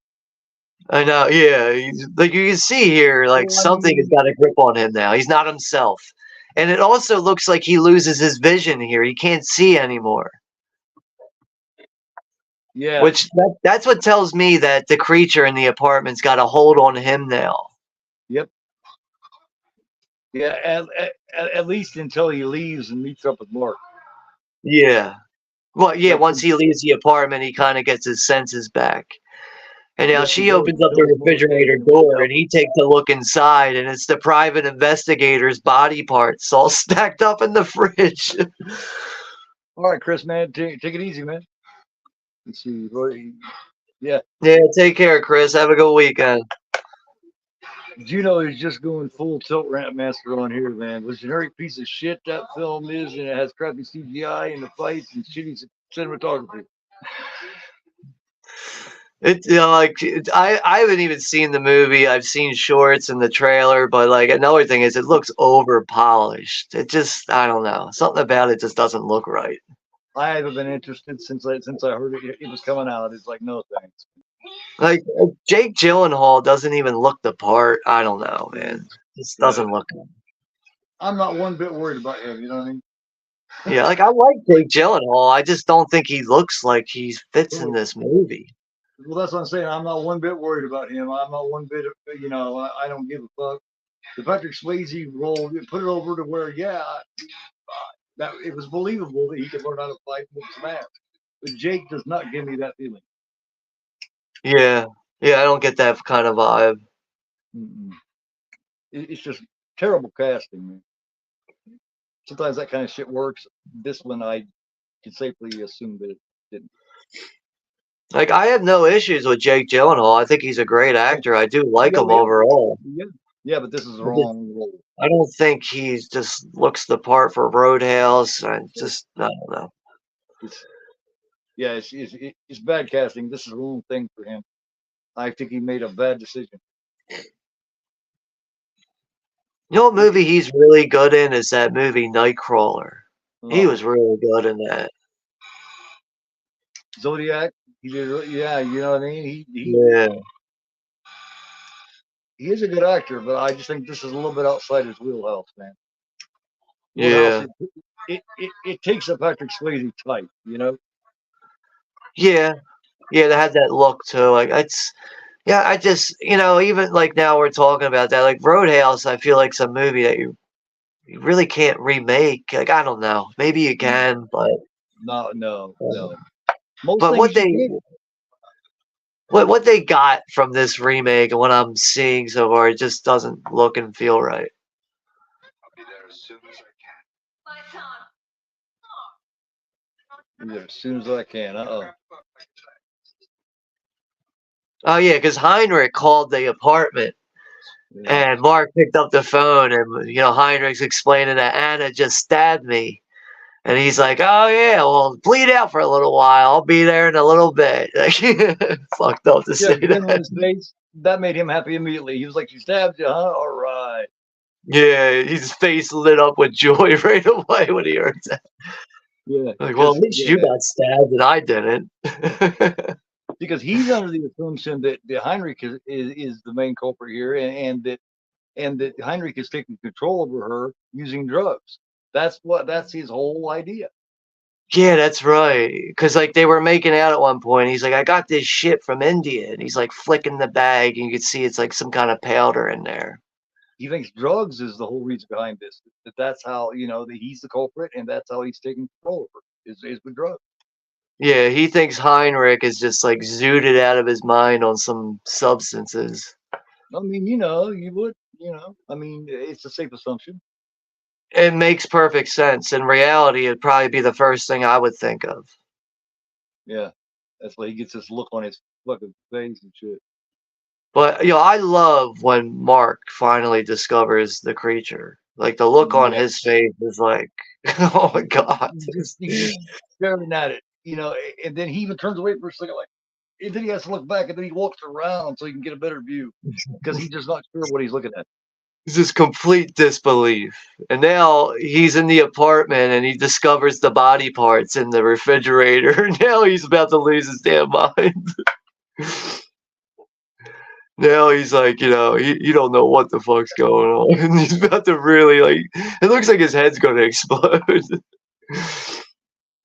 S3: I know, yeah. Like you can see here, like something has got a grip on him now. He's not himself. And it also looks like he loses his vision here. He can't see anymore.
S2: Yeah.
S3: Which that's what tells me that the creature in the apartment's got a hold on him now.
S2: Yep. Yeah, at least until he leaves and meets up with Mark.
S3: Yeah. Well, yeah, once he leaves the apartment, he kind of gets his senses back. And now she opens up the refrigerator door and he takes a look inside, and it's the private investigator's body parts all stacked up in the fridge.
S2: All right, Chris, man, take it easy, man. Let's see. Yeah.
S3: Yeah, take care, Chris. Have a good weekend.
S2: Juno is just going full tilt rant master on here, man. Was a generic piece of shit that film is, and it has crappy CGI and the fights and shitty cinematography.
S3: It's I haven't even seen the movie. I've seen shorts and the trailer, but like another thing is it looks over polished. It just I don't know. Something about it just doesn't look right.
S2: I haven't been interested since I heard it was coming out. It's like no thanks.
S3: Like Jake Gyllenhaal doesn't even look the part. I don't know, man. Just doesn't look good.
S2: I'm not one bit worried about him. You know what I mean?
S3: Yeah, like I like Jake Gyllenhaal. I just don't think he looks like he fits in this movie.
S2: Well, that's what I'm saying. I'm not one bit worried about him. I'm not one bit. You know, I don't give a fuck. The Patrick Swayze role, put it over to where, that it was believable that he could learn how to fight and whip some ass. But Jake does not give me that feeling.
S3: Yeah, I don't get that kind of vibe.
S2: It's just terrible casting, man. Sometimes that kind of shit works. This one, I could safely assume that it didn't.
S3: Like I have no issues with Jake Gyllenhaal. I think he's a great actor. I do like him overall.
S2: Yeah, but this is the wrong role.
S3: I don't think he just looks the part for Roadhouse. I don't know.
S2: It's bad casting. This is the wrong thing for him. I think he made a bad decision.
S3: You know what movie he's really good in is that movie Nightcrawler. He was really good in that.
S2: Zodiac. He did, yeah, you know what I mean. He is a good actor, but I just think this is a little bit outside his wheelhouse, man.
S3: Yeah.
S2: It takes a Patrick Swayze type, you know.
S3: Yeah, they had that look too. Like I just even like now we're talking about that. Like Roadhouse, I feel like some movie that you really can't remake. Like I don't know, maybe you can, but
S2: no.
S3: But what they got from this remake and what I'm seeing so far, it just doesn't look and feel right.
S2: I'll be there as soon as I can.
S3: Oh yeah, because Heinrich called the apartment
S2: Yeah.
S3: And Mark picked up the phone, and Heinrich's explaining that Anna just stabbed me. And he's like, "Oh yeah, well, bleed out for a little while. I'll be there in a little bit." Like, fucked up to say
S2: Grin on
S3: that.
S2: his face. That made him happy immediately. He was like, "She stabbed you, huh? All right."
S3: Yeah, his face lit up with joy right away when he heard that.
S2: Yeah,
S3: Like, well, at least you
S2: yeah,
S3: got stabbed and I didn't.
S2: because he's under the assumption that Heinrich is the main culprit here, and that Heinrich is taking control over her using drugs. That's his whole idea.
S3: Yeah, that's right. Because like they were making out at one point. He's like, "I got this shit from India," and he's like flicking the bag, and you can see it's like some kind of powder in there.
S2: He thinks drugs is the whole reason behind this. That's how that he's the culprit, and that's how he's taking control over is with drugs.
S3: Yeah, he thinks Heinrich is just like zooted out of his mind on some substances.
S2: I mean, you would, I mean, it's a safe assumption.
S3: It makes perfect sense. In reality, it'd probably be the first thing I would think of.
S2: Yeah, that's why he gets this look on his fucking face and shit.
S3: But I love when Mark finally discovers the creature. Like the look on his face is like, oh my god.
S2: He's just staring at it, and then he even turns away for a second, like, and then he has to look back, and then he walks around so he can get a better view because he's just not sure what he's looking at.
S3: It's just complete disbelief. And now he's in the apartment and he discovers the body parts in the refrigerator. Now he's about to lose his damn mind. Now he's like, you don't know what the fuck's going on. And he's about to really, like, it looks like his head's going to explode.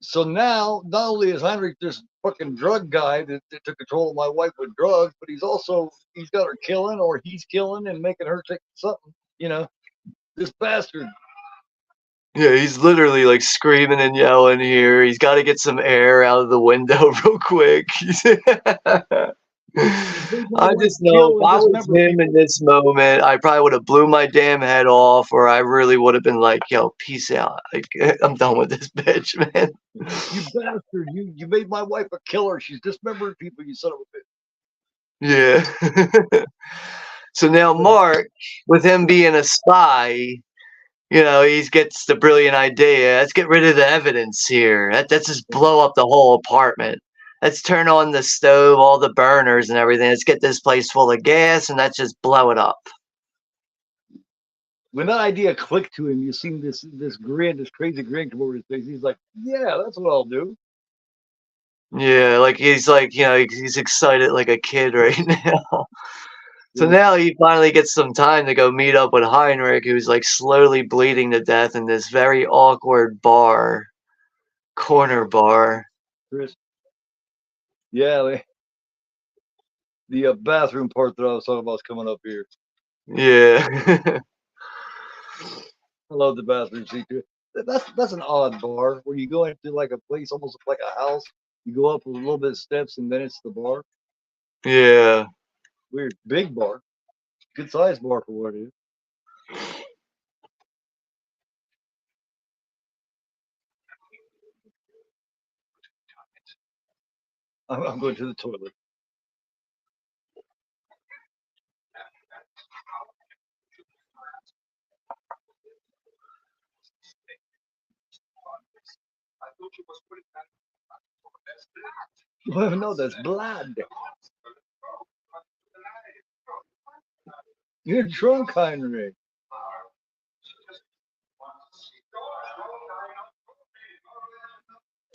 S2: So now, not only is Heinrich this fucking drug guy that took control of my wife with drugs, but he's got her killing, or he's killing and making her take something, this bastard.
S3: Yeah, he's literally like screaming and yelling here. He's got to get some air out of the window real quick. I just know if I was him in this moment, I probably would have blew my damn head off, or I really would have been like, "Yo, peace out. Like, I'm done with this bitch, man."
S2: You bastard! You made my wife a killer. She's dismembering people. You son of a bitch.
S3: Yeah. So now Mark, with him being a spy, he gets the brilliant idea. Let's get rid of the evidence here. Let's just blow up the whole apartment. Let's turn on the stove, all the burners and everything. Let's get this place full of gas and let's just blow it up.
S2: When that idea clicked to him, you seen this grin, this crazy grin come over his face. He's like, "Yeah, that's what I'll do."
S3: Yeah, like he's like, he's excited like a kid right now. So now he finally gets some time to go meet up with Heinrich, who's like slowly bleeding to death in this very awkward corner bar.
S2: Chris. Yeah, the bathroom part that I was talking about is coming up here.
S3: Yeah.
S2: I love the bathroom secret. That's an odd bar where you go into like a place almost like a house. You go up a little bit of steps and then it's the bar.
S3: Yeah.
S2: Weird. Big bar. Good sized bar for what it is. I'm going to the toilet. Well, no, that's blood. You're drunk, Heinrich.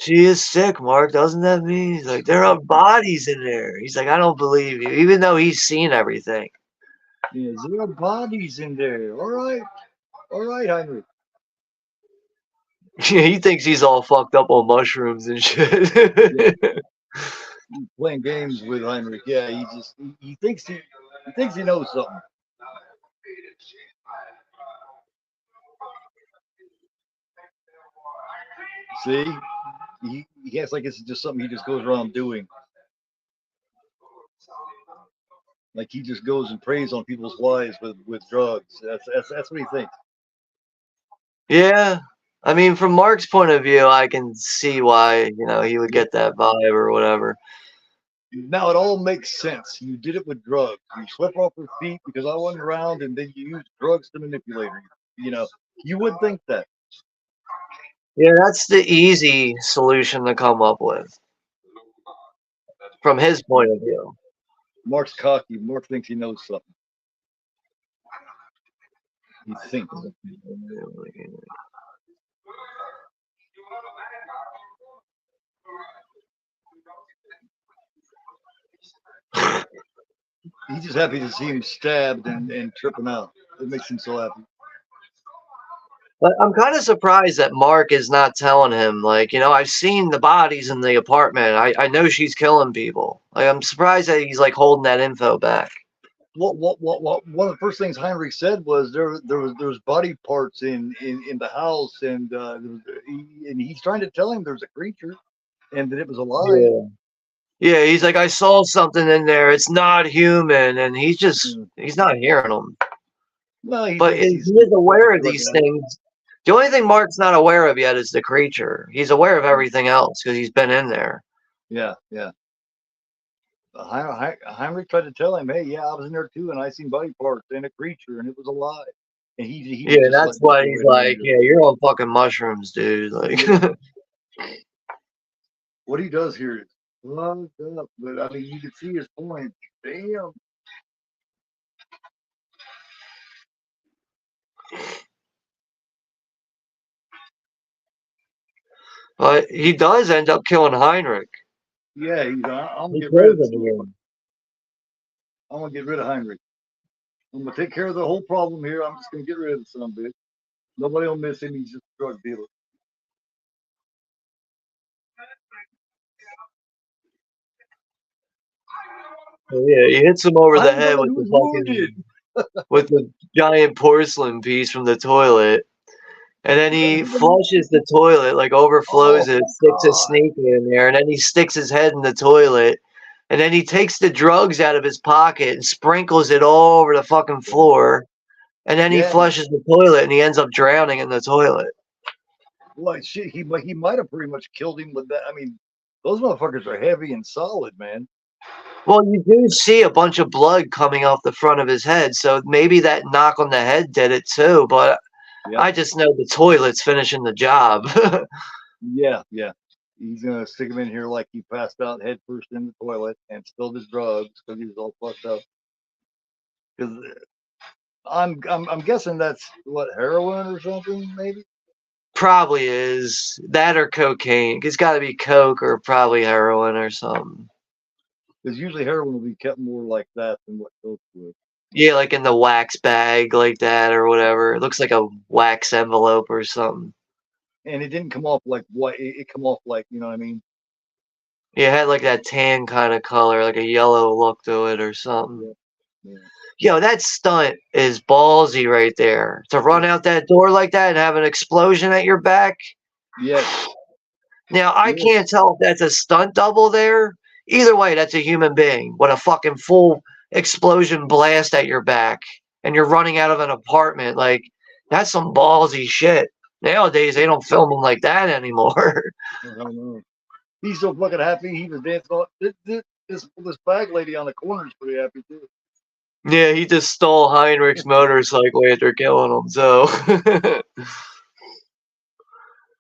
S3: She is sick, Mark. Doesn't that mean? He's like, there are bodies in there. He's like, I don't believe you, even though he's seen everything.
S2: Yeah, there are bodies in there. All right, Heinrich.
S3: Yeah, he thinks he's all fucked up on mushrooms and shit.
S2: Yeah. He's playing games with Heinrich. Yeah, he thinks he knows something. See, he acts like it's just something he just goes around doing. Like he just goes and preys on people's wives with drugs. That's what he thinks.
S3: Yeah, I mean, from Mark's point of view, I can see why he would get that vibe or whatever.
S2: Now it all makes sense. You did it with drugs. You swept off her feet because I wasn't around, and then you used drugs to manipulate her. You know, you would think that.
S3: Yeah, that's the easy solution to come up with, from his point of view.
S2: Mark's cocky. Mark thinks he knows something. He thinks. He's just happy to see him stabbed and tripping out. It makes him so happy.
S3: But I'm kind of surprised that Mark is not telling him, like, you know, I've seen the bodies in the apartment. I know she's killing people. Like, I'm surprised that he's like holding that info back.
S2: What? One of the first things Heinrich said was there was body parts in the house, and he's trying to tell him there's a creature, and that it was alive.
S3: Yeah. Yeah, he's like, I saw something in there. It's not human, and he's not hearing them.
S2: No,
S3: but he is aware of these things. The only thing Mark's not aware of yet is the creature. He's aware of everything else because he's been in there.
S2: Yeah, yeah. Heinrich tried to tell him, hey, yeah, I was in there too, and I seen body parts and a creature, and it was alive. And he
S3: yeah, that's why he's like, yeah, you're on fucking mushrooms, dude. Like,
S2: what he does here is fucked up, but I mean, you can see his point. Damn.
S3: but he does end up killing Heinrich.
S2: Yeah, I'm gonna get rid of him. I'm gonna get rid of Heinrich. I'm gonna take care of the whole problem here. I'm just gonna get rid of the son of a bitch. Nobody will miss him. He's just a drug dealer.
S3: Yeah, he hits him over the head with the fucking with the giant porcelain piece from the toilet. And then he flushes the toilet, like overflows it, sticks a snake in there, and then he sticks his head in the toilet. And then he takes the drugs out of his pocket and sprinkles it all over the fucking floor. And then he flushes the toilet and he ends up drowning in the toilet.
S2: Well, shit, he might have pretty much killed him with that. I mean, those motherfuckers are heavy and solid, man.
S3: Well, you do see a bunch of blood coming off the front of his head, so maybe that knock on the head did it too, but I just know the toilet's finishing the job.
S2: Yeah. He's gonna stick him in here like he passed out head first in the toilet and spilled his drugs because he was all fucked up. Because I'm guessing that's what, heroin or something, maybe.
S3: Probably is that or cocaine. It's got to be coke or probably heroin or something.
S2: Because usually heroin will be kept more like that than what coke would.
S3: Yeah, like in the wax bag, like that or whatever. It looks like a wax envelope or something.
S2: And it didn't come off like white. It come off like, you know what I mean?
S3: Yeah, it had like that tan kind of color, like a yellow look to it or something.
S2: Yeah.
S3: Yo, that stunt is ballsy right there. To run out that door like that and have an explosion at your back.
S2: Yes.
S3: Now, I can't tell if that's a stunt double there. Either way, that's a human being with a fucking full explosion blast at your back. And you're running out of an apartment. Like, that's some ballsy shit. Nowadays, they don't film them like that anymore.
S2: I don't know. He's so fucking happy. He was dancing on this bag lady on the corner is pretty happy too.
S3: Yeah, he just stole Heinrich's motorcycle after killing him. So,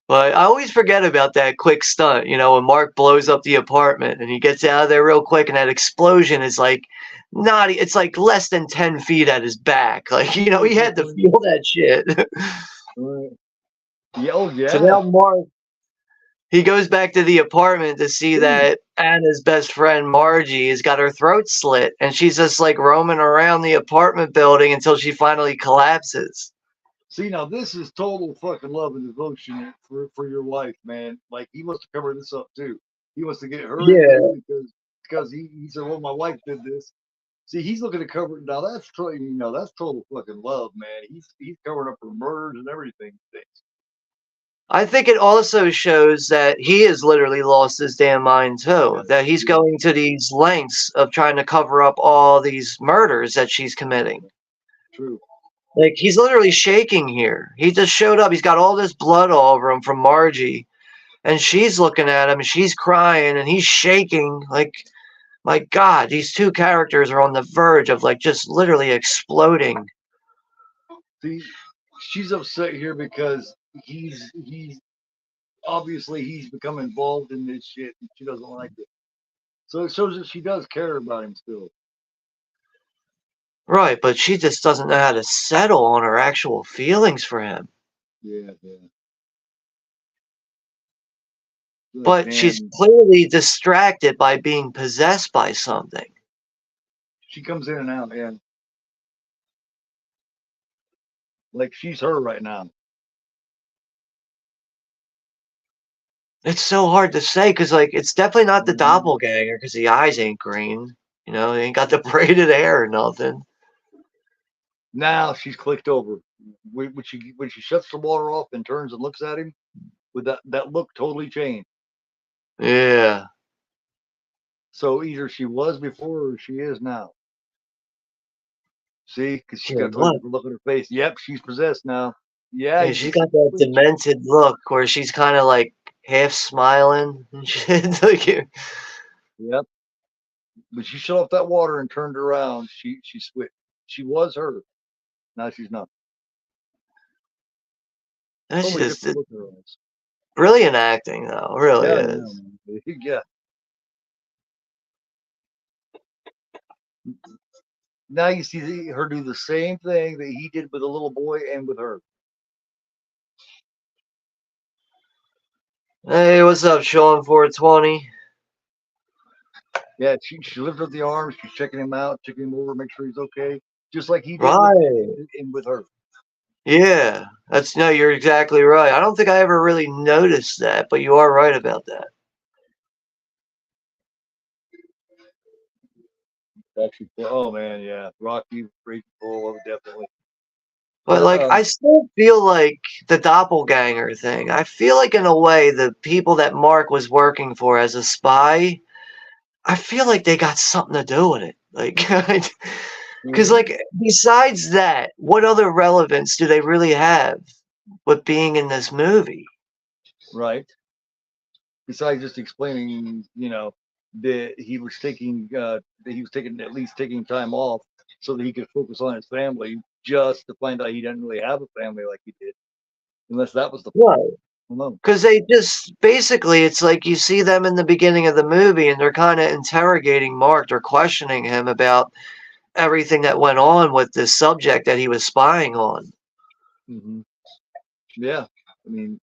S3: but I always forget about that quick stunt. You know, when Mark blows up the apartment and he gets out of there real quick, and that explosion is like it's like less than 10 feet at his back. Like, you know, he had to feel that shit.
S2: Yeah.
S3: So now Mark, he goes back to the apartment to see that Anna's best friend Margie has got her throat slit, and she's just like roaming around the apartment building until she finally collapses.
S2: See, now this is total fucking love and devotion for your wife, man. Like, he wants to cover this up too. He wants to get her because he said, well, my wife did this. See, he's looking to cover it now. That's total fucking love, man. He's covering up her murders and everything.
S3: I think it also shows that he has literally lost his damn mind too. That he's going to these lengths of trying to cover up all these murders that she's committing.
S2: True.
S3: Like, he's literally shaking here. He just showed up. He's got all this blood all over him from Margie. And she's looking at him and she's crying and he's shaking. Like, my God, these two characters are on the verge of like just literally exploding.
S2: See, she's upset here because he's obviously he's become involved in this shit and she doesn't like it. So it shows that she does care about him still.
S3: Right, but she just doesn't know how to settle on her actual feelings for him.
S2: Yeah.
S3: But she's clearly distracted by being possessed by something.
S2: She comes in and out, yeah. Like she's her right now.
S3: It's so hard to say because, like, it's definitely not the doppelganger because the eyes ain't green. You know, they ain't got the braided hair or nothing.
S2: Now she's clicked over. When she shuts the water off and turns and looks at him, with that look totally changed.
S3: Yeah.
S2: So either she was before or she is now. See, because she's got a look on her face. Yep, she's possessed now. Yeah,
S3: she's got that demented look where she's kind of like half smiling and shit.
S2: Yep. But she shut off that water and turned around. She switched. She was her. Now she's not.
S3: That's just brilliant acting, though. Really is.
S2: Yeah. Now you see her do the same thing that he did with the little boy and with her.
S3: Hey, what's up, Sean 420?
S2: Yeah, she lifted up the arms. She's checking him out, checking him over, make sure he's okay, just like he did with her.
S3: Yeah, no, you're exactly right. I don't think I ever really noticed that, but you are right about that.
S2: Actually, oh man, yeah, Rocky, Raging Bull, definitely.
S3: But like, I still feel like the doppelganger thing. I feel like in a way, the people that Mark was working for as a spy, I feel like they got something to do with it. Like, because like besides that, what other relevance do they really have with being in this movie?
S2: Right. Besides just explaining, you know, that he was taking at least taking time off so that he could focus on his family, just to find out he didn't really have a family like he did, unless that was the
S3: point. Because they just basically, it's like you see them in the beginning of the movie and they're kind of interrogating Mark, they're questioning him about everything that went on with this subject that he was spying on.
S2: Yeah, I mean,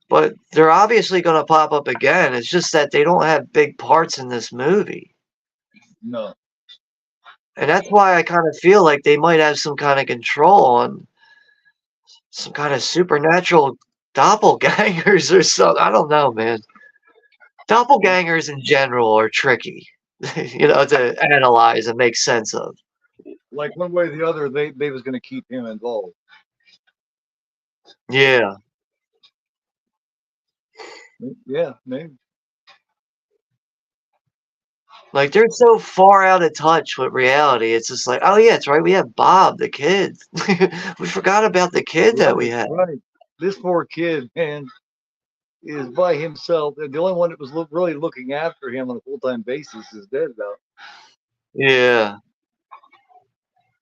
S3: but they're obviously going to pop up again. It's just that they don't have big parts in this movie.
S2: No.
S3: And that's why I kind of feel like they might have some kind of control on some kind of supernatural doppelgangers or something. I don't know, man. Doppelgangers in general are tricky, you know, to analyze and make sense of.
S2: Like one way or the other, they was going to keep him involved.
S3: Yeah.
S2: Yeah, maybe.
S3: Like they're so far out of touch with reality. It's just like, oh yeah, it's right. We have Bob, the kid. We forgot about the kid that we had.
S2: Right. This poor kid, man, is by himself. The only one that was really looking after him on a full-time basis is dead now.
S3: Yeah.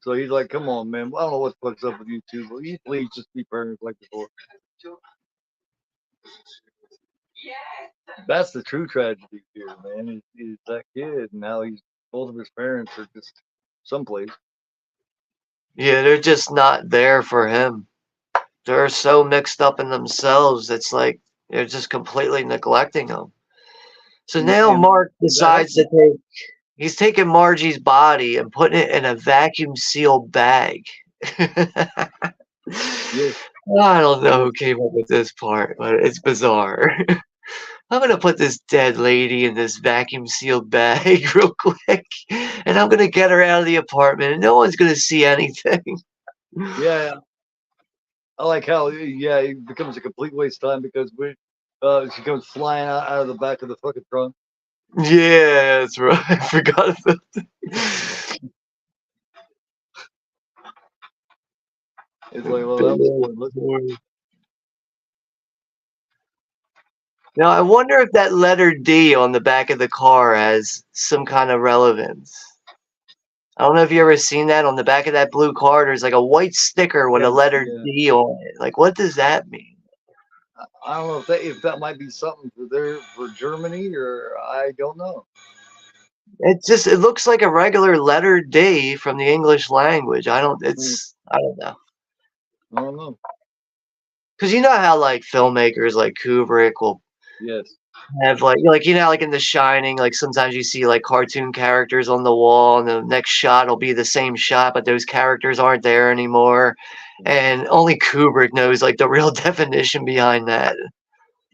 S2: So he's like, come on, man. I don't know what the fuck's up with you two, but you please just be parents like before. That's the true tragedy here, man. Is that kid. Now both of his parents are just someplace.
S3: Yeah, they're just not there for him. They're so mixed up in themselves. It's like they're just completely neglecting him. So now Mark decides to he's taking Margie's body and putting it in a vacuum sealed bag. I don't know who came up with this part, but it's bizarre. I'm going to put this dead lady in this vacuum sealed bag real quick, and I'm going to get her out of the apartment, and no one's going to see anything.
S2: Yeah. I like how, it becomes a complete waste of time because she comes flying out of the back of the fucking trunk.
S3: Yeah, that's right. I forgot about that.
S2: It's like, well, that was pointless.
S3: Now, I wonder if that letter D on the back of the car has some kind of relevance. I don't know if you ever seen that on the back of that blue car. There's like a white sticker with a letter D on it. Like, what does that mean?
S2: I don't know if that might be something for Germany, or I don't know.
S3: It looks like a regular letter D from the English language. I don't know.
S2: I don't know.
S3: Because you know how like filmmakers like Kubrick will have like like in The Shining, like sometimes you see like cartoon characters on the wall, and the next shot will be the same shot, but those characters aren't there anymore. And only Kubrick knows like the real definition behind that.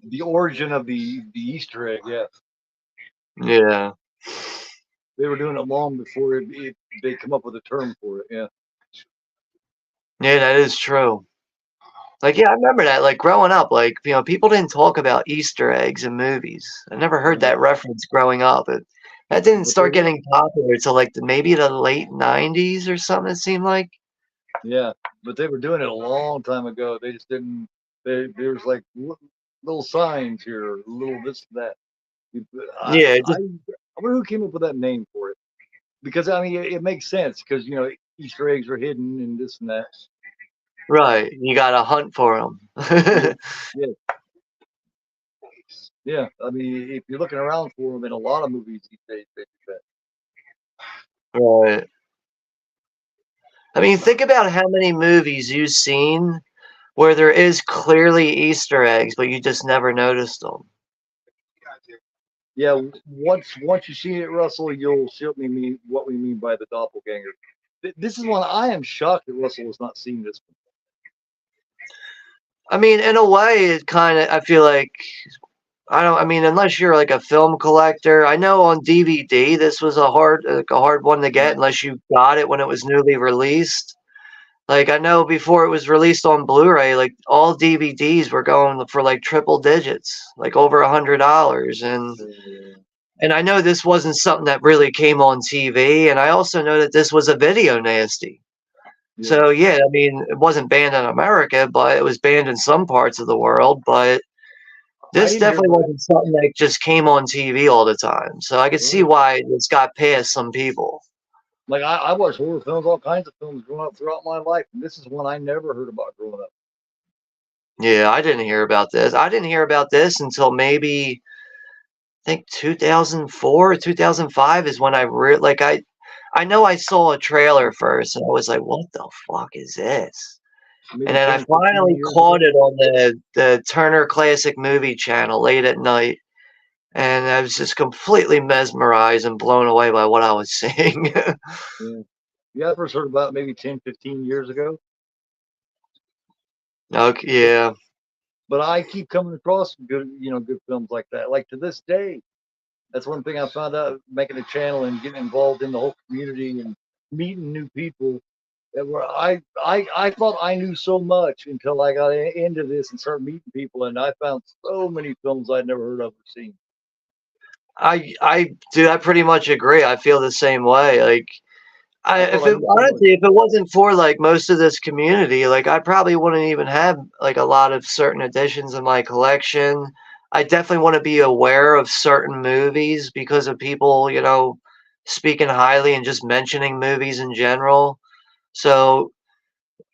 S2: The origin of the Easter egg, yeah.
S3: Yeah.
S2: They were doing it long before they come up with a term for it, yeah.
S3: Yeah, that is true. Like, yeah, I remember that. Like growing up, like people didn't talk about Easter eggs in movies. I never heard that reference growing up. That didn't start getting popular until like maybe the late '90s or something. It seemed like.
S2: Yeah, but they were doing it a long time ago. They just didn't. There's like little signs here, little this and that. I wonder who came up with that name for it. Because I mean, it makes sense because Easter eggs are hidden and this and that.
S3: Right, you gotta hunt for them.
S2: Yeah. I mean, if you're looking around for them in a lot of movies these days, they do that.
S3: Right. I mean, think about how many movies you've seen where there is clearly Easter eggs, but you just never noticed them.
S2: Yeah, once you see it, Russell, you'll see what we mean by the doppelganger. This is one I am shocked that Russell has not seen this one.
S3: I mean, in a way, it kind of, I feel like, I mean, unless you're like a film collector, I know on DVD, this was a hard one to get unless you got it when it was newly released. Like, I know before it was released on Blu-ray, like all DVDs were going for like triple digits, like over $100. And I know this wasn't something that really came on TV. And I also know that this was a video nasty. So, yeah, I mean, it wasn't banned in America, but it was banned in some parts of the world. But this definitely wasn't something that just came on TV all the time. So I could see why it's got past some people.
S2: Like, I watched horror films, all kinds of films growing up throughout my life. And this is one I never heard about growing up.
S3: Yeah, I didn't hear about this. I didn't hear about this until maybe, I think 2004 or 2005 is when I know I saw a trailer first and I was like, what the fuck is this? Maybe and then I finally caught it on the Turner Classic Movie Channel late at night. And I was just completely mesmerized and blown away by what I was seeing.
S2: Yeah, I first heard about it maybe 10, 15 years ago.
S3: Okay, yeah.
S2: But I keep coming across good films like that. Like to this day, that's one thing I found out making a channel and getting involved in the whole community and meeting new people. Where I thought I knew so much until I got into this and started meeting people, and I found so many films I'd never heard of or seen.
S3: I pretty much agree. I feel the same way. Like, honestly, if it wasn't for like most of this community, like I probably wouldn't even have like a lot of certain editions in my collection. I definitely want to be aware of certain movies because of people, speaking highly and just mentioning movies in general. So,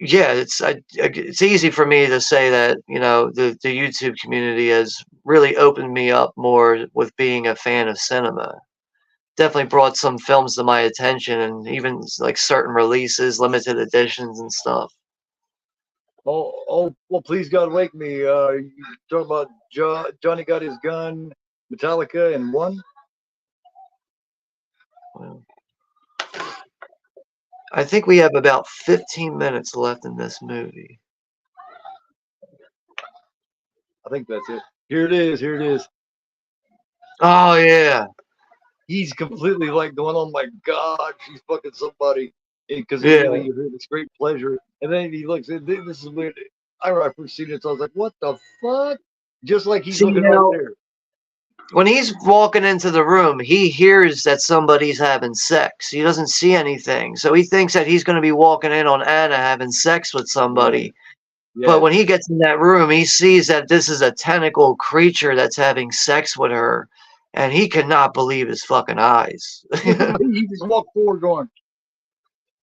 S3: yeah, it's easy for me to say that the YouTube community has really opened me up more with being a fan of cinema. Definitely brought some films to my attention, and even like certain releases, limited editions, and stuff.
S2: Oh, well, please God, wake me. You talking about Johnny Got His Gun, Metallica, and one?
S3: Well, I think we have about 15 minutes left in this movie.
S2: I think that's it. Here it is.
S3: Oh, yeah.
S2: He's completely like going, oh my God, she's fucking somebody. Because you hear this great pleasure. And then he looks at this is weird. I first seen it, so I was like, what the fuck? Just like he's looking right there.
S3: When he's walking into the room, he hears that somebody's having sex. He doesn't see anything. So he thinks that he's going to be walking in on Anna having sex with somebody. But when he gets in that room, he sees that this is a tentacle creature that's having sex with her, and he cannot believe his fucking eyes.
S2: He just walked forward going,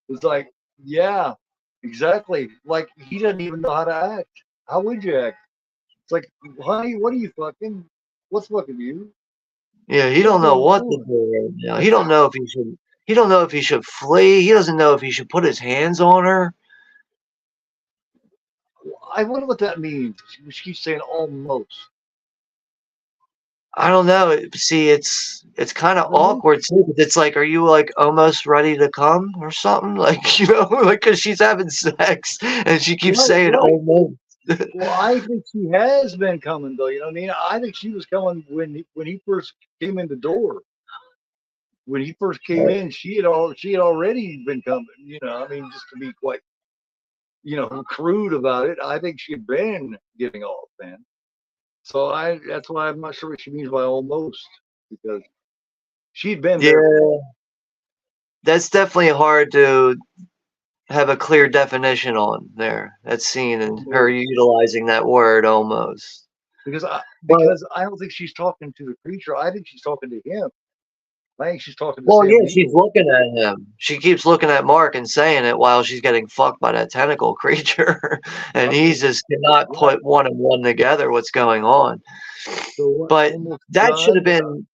S2: it's like, yeah, exactly. Like, he doesn't even know how to act. How would you act? It's like, honey, what are you fucking? What's fucking you?
S3: Yeah, he don't know what to do right now. He don't know if he should. He don't know if he should flee. He doesn't know if he should put his hands on her.
S2: I wonder what that means. She keeps saying almost.
S3: I don't know. See, it's kind of awkward too. But it's like, are you like almost ready to come or something? Like, you know, like because she's having sex and she keeps saying almost.
S2: Well, I think she has been coming though. You know what I mean? I think she was coming when he first came in the door. When he first came in, she had already been coming. You know, I mean, just to be quite, crude about it, I think she had been getting off, man. So that's why I'm not sure what she means by almost, because she'd been there.
S3: Yeah, that's definitely hard to have a clear definition on there. That's seen in her utilizing that word almost.
S2: Because I don't think she's talking to the creature. I think she's talking to him. I think she's talking to
S3: Well,
S2: Sam
S3: yeah,
S2: Neill.
S3: she's looking at him. She keeps looking at Mark and saying it while she's getting fucked by that tentacle creature. And he just cannot put one and one together what's going on.
S2: So
S3: but that should have been,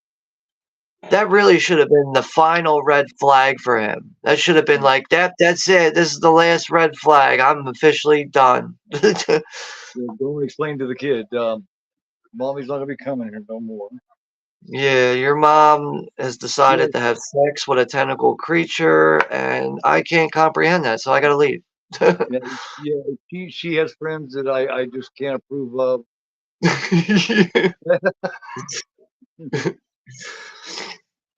S3: that really should have been the final red flag for him. That should have been like, that's it. This is the last red flag. I'm officially done.
S2: Don't explain to the kid, mommy's not going to be coming here no more.
S3: Yeah, your mom has decided to have sex with a tentacle creature, and I can't comprehend that, so I gotta leave.
S2: She has friends that I just can't approve of.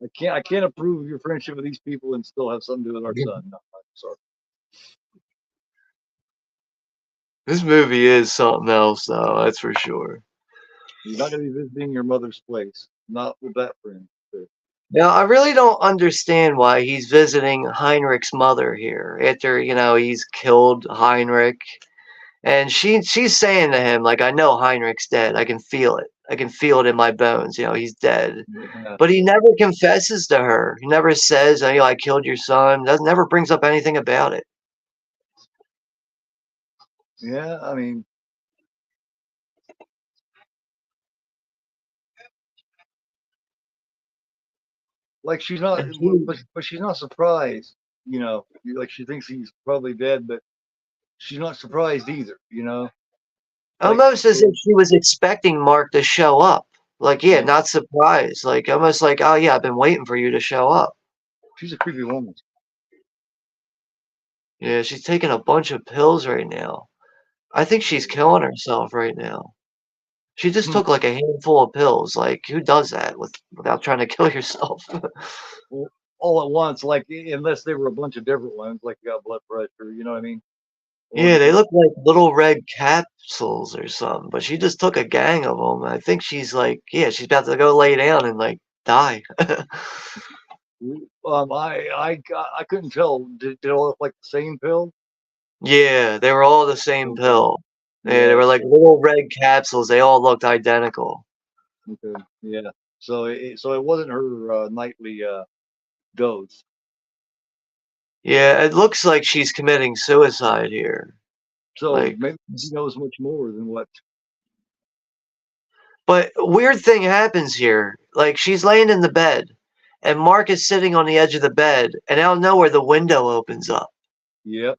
S2: I can't approve of your friendship with these people and still have something to do with our son. No, I'm sorry.
S3: This movie is something else, though. That's for sure.
S2: You're not going to be visiting your mother's place. Not with that friend.
S3: Now, I really don't understand why he's visiting Heinrich's mother here after, he's killed Heinrich. And she's saying to him, like, I know Heinrich's dead. I can feel it. I can feel it in my bones. He's dead. Yeah. But he never confesses to her. He never says, I killed your son. Never brings up anything about it.
S2: Yeah, I mean, like she's not, but she's not surprised. Like she thinks he's probably dead, but she's not surprised either.
S3: Almost as if she was expecting Mark to show up. Like, yeah, not surprised. Like, almost like, oh yeah, I've been waiting for you to show up.
S2: She's a creepy woman.
S3: Yeah, she's taking a bunch of pills right now. I think she's killing herself right now. She just took like a handful of pills. Like, who does that without trying to kill yourself?
S2: All at once, like unless they were a bunch of different ones, like you got blood pressure, you know what I mean?
S3: Yeah, they look like little red capsules or something, but she just took a gang of them. I think she's like, yeah, she's about to go lay down and like die.
S2: I couldn't tell. Did it all look like the same pill?
S3: Yeah, they were all the same pill. Yeah, they were like little red capsules. They all looked identical.
S2: Okay. Yeah. So it wasn't her nightly dose.
S3: Yeah, it looks like she's committing suicide here.
S2: So maybe she knows much more than what.
S3: But a weird thing happens here. Like, she's laying in the bed, and Mark is sitting on the edge of the bed, and out of nowhere, the window opens up.
S2: Yep.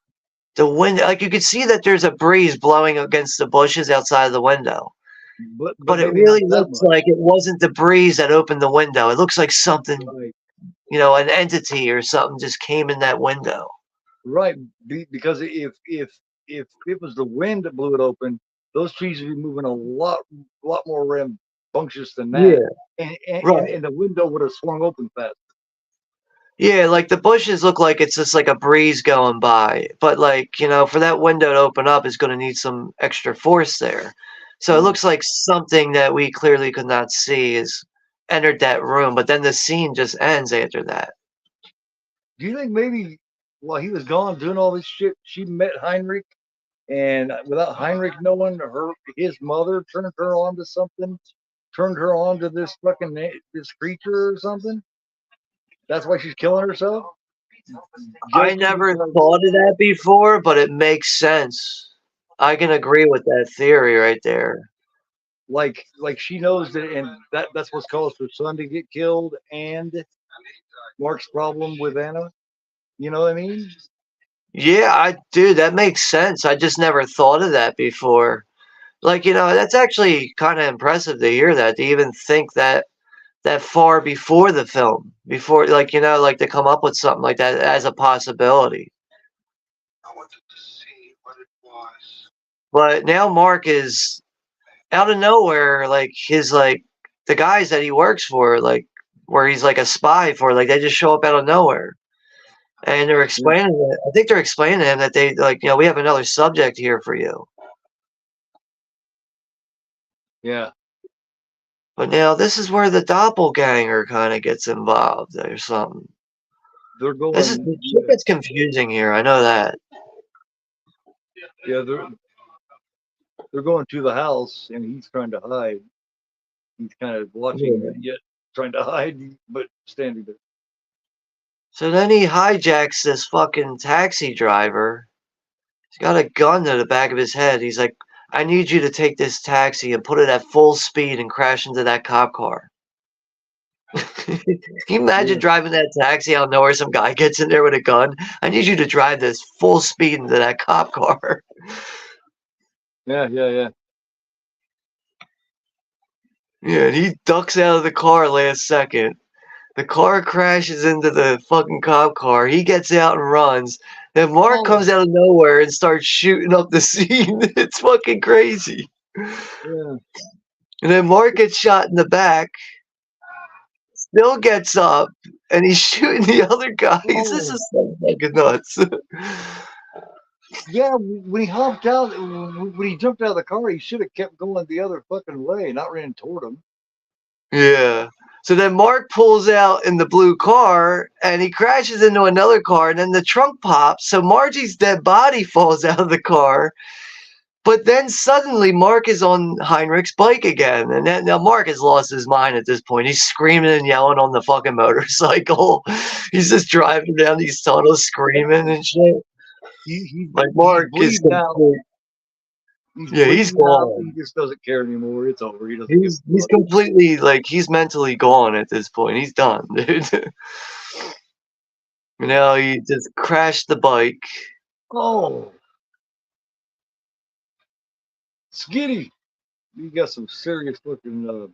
S3: The window, like, you could see that there's a breeze blowing against the bushes outside of the window. But it really looks like it wasn't the breeze that opened the window. It looks like something, an entity or something just came in that window.
S2: Right, because if it was the wind that blew it open, those trees would be moving a lot more rambunctious than that. Yeah. And the window would have swung open fast.
S3: Yeah, like the bushes look like it's just like a breeze going by. But like, for that window to open up is going to need some extra force there. So it looks like something that we clearly could not see has entered that room. But then the scene just ends after that.
S2: Do you think maybe while he was gone doing all this shit, she met Heinrich and without Heinrich knowing, his mother turned her on to something, turned her on to this fucking this creature or something. That's why she's killing herself.
S3: I never thought of that before, but it makes sense. I can agree with that theory right there.
S2: Like she knows that, and that's what's caused her son to get killed, and Mark's problem with Anna. You know what I mean?
S3: Yeah, dude, that makes sense. I just never thought of that before. Like, that's actually kind of impressive to hear that, to even think that far before the film, before, like, like to come up with something like that as a possibility. But now Mark is out of nowhere, like the guys that he works for, like where he's like a spy for, like they just show up out of nowhere. And they're explaining it. I think they're explaining to him that they like, we have another subject here for you.
S2: Yeah.
S3: But now this is where the doppelganger kind of gets involved or something.
S2: They're going.
S3: The shit gets confusing here. I know that.
S2: Yeah, they're going to the house, and he's trying to hide. He's kind of watching, yet trying to hide, but standing there.
S3: So then he hijacks this fucking taxi driver. He's got a gun to the back of his head. He's like, I need you to take this taxi and put it at full speed and crash into that cop car. Can you imagine driving that taxi out of nowhere? Some guy gets in there with a gun. I need you to drive this full speed into that cop car.
S2: Yeah.
S3: Yeah, and he ducks out of the car last second. The car crashes into the fucking cop car. He gets out and runs. Then Mark comes out of nowhere and starts shooting up the scene. It's fucking crazy.
S2: Yeah.
S3: And then Mark gets shot in the back. Still gets up, and he's shooting the other guys. This is so fucking nuts.
S2: Yeah, when he hopped out, when he jumped out of the car, he should have kept going the other fucking way, not ran toward him.
S3: Yeah. So then Mark pulls out in the blue car, and he crashes into another car, and then the trunk pops, so Margie's dead body falls out of the car. But then suddenly Mark is on Heinrich's bike again. And then, now Mark has lost his mind at this point. He's screaming and yelling on the fucking motorcycle. He's just driving down these tunnels screaming and shit. Like Mark is complete. Yeah, he's gone.
S2: He just doesn't care anymore. It's over. He doesn't.
S3: He's completely, like, he's mentally gone at this point. He's done, dude. Now he just crashed the bike.
S2: Oh. Skitty, you got some serious looking.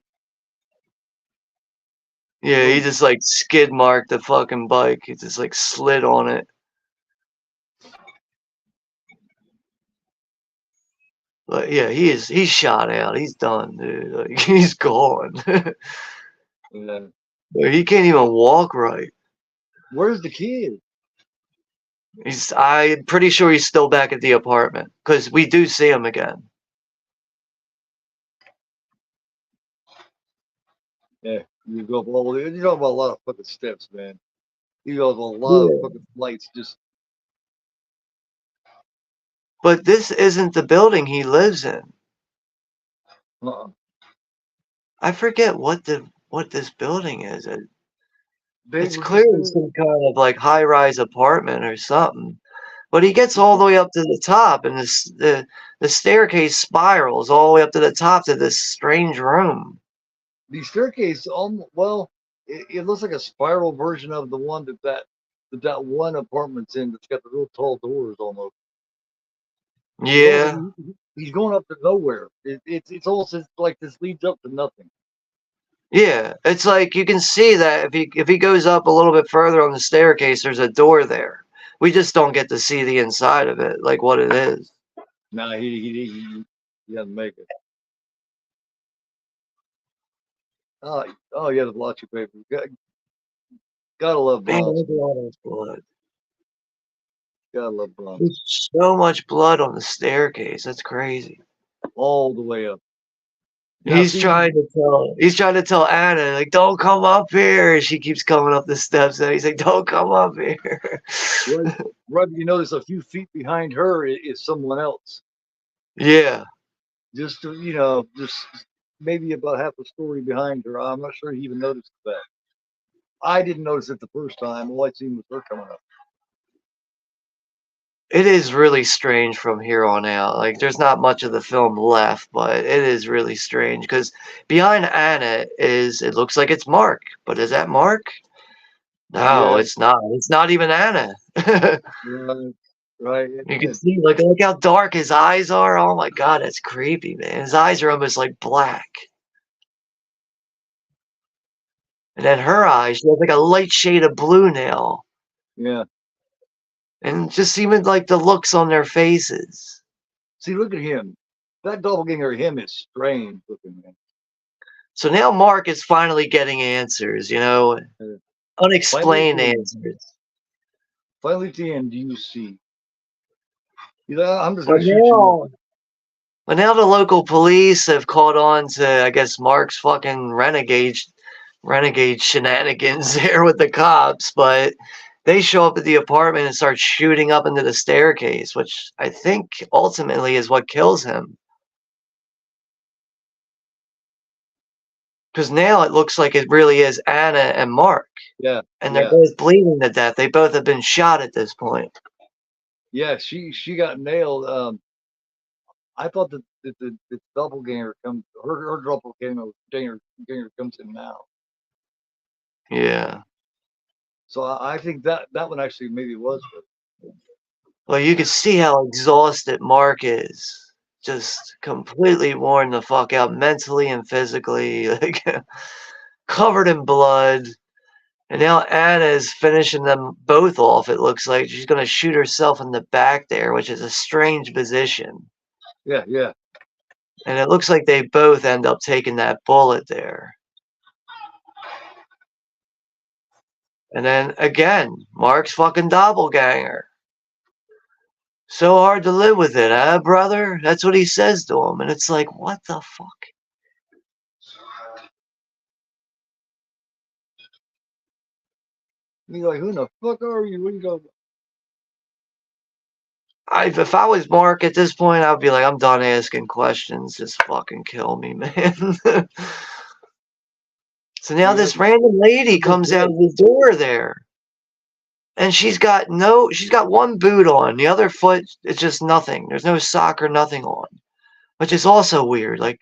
S3: Yeah, he just like skid marked the fucking bike. He just like slid on it. But yeah, he's shot out. He's done, dude. Like he's gone.
S2: Yeah.
S3: He can't even walk right.
S2: Where's the kid?
S3: I'm pretty sure he's still back at the apartment because we do see him again.
S2: Yeah, you go up all the. You go up a lot of fucking steps, man. You go up a lot of fucking flights. Just.
S3: But this isn't the building he lives in. I forget what this building is. It's clearly some kind of like high-rise apartment or something. But he gets all the way up to the top, and the staircase spirals all the way up to the top to this strange room.
S2: The staircase, well, it looks like a spiral version of the one that one apartment's in that's got the real tall doors almost.
S3: Yeah.
S2: He's going up to nowhere. It's almost like this leads up to nothing.
S3: Yeah, it's like you can see that if he goes up a little bit further on the staircase, there's a door there. We just don't get to see the inside of it, like what it is.
S2: No, he doesn't make it. Oh yeah, the blotchy paper. Gotta love blood.
S3: Man, look at all this blood.
S2: Gotta love blood.
S3: There's so much blood on the staircase. That's crazy.
S2: All the way up. Now,
S3: He's
S2: see,
S3: trying to tell Anna, like, don't come up here. She keeps coming up the steps and he's like, don't come up here.
S2: right, you notice a few feet behind her is someone else.
S3: Yeah.
S2: Just just maybe about half a story behind her. I'm not sure he even noticed that. I didn't notice it the first time. All I seen was her coming up.
S3: It is really strange from here on out. Like, there's not much of the film left, but it is really strange because behind Anna it looks like it's Mark. But is that Mark? No,
S2: Yeah,
S3: it's not. It's not even Anna.
S2: right.
S3: You can see, look how dark his eyes are. Oh my God, that's creepy, man. His eyes are almost like black. And then her eyes, she has like a light shade of blue now.
S2: Yeah.
S3: And just even like the looks on their faces.
S2: See, look at him. That doppelganger, him is strange looking, man.
S3: So now Mark is finally getting answers, unexplained answers.
S2: Finally, at the end, you see. I'm just
S3: But
S2: gonna shoot you.
S3: now the local police have caught on to, I guess, Mark's fucking renegade shenanigans there with the cops, but they show up at the apartment and start shooting up into the staircase, which I think ultimately is what kills him. Because now it looks like it really is Anna and Mark.
S2: Yeah.
S3: And they're both bleeding to death. They both have been shot at this point.
S2: Yeah, she got nailed. I thought that the doppelganger comes, her doppelganger comes in now.
S3: Yeah.
S2: So I think that one actually maybe was her.
S3: Well, you can see how exhausted Mark is. Just completely worn the fuck out mentally and physically, like covered in blood. And now Anna is finishing them both off, it looks like. She's going to shoot herself in the back there, which is a strange position.
S2: Yeah, yeah.
S3: And it looks like they both end up taking that bullet there. And then again, Mark's fucking doppelganger. So hard to live with it, huh, brother? That's what he says to him. And it's like, what the fuck?
S2: He's like, who the fuck are you? What are you going?
S3: If I was Mark at this point, I'd be like, I'm done asking questions. Just fucking kill me, man. So now this random lady comes out of the door there. And she's got one boot on. The other foot, it's just nothing. There's no sock or nothing on. Which is also weird. Like,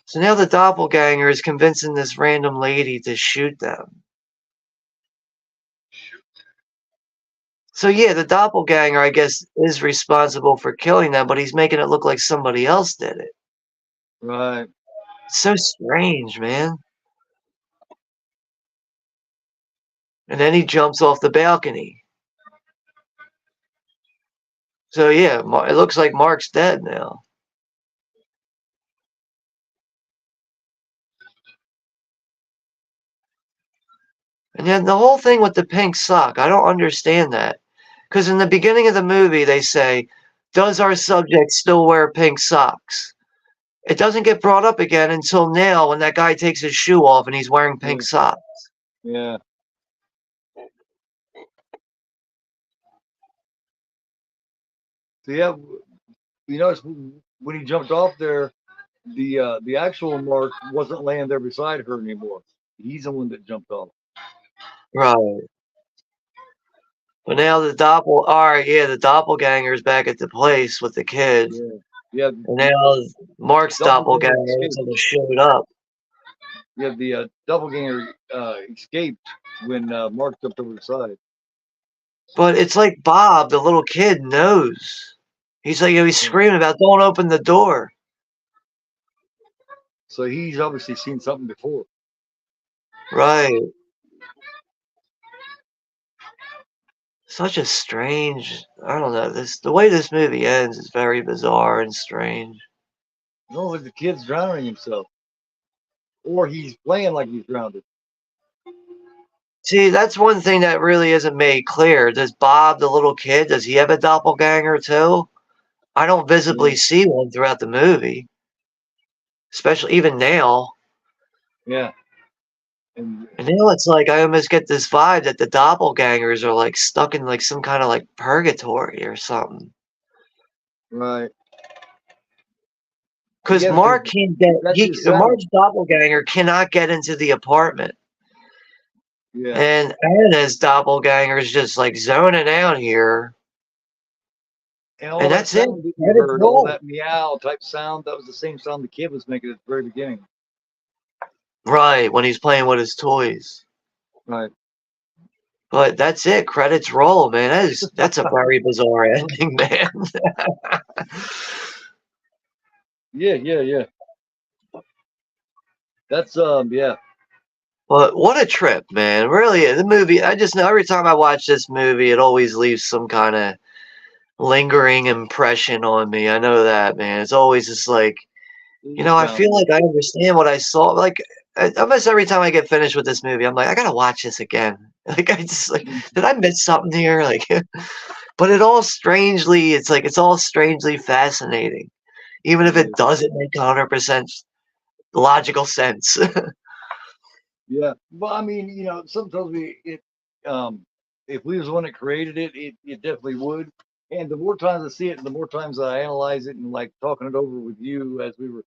S3: so now the doppelganger is convincing this random lady to shoot them. So yeah, the doppelganger, I guess, is responsible for killing them, but he's making it look like somebody else did it.
S2: Right.
S3: It's so strange, man. And then he jumps off the balcony. So yeah, it looks like Mark's dead now. And then the whole thing with the pink sock, I don't understand that. Because in the beginning of the movie, they say, does our subject still wear pink socks? It doesn't get brought up again until now when that guy takes his shoe off and he's wearing pink socks.
S2: Yeah. So yeah, you notice when he jumped off there, the actual Mark wasn't laying there beside her anymore. He's the one that jumped off.
S3: Right. But now the doppelganger's back at the place with the kid.
S2: Yeah.
S3: And now Mark's doppelganger showed up.
S2: Yeah, the doppelganger escaped when Mark jumped over the side.
S3: But it's like Bob, the little kid, knows. He's like, he's screaming about, don't open the door.
S2: So he's obviously seen something before.
S3: Right. Such a strange, I don't know, the way this movie ends is very bizarre and strange.
S2: It's almost like the kid's drowning himself. Or he's playing like he's drowned.
S3: See, that's one thing that really isn't made clear. Does Bob, the little kid, does he have a doppelganger too? I don't visibly see one throughout the movie, especially even Neill.
S2: Yeah.
S3: And Neill, it's like I almost get this vibe that the doppelgangers are like stuck in like some kind of like purgatory or something.
S2: Right.
S3: Because
S2: Yeah,
S3: Mark can't get
S2: that's his sound.
S3: Mark's doppelganger cannot get into the apartment.
S2: Yeah.
S3: And Anna's doppelganger is just like zoning out here.
S2: And all
S3: And
S2: that
S3: that's it.
S2: sound that you
S3: That is
S2: heard, all
S3: all.
S2: that meow type sound, that was the same sound the kid was making at the very beginning.
S3: Right, when he's playing with his toys.
S2: Right.
S3: But that's it. Credits roll, man. That's a very bizarre ending, man.
S2: Yeah. That's yeah.
S3: But what a trip, man. Really, the movie, I just know every time I watch this movie, it always leaves some kind of lingering impression on me. I know that, man. It's always just like, I feel like I understand what I saw. Like, almost every time I get finished with this movie, I'm like, I gotta watch this again. Like, I just like, did I miss something here? Like, but it's all strangely fascinating, even if it doesn't make 100% logical sense.
S2: Yeah. Well, I mean, sometimes if we was the one that created it, it definitely would. And the more times I see it, and the more times I analyze it, and like talking it over with you as we were,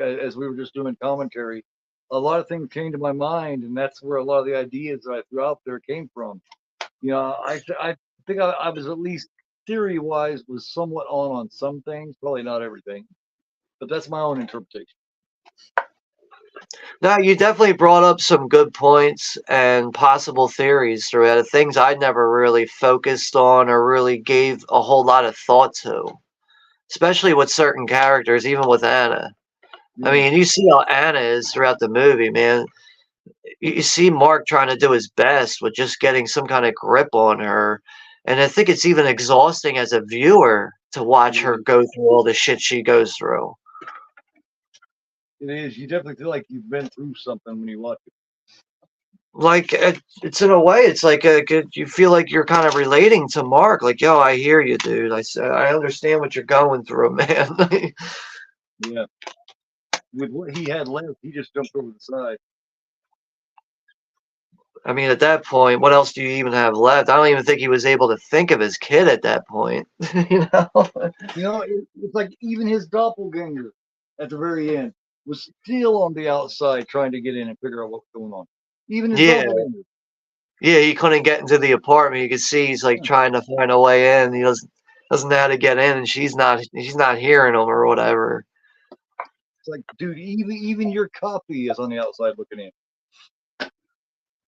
S2: as we were just doing commentary, a lot of things came to my mind, and that's where a lot of the ideas that I threw out there came from. I think I was at least theory wise was somewhat on some things, probably not everything, but that's my own interpretation.
S3: No, you definitely brought up some good points and possible theories throughout it, things I never really focused on or really gave a whole lot of thought to, especially with certain characters, even with Anna. I mean, you see how Anna is throughout the movie, man. You see Mark trying to do his best with just getting some kind of grip on her. And I think it's even exhausting as a viewer to watch her go through all the shit she goes through.
S2: It is. You definitely feel like you've been through something when you watch it.
S3: Like, it's in a way, it's like you feel like you're kind of relating to Mark. Like, yo, I hear you, dude. I understand what you're going through, man.
S2: Yeah. With what he had left, he just jumped over the side.
S3: I mean, at that point, what else do you even have left? I don't even think he was able to think of his kid at that point.
S2: It's like even his doppelganger at the very end was still on the outside trying to get in and figure out what's going on. Even his doppelganger.
S3: Yeah, he couldn't get into the apartment. You could see he's like trying to find a way in. He doesn't know how to get in, and she's not hearing him or whatever.
S2: It's like, dude, even your copy is on the outside looking in.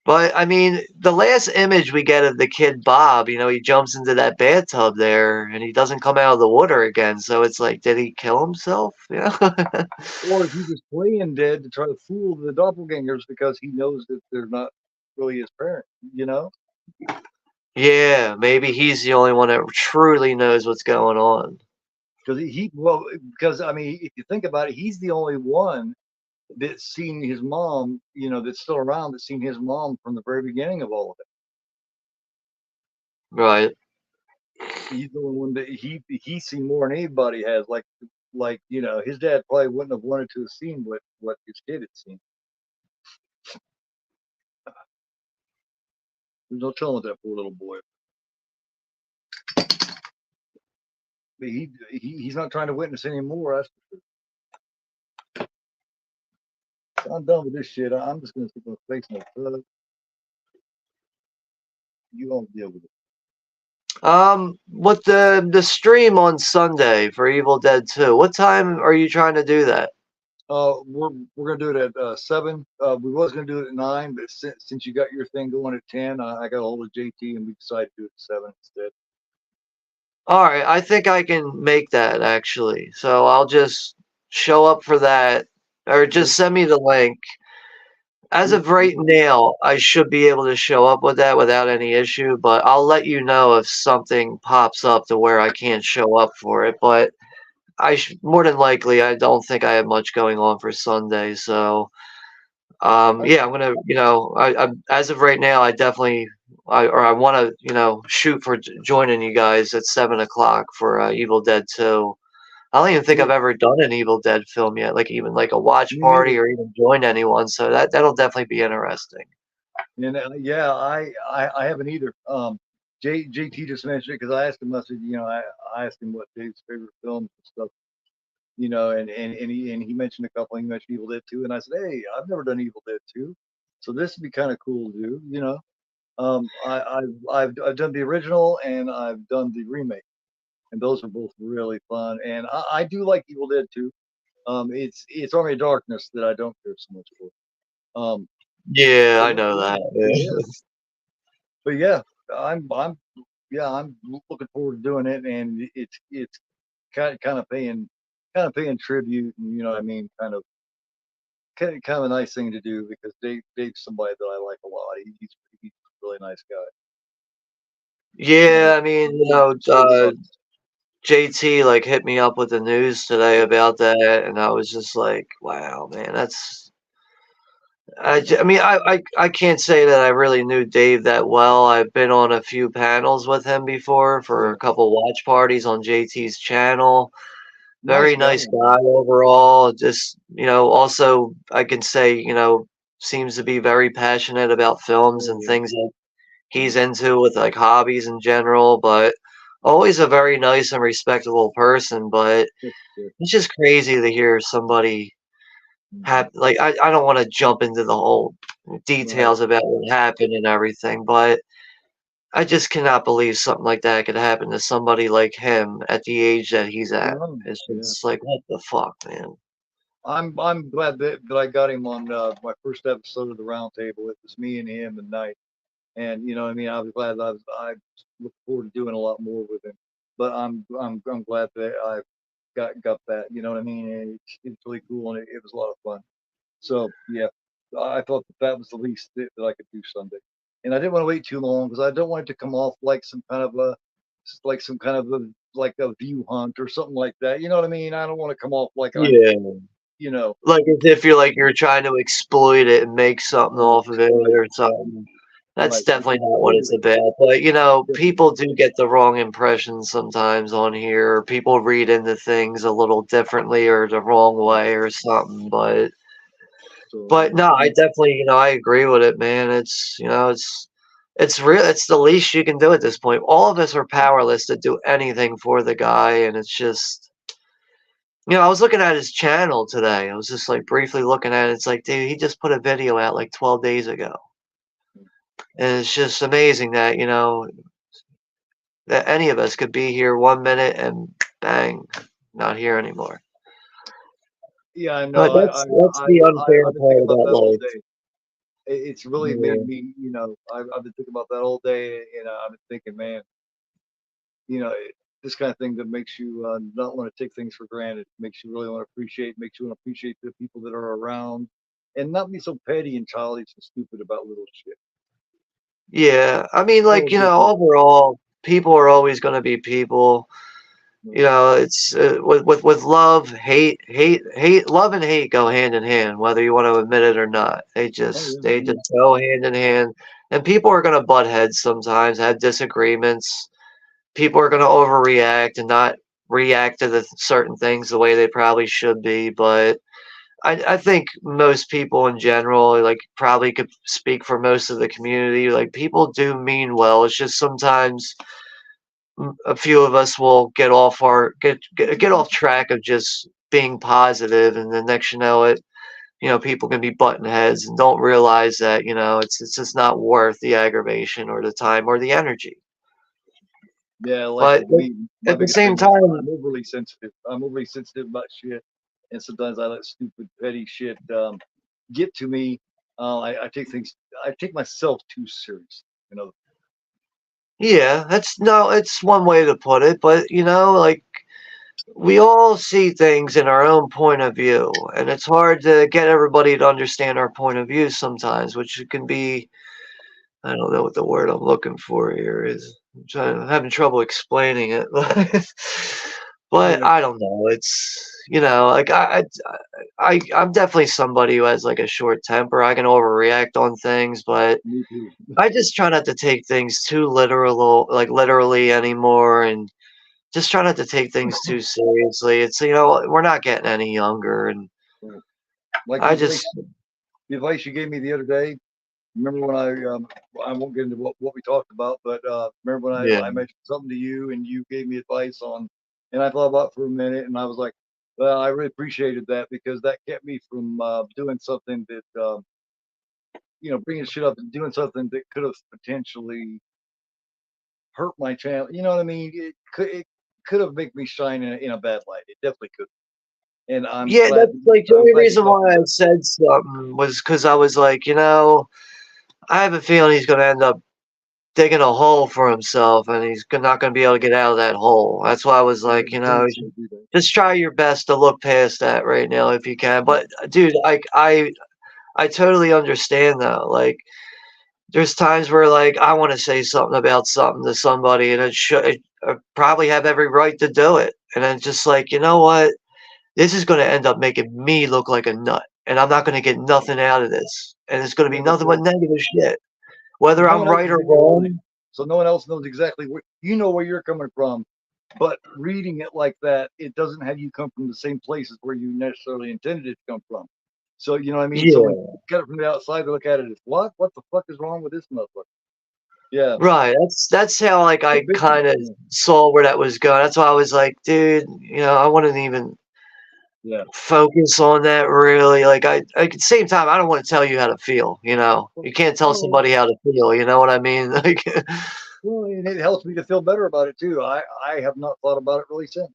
S3: But I mean, the last image we get of the kid Bob, he jumps into that bathtub there, and he doesn't come out of the water again. So it's like, did he kill himself? Yeah.
S2: Or is he just playing dead to try to fool the doppelgangers because he knows that they're not really his parents?
S3: Yeah, maybe he's the only one that truly knows what's going on.
S2: Because I mean, if you think about it, he's the only one that's seen his mom, that's still around, that's seen his mom from the very beginning of all of it.
S3: Right.
S2: He's the only one that he's seen more than anybody has. Like his dad probably wouldn't have wanted to have seen what his kid had seen. There's no telling what that poor little boy. But he's not trying to witness anymore. That's for sure. I'm done with this shit. I'm just gonna stick my face in the tub. You don't deal with it.
S3: With the stream on Sunday for Evil Dead 2, what time are you trying to do that?
S2: We're gonna do it at 7. We was gonna do it at 9, but since you got your thing going at 10, I got a hold of JT and we decided to do it at 7 instead.
S3: All right, I think I can make that actually. So I'll just show up for that, or just send me the link. As of right now, I should be able to show up with that without any issue, but I'll let you know if something pops up to where I can't show up for it. But more than likely, I don't think I have much going on for Sunday, so Yeah, I'm gonna, I as of right now, I definitely, I want to, shoot for joining you guys at 7 o'clock for Evil Dead 2. I don't even think I've
S2: Cool.
S3: ever done an Evil Dead film yet, like even like a watch
S2: Me
S3: party
S2: neither.
S3: or even joined anyone. So that'll definitely be interesting.
S2: And yeah, I haven't either. JT just mentioned it because I asked him. I said, I asked him what Dave's favorite films and stuff. And he mentioned a couple. He mentioned Evil Dead 2, and I said, hey, I've never done Evil Dead 2, so this would be kind of cool to do. I've done the original and I've done the remake, and those are both really fun. And I do like Evil Dead 2. It's Army of Darkness that I don't care so much for.
S3: Yeah,
S2: But
S3: I know that.
S2: yeah,
S3: Yeah.
S2: but yeah, I'm looking forward to doing it, and it's kind of paying tribute, and you know what I mean, kind of a nice thing to do because Dave's somebody that I like a lot. He's a really nice guy.
S3: Yeah,
S2: And
S3: I mean,
S2: so is
S3: JT like hit me up with the news today about that, and I was just like, wow, man, that's. I mean, I can't say that I really knew Dave that well. I've been on a few panels with him before for
S2: yeah,
S3: a couple watch parties on JT's channel.
S2: nice
S3: Very
S2: guy.
S3: nice guy overall. Just, also I can say, seems to be very passionate about films
S2: Oh
S3: and
S2: yeah,
S3: things that
S2: yeah,
S3: he's into with like hobbies in general, but always a very nice and respectable person. But
S2: that's good.
S3: it's just crazy to hear somebody
S2: Mhm.
S3: have like I don't want to jump into the whole
S2: Right.
S3: details about what happened and everything, but I just cannot believe something like that could happen to somebody like him at the age that he's at.
S2: Yeah,
S3: It's
S2: yeah.
S3: just like what the fuck, man.
S2: I'm glad that I got him on my first episode of the Roundtable. It was me and him and Night, and you know what I mean. I was glad I look forward to doing a lot more with him. But I'm glad that I got that. You know what I mean? And it's really cool, and it was a lot of fun. So yeah, I thought that was the least that I could do Sunday, and I didn't want to wait too long because I don't want it to come off like some kind of like a view hunt or something like that. You know what I mean? I don't want to come off like I'm,
S3: Yeah.
S2: you know,
S3: Like as if you're trying to exploit it and make something
S2: right,
S3: off of it
S2: right,
S3: or something. That's
S2: right.
S3: definitely not what it's about. But people do get the wrong impression sometimes on here. People read into things a little differently or the wrong way or something.
S2: So
S3: But
S2: yeah,
S3: no, I definitely, I agree with it, man. It's real. It's the least you can do at this point. All of us are powerless to do anything for the guy, and it's just. I was looking at his channel today. I was just like briefly looking at it. It's like, dude, he just put a video out like 12 days ago. And it's just amazing that, that any of us could be here 1 minute and bang, not here anymore.
S2: yeah, I know.
S3: But that's the unfair
S2: I've been
S3: part
S2: thinking about
S3: about
S2: that all
S3: life.
S2: day. It's really
S3: Yeah.
S2: made me, I've been thinking about that all day, and I've been thinking, man, this kind of thing that makes you not want to take things for granted, makes you really want to makes you want to appreciate the people that are around, and not be so petty and childish and stupid about little shit.
S3: Yeah. I mean,
S2: That
S3: like,
S2: would be good.
S3: overall, people are always going to be people. It's with love, love and hate go hand in hand, whether you want to admit it or not. They
S2: Oh
S3: just
S2: yeah,
S3: they just go hand in hand, and people are gonna butt heads sometimes, have disagreements. People are gonna overreact and not react to the certain things the way they probably should be. But I think most people in general, like probably could speak for most of the community. Like people do mean well. It's just sometimes a few of us will get off track of just being positive, and the next you know it, people can be butting heads and don't realize that it's just not worth the aggravation or the time or the energy.
S2: yeah. Like
S3: But
S2: with me, my
S3: at the
S2: biggest
S3: same
S2: thing is
S3: time,
S2: I'm overly sensitive about shit, and sometimes I let stupid petty shit get to me. I take myself too serious. You know,
S3: yeah, that's no, it's one way to put it, but like we all see things in our own point of view, and it's hard to get everybody to understand our point of view sometimes, which can be I don't know what the word I'm looking for here is. I'm having trouble explaining it. But
S2: Yeah,
S3: I don't know. It's like I'm definitely somebody who has like a short temper. I can overreact on things, but
S2: me too.
S3: I just try not to take things too literally anymore, and just try not to take things too seriously. It's we're not getting any younger, and
S2: Right. Like
S3: I just
S2: the advice you gave me the other day. Remember when I won't get into what we talked about, but remember when
S3: yeah
S2: I mentioned something to you and you gave me advice on, and I thought about it for a minute and I was like, well, I really appreciated that because that kept me from doing something that, bringing shit up and doing something that could have potentially hurt my channel. You know what I mean? It could have made me shine in a bad light. It definitely could. And
S3: yeah. That's like the
S2: I'm
S3: only
S2: glad you
S3: reason
S2: talked
S3: why I
S2: about it.
S3: said something was because I was like, I have a feeling he's gonna end up digging a hole for himself, and he's not gonna be able to get out of that hole. That's why I was
S2: Yeah,
S3: like,
S2: the tendency to do that.
S3: just try your best to look past that right now if you can. But dude, like I totally understand though. Like there's times where like I want to say something about something to somebody, and I probably have every right to do it. And then just like, you know what? This is going to end up making me look like a nut, and I'm not going to get nothing out of this. And it's going to
S2: Yeah,
S3: be nothing but negative shit,
S2: because
S3: whether
S2: no
S3: I'm
S2: one else
S3: right
S2: is
S3: or
S2: in your line,
S3: wrong.
S2: so no one else knows exactly where you're coming from. But reading it like that, it doesn't have you come from the same places where you necessarily intended it to come from. So you know what I mean. So when
S3: Yeah,
S2: you get it from the outside, they look at it as what? What the fuck is wrong with this motherfucker? Yeah,
S3: right. That's how like
S2: it's a
S3: I
S2: big one.
S3: kind of
S2: Yeah,
S3: saw where that was going. That's why I was like, dude, I wouldn't even
S2: yeah.
S3: focus on that really. Like at the same time, I don't want to tell you how to feel.
S2: Well,
S3: You can't tell
S2: well,
S3: somebody how to feel. You know what I mean? Like,
S2: and it helps me to feel better about it too. I have not thought about it really since.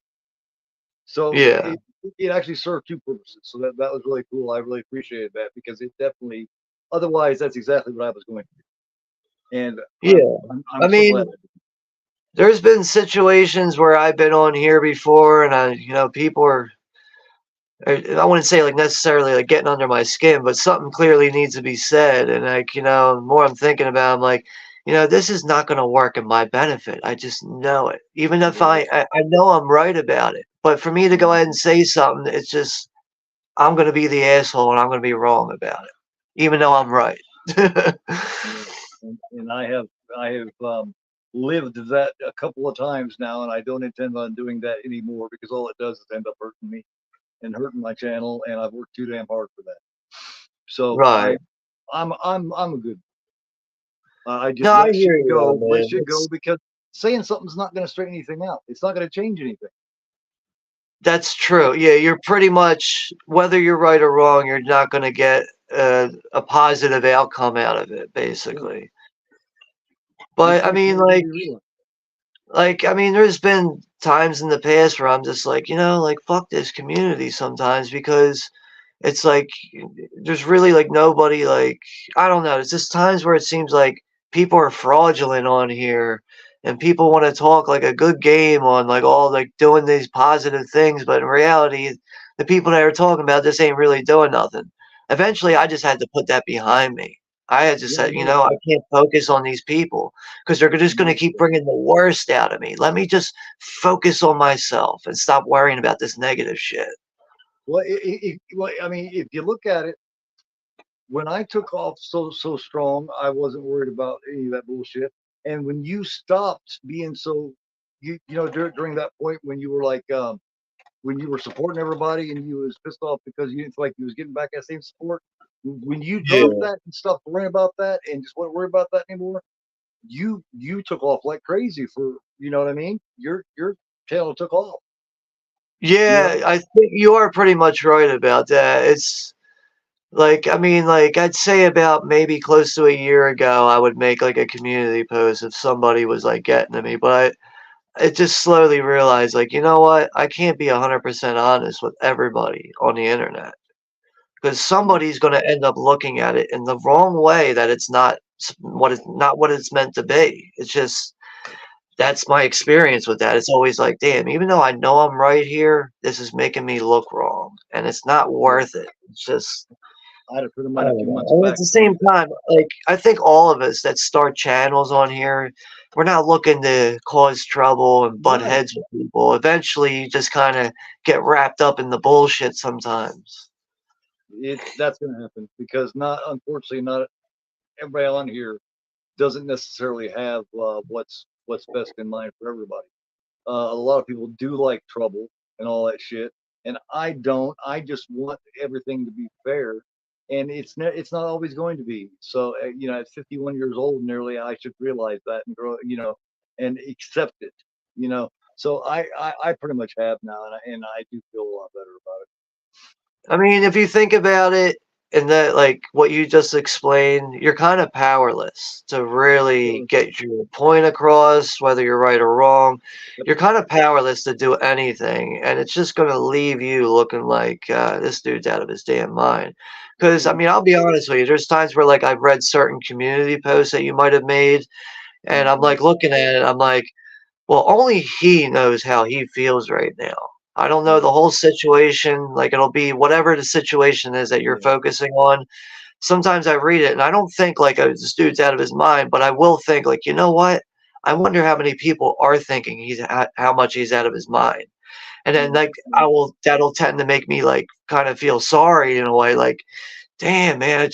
S2: So
S3: yeah,
S2: it actually served two purposes. So that was really cool. I really appreciated that because it definitely. Otherwise, that's exactly what I was going to do, and
S3: yeah. I
S2: I'm so glad.
S3: mean, there's been situations where I've been on here before, and people are. I wouldn't say like necessarily like getting under my skin, but something clearly needs to be said. And like, the more I'm thinking about it, I'm like, this is not going to work in my benefit. I just know it. Even if
S2: Right.
S3: I know I'm right about it. But for me to go ahead and say something, it's just, I'm going to be the asshole and I'm going to be wrong about it, even though I'm right.
S2: Yeah. And I have lived that a couple of times now, and I don't intend on doing that anymore because all it does is end up hurting me and hurting my channel, and I've worked too damn hard for that. So
S3: Right.
S2: I'm a good. I
S3: No,
S2: just
S3: I
S2: let shit
S3: hear you
S2: go,
S3: though,
S2: let
S3: man.
S2: shit go because saying something's not going to straighten anything out. It's not going to change anything.
S3: That's true. Yeah, you're pretty much, whether you're right or wrong, you're not going to get a positive outcome out of it,
S2: Yeah.
S3: basically.
S2: Just
S3: But I
S2: makes
S3: mean,
S2: everybody realize.
S3: there's been times in the past where I'm just like, like fuck this community sometimes because it's like there's really like nobody like I don't know. It's just times where it seems like people are fraudulent on here and people want to talk like a good game on like all like doing these positive things, but in reality, the people that are talking about this ain't really doing nothing. Eventually, I just had to put that behind me. I had just
S2: Yeah, I
S3: said,
S2: noticed
S3: I
S2: that.
S3: can't focus on these people because they're
S2: I
S3: just going to
S2: noticed
S3: keep
S2: that.
S3: bringing the worst out of me. Let me just focus on myself and stop worrying about this negative shit.
S2: Well, I mean, if you look at it, when I took off so strong, I wasn't worried about any of that bullshit. And when you stopped being so, during that point when you were like, when you were supporting everybody and you was pissed off because you didn't feel like you was getting back that same support, when you dropped
S3: Yeah.
S2: that and stopped worrying about that and just wouldn't worry about that anymore, you took off like crazy for, you know what I mean? Your channel took off. You
S3: Yeah,
S2: know,
S3: I think you are pretty much right about that. It's like, like I'd say about maybe close to a year ago, I would make like a community post if somebody was like getting to me, but I just slowly realized, like, you know what? I can't be 100% honest with everybody on the internet because somebody's going to end up looking at it in the wrong way that it's not what it's meant to be. It's just that's my experience with that. It's always like, damn, even though I know I'm right here, this is making me look wrong, and it's not worth it. It's just
S2: I had a friend of
S3: I
S2: mine a
S3: don't
S2: few
S3: know.
S2: months
S3: And at
S2: back
S3: the
S2: tell me
S3: same
S2: that.
S3: time, like I think all of us that start channels on here we're not looking to cause trouble and butt
S2: Right.
S3: heads with people. Eventually, you just kind of get wrapped up in the bullshit sometimes.
S2: That's going to happen because unfortunately, not everybody on here doesn't necessarily have what's best in mind for everybody. A lot of people do like trouble and all that shit, and I don't. I just want everything to be fair, and it's not always going to be. So at 51 years old, nearly, I should realize that and grow, and accept it. So I pretty much have now, and I do feel a lot better about it.
S3: I mean, if you think about it, and that, like what you just explained, you're kind of powerless to really get your point across, whether you're right or wrong. You're kind of powerless to do anything, and it's just going to leave you looking like this dude's out of his damn mind. Because, I mean, I'll be honest with you, there's times where, like, I've read certain community posts that you might have made, and I'm, like, looking at it, I'm like, well, only he knows how he feels right now. I don't know the whole situation. Like, it'll be whatever the situation is that you're focusing on. Sometimes I read it and I don't think like, oh, this dude's out of his mind, but I will think like, you know what? I wonder how many people are thinking how much he's out of his mind. And then like that'll tend to make me like kind of feel sorry in a way, like, damn man,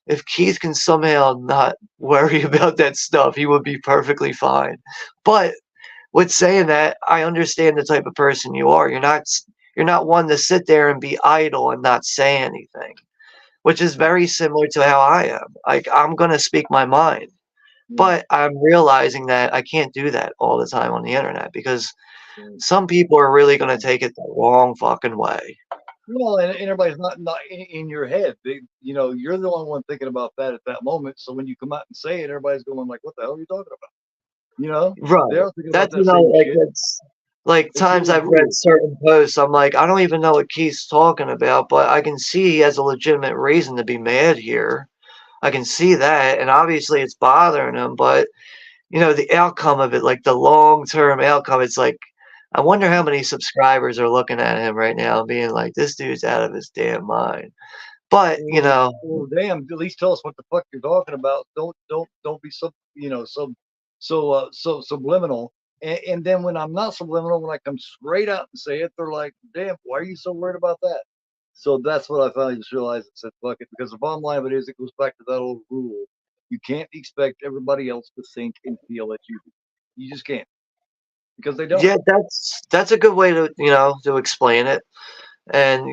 S3: if Keith can somehow not worry about that stuff, he would be perfectly fine. But with saying that, I understand the type of person you are. You're not one to sit there and be idle and not say anything, which is very similar to how I am. Like, I'm gonna speak my mind, but I'm realizing that I can't do that all the time on the internet because some people are really gonna take it the wrong fucking way.
S2: Well, and everybody's not in your head. You're the only one thinking about that at that moment. So when you come out and say it, everybody's going like, "What the hell are you talking about?"
S3: Right.
S2: They're thinking about
S3: That's
S2: that same
S3: like
S2: shit.
S3: it's like
S2: It's
S3: times
S2: really
S3: I've read
S2: weird.
S3: certain posts, I'm like, I don't even know what Keith's talking about, but I can see he has a legitimate reason to be mad here. I can see that, and obviously it's bothering him, but the outcome of it, like the long-term outcome, it's like, I wonder how many subscribers are looking at him right now and being like, this dude's out of his damn mind. But,
S2: Well, damn, at least tell us what the fuck you're talking about. Don't be so subliminal. And then when I'm not subliminal, when I come straight out and say it, they're like, "Damn, why are you so worried about that?" So that's what I finally just realized and said, "Fuck it," because the bottom line of it is, it goes back to that old rule: you can't expect everybody else to think and feel as you do. You just can't, because they don't.
S3: yeah, that's a good way to explain it. And,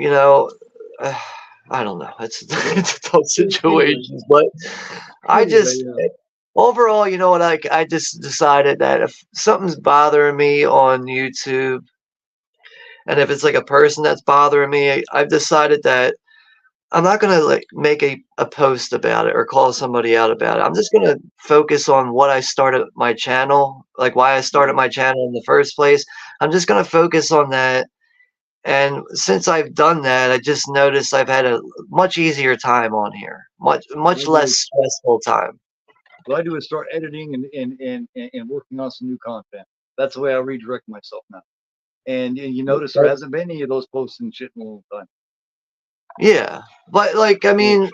S3: I don't know. It's a tough situation, but I just overall, you know what, I just decided that if something's bothering me on YouTube, and if it's like a person that's bothering me, I've decided that I'm not gonna like make a post about it or call somebody out about it. I'm just gonna focus on what I started my channel, like why I started my channel in the first place. I'm just gonna focus on that. And since I've done that, I just noticed I've had a much easier time on here, much less stressful time.
S2: What I do is start editing and working on some new content. That's the way I redirect myself now. And you notice there hasn't been any of those posts and shit in a long time.
S3: Yeah, but like, I mean,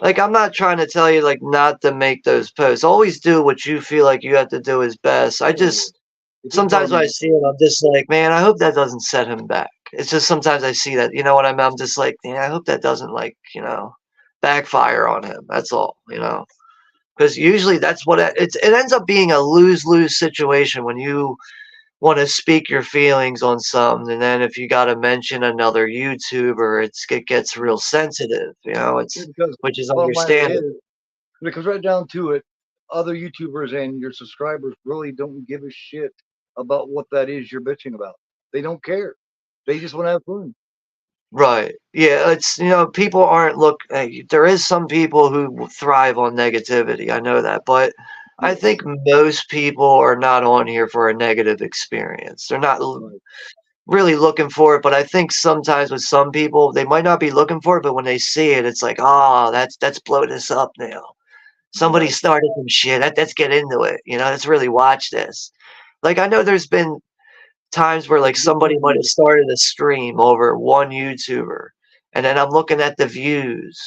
S3: like, I'm not trying to tell you like not to make those posts. Always do what you feel like you have to do is best. I just sometimes when I see it, I'm just like, man, I hope that doesn't set him back. It's just sometimes I see that, you know what I mean? I'm just like, yeah, I hope that doesn't like, backfire on him. That's all, because usually that's what it ends up being, a lose-lose situation when you want to speak your feelings on something, and then if you got to mention another YouTuber, it gets real sensitive, which is understandable.
S2: When it comes right down to it, other YouTubers and your subscribers really don't give a shit about what that is you're bitching about. They don't care. They just want to have fun.
S3: Right. Yeah, it's people aren't there is some people who thrive on negativity. I know that, but I think most people are not on here for a negative experience. They're not really looking for it, but I think sometimes with some people, they might not be looking for it, but when they see it, it's like, oh, let's blow this up now. Somebody started some shit. Let's get into it. Let's really watch this. Like, I know there's been times where like somebody might have started a stream over one YouTuber, and then I'm looking at the views,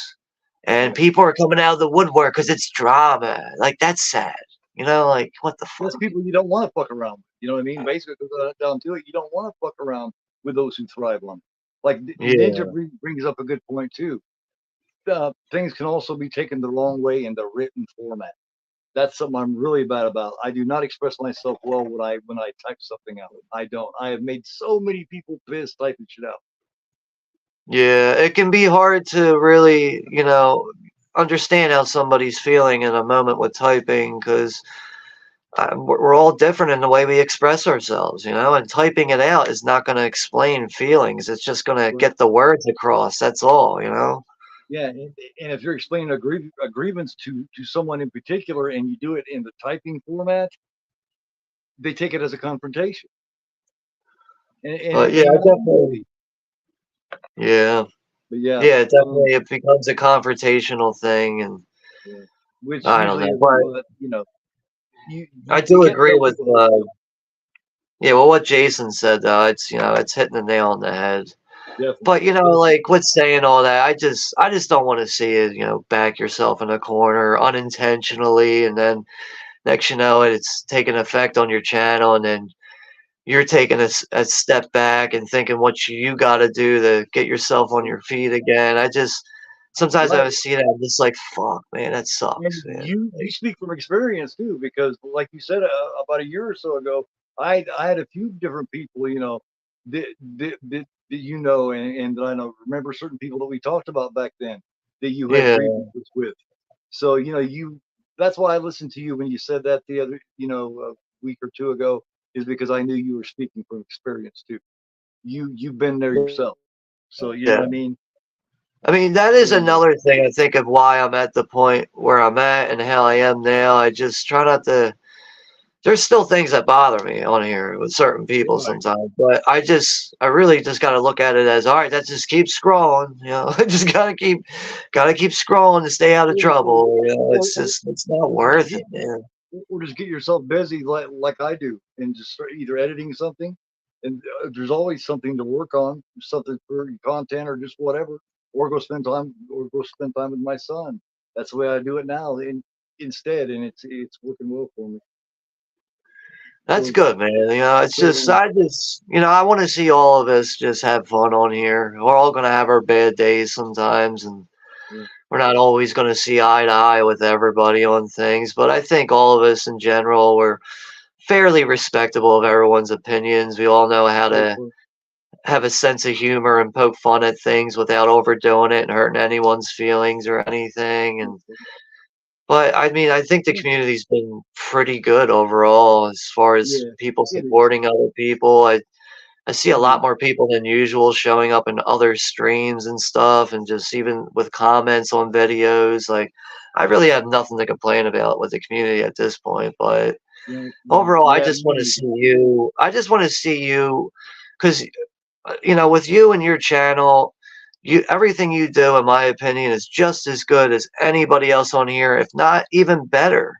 S3: and people are coming out of the woodwork because it's drama. Like, that's sad. You know, like what the fuck?
S2: There's people you don't want to fuck around with. You know what I mean? Basically, it goes down to it. You don't want to fuck around with those who thrive on it. Like
S3: Yeah.
S2: Ninja brings up a good point too. Things can also be taken the wrong way in the written format. That's something I'm really bad about. I do not express myself well when I type something out. I don't. I have made so many people pissed typing shit out.
S3: Yeah, it can be hard to really, you know, understand how somebody's feeling in a moment with typing because we're all different in the way we express ourselves, you know, and typing it out is not going to explain feelings. It's just going to
S2: Right.
S3: get the words across. That's all, you know.
S2: Yeah, and if you're explaining a grievance to someone in particular, and you do it in the typing format, they take it as a confrontation. And
S3: But
S2: it
S3: yeah,
S2: may
S3: I
S2: not
S3: definitely,
S2: be.
S3: yeah,
S2: But yeah,
S3: yeah, definitely it becomes a confrontational thing, and
S2: yeah. Which
S3: I don't
S2: usually
S3: know,
S2: isn't
S3: but
S2: what, you know. You
S3: I
S2: you
S3: do
S2: can't
S3: agree
S2: tell
S3: with,
S2: people how to feel.
S3: yeah, well, what Jason said though, it's, you know, it's hitting the nail on the head.
S2: Definitely,
S3: But you know,
S2: definitely.
S3: like with saying all that, I just don't want to see it, you know, back yourself in a corner unintentionally, and then next you know it, it's taking effect on your channel, and then you're taking a step back and thinking what you got to do to get yourself on your feet again. Sometimes
S2: Right.
S3: I see that I'm just like, fuck, man, that sucks,
S2: And
S3: man.
S2: you speak from experience too, because like you said about a year or so ago, I had a few different people, you know, that you know, and that I know, remember certain people that we talked about back then that you had
S3: Yeah,
S2: grievances with. So you know, that's why I listened to you when you said that the other, you know, a week or two ago, is because I knew you were speaking from experience too. You've been there yourself, so you know
S3: yeah.
S2: what I mean.
S3: I mean, that is
S2: And,
S3: another thing I think of why I'm at the point where I'm at and how I am now. I just try not to. There's still things that bother me on here with certain people
S2: right.
S3: sometimes, but I really just got to look at it as, all right, that just keep scrolling, you know, I just got to keep scrolling to stay out of
S2: Or, or,
S3: trouble. You know,
S2: or,
S3: it's just, it's not
S2: or just
S3: worth
S2: get
S3: it, man.
S2: or just get yourself busy like I do, and just start either editing something, and there's always something to work on, something for your content or just whatever, or go spend time with my son. That's the way I do it now. Instead, and it's working well for me.
S3: That's
S2: So,
S3: good, man. You know, it's just,
S2: so
S3: you know, I want to see all of us just have fun on here. We're all going to have our bad days sometimes, and
S2: yeah,
S3: we're not always going to see eye to eye with everybody on things, but I think all of us in general, we're fairly respectable of everyone's opinions. We all know how to
S2: hopefully,
S3: have a sense of humor and poke fun at things without overdoing it and hurting anyone's feelings or anything. And
S2: hopefully.
S3: but I mean, I think the
S2: Yeah,
S3: community's been pretty good overall as far as
S2: yeah,
S3: people
S2: it is.
S3: supporting other people. I see a
S2: It
S3: lot
S2: is.
S3: more people than usual showing up in other streams and stuff, and just even with comments on videos. Like, I really have nothing to complain about with the community at this point. But
S2: Yeah,
S3: overall, I
S2: yeah,
S3: just want
S2: me
S3: to
S2: neither.
S3: see you. I just want to see you, because you know, with you and your channel, everything you do, in my opinion, is just as good as anybody else on here, if not even better.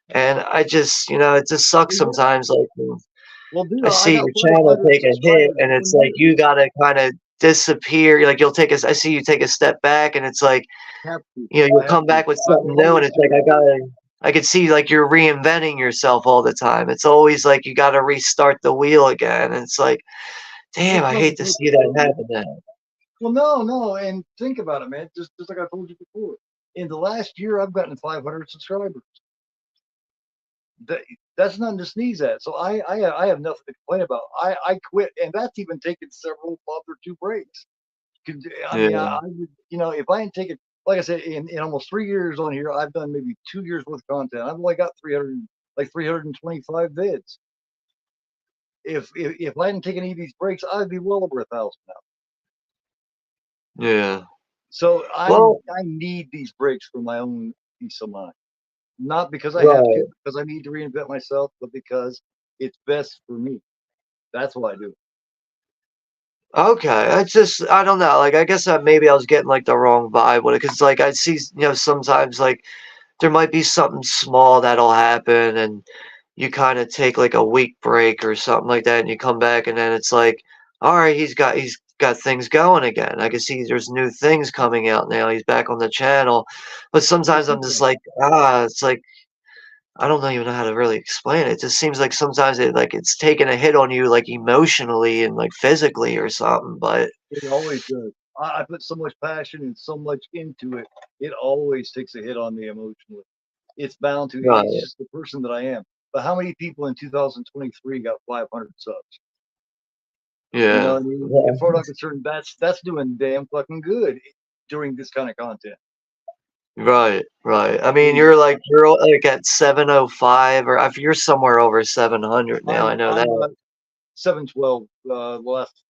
S3: And I just, you know, it just sucks
S2: Well, yeah.
S3: sometimes. Like
S2: Well, dude,
S3: I
S2: I
S3: see
S2: got
S3: your channel
S2: 500
S3: take a hit,
S2: subscribers in
S3: and it's
S2: 1
S3: like
S2: year.
S3: you gotta kind of disappear. Like you'll take a, I see you take a step back, and it's like,
S2: Have to.
S3: you know,
S2: I
S3: you'll
S2: have
S3: come
S2: to.
S3: back with
S2: I
S3: something new, and
S2: wanted
S3: it's like
S2: to.
S3: I could see like you're reinventing yourself all the time. It's always like you got to restart the wheel again. And it's like, damn,
S2: It's
S3: I
S2: not
S3: hate to
S2: supposed
S3: see
S2: to,
S3: that
S2: though, man.
S3: happen now.
S2: Well, no, no, and think about it, man. Just like I told you before, in the last year, I've gotten 500 subscribers. That, that's nothing to sneeze at. So I have nothing to complain about. I quit, and that's even taken several month or two breaks. I mean,
S3: Yeah.
S2: I would, you know, if I hadn't taken, like I said, in almost 3 years on here, I've done maybe 2 years worth of content. I've only got 325 vids. If I hadn't taken any of these breaks, I'd be well over 1,000 now.
S3: Yeah.
S2: So
S3: Well,
S2: I need these breaks for my own peace of mind. Not because I have to,
S3: right.
S2: because I need to reinvent myself, but because it's best for me. That's why I do it.
S3: Okay. I don't know. Like, I guess maybe I was getting like the wrong vibe with it. Cause like I see, you know, sometimes like there might be something small that'll happen and you kind of take like a week break or something like that. And you come back and then it's like, all right, he's got things going again. I can see there's new things coming out now. He's back on the channel. But
S2: Well,
S3: sometimes I'm
S2: think
S3: just
S2: about it.
S3: like, it's like, I don't even know how to really explain it. It just seems like sometimes it's taking a hit on you, like emotionally and like physically or something. But
S2: It always does. I put so much passion and so much into it. It always takes a hit on me emotionally. It's bound to. It's
S3: right,
S2: just the person that I am. But how many people in 2023 got 500 subs? You know
S3: yeah,
S2: what I mean?
S3: yeah,
S2: As far as I'm concerned, that's doing damn fucking good during this kind of content.
S3: right, right. I mean,
S2: Dude,
S3: you're like at 705, or if you're somewhere over 700 now. I know
S2: I'm
S3: that.
S2: 712. Last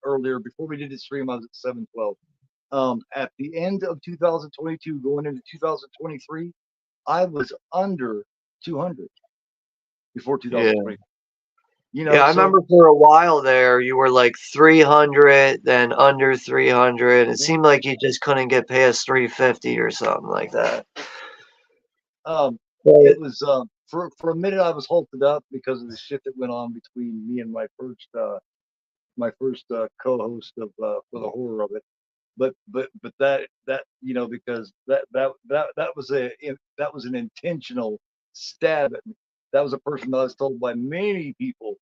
S2: earlier before we did the stream, I was at 712. At the end of 2022, going into 2023, I was under 200 before
S3: Yeah.
S2: 2020. You
S3: Yeah,
S2: know,
S3: I
S2: so
S3: remember for a while there, you were like 300, then under 300. It
S2: yeah.
S3: seemed like you just couldn't get past 350 or something like that.
S2: um,
S3: But
S2: it was for a minute I was halted up because of the shit that went on between me and my first co-host of for the horror of it. But that because that was an intentional stab at me. That was a person that I was told by many people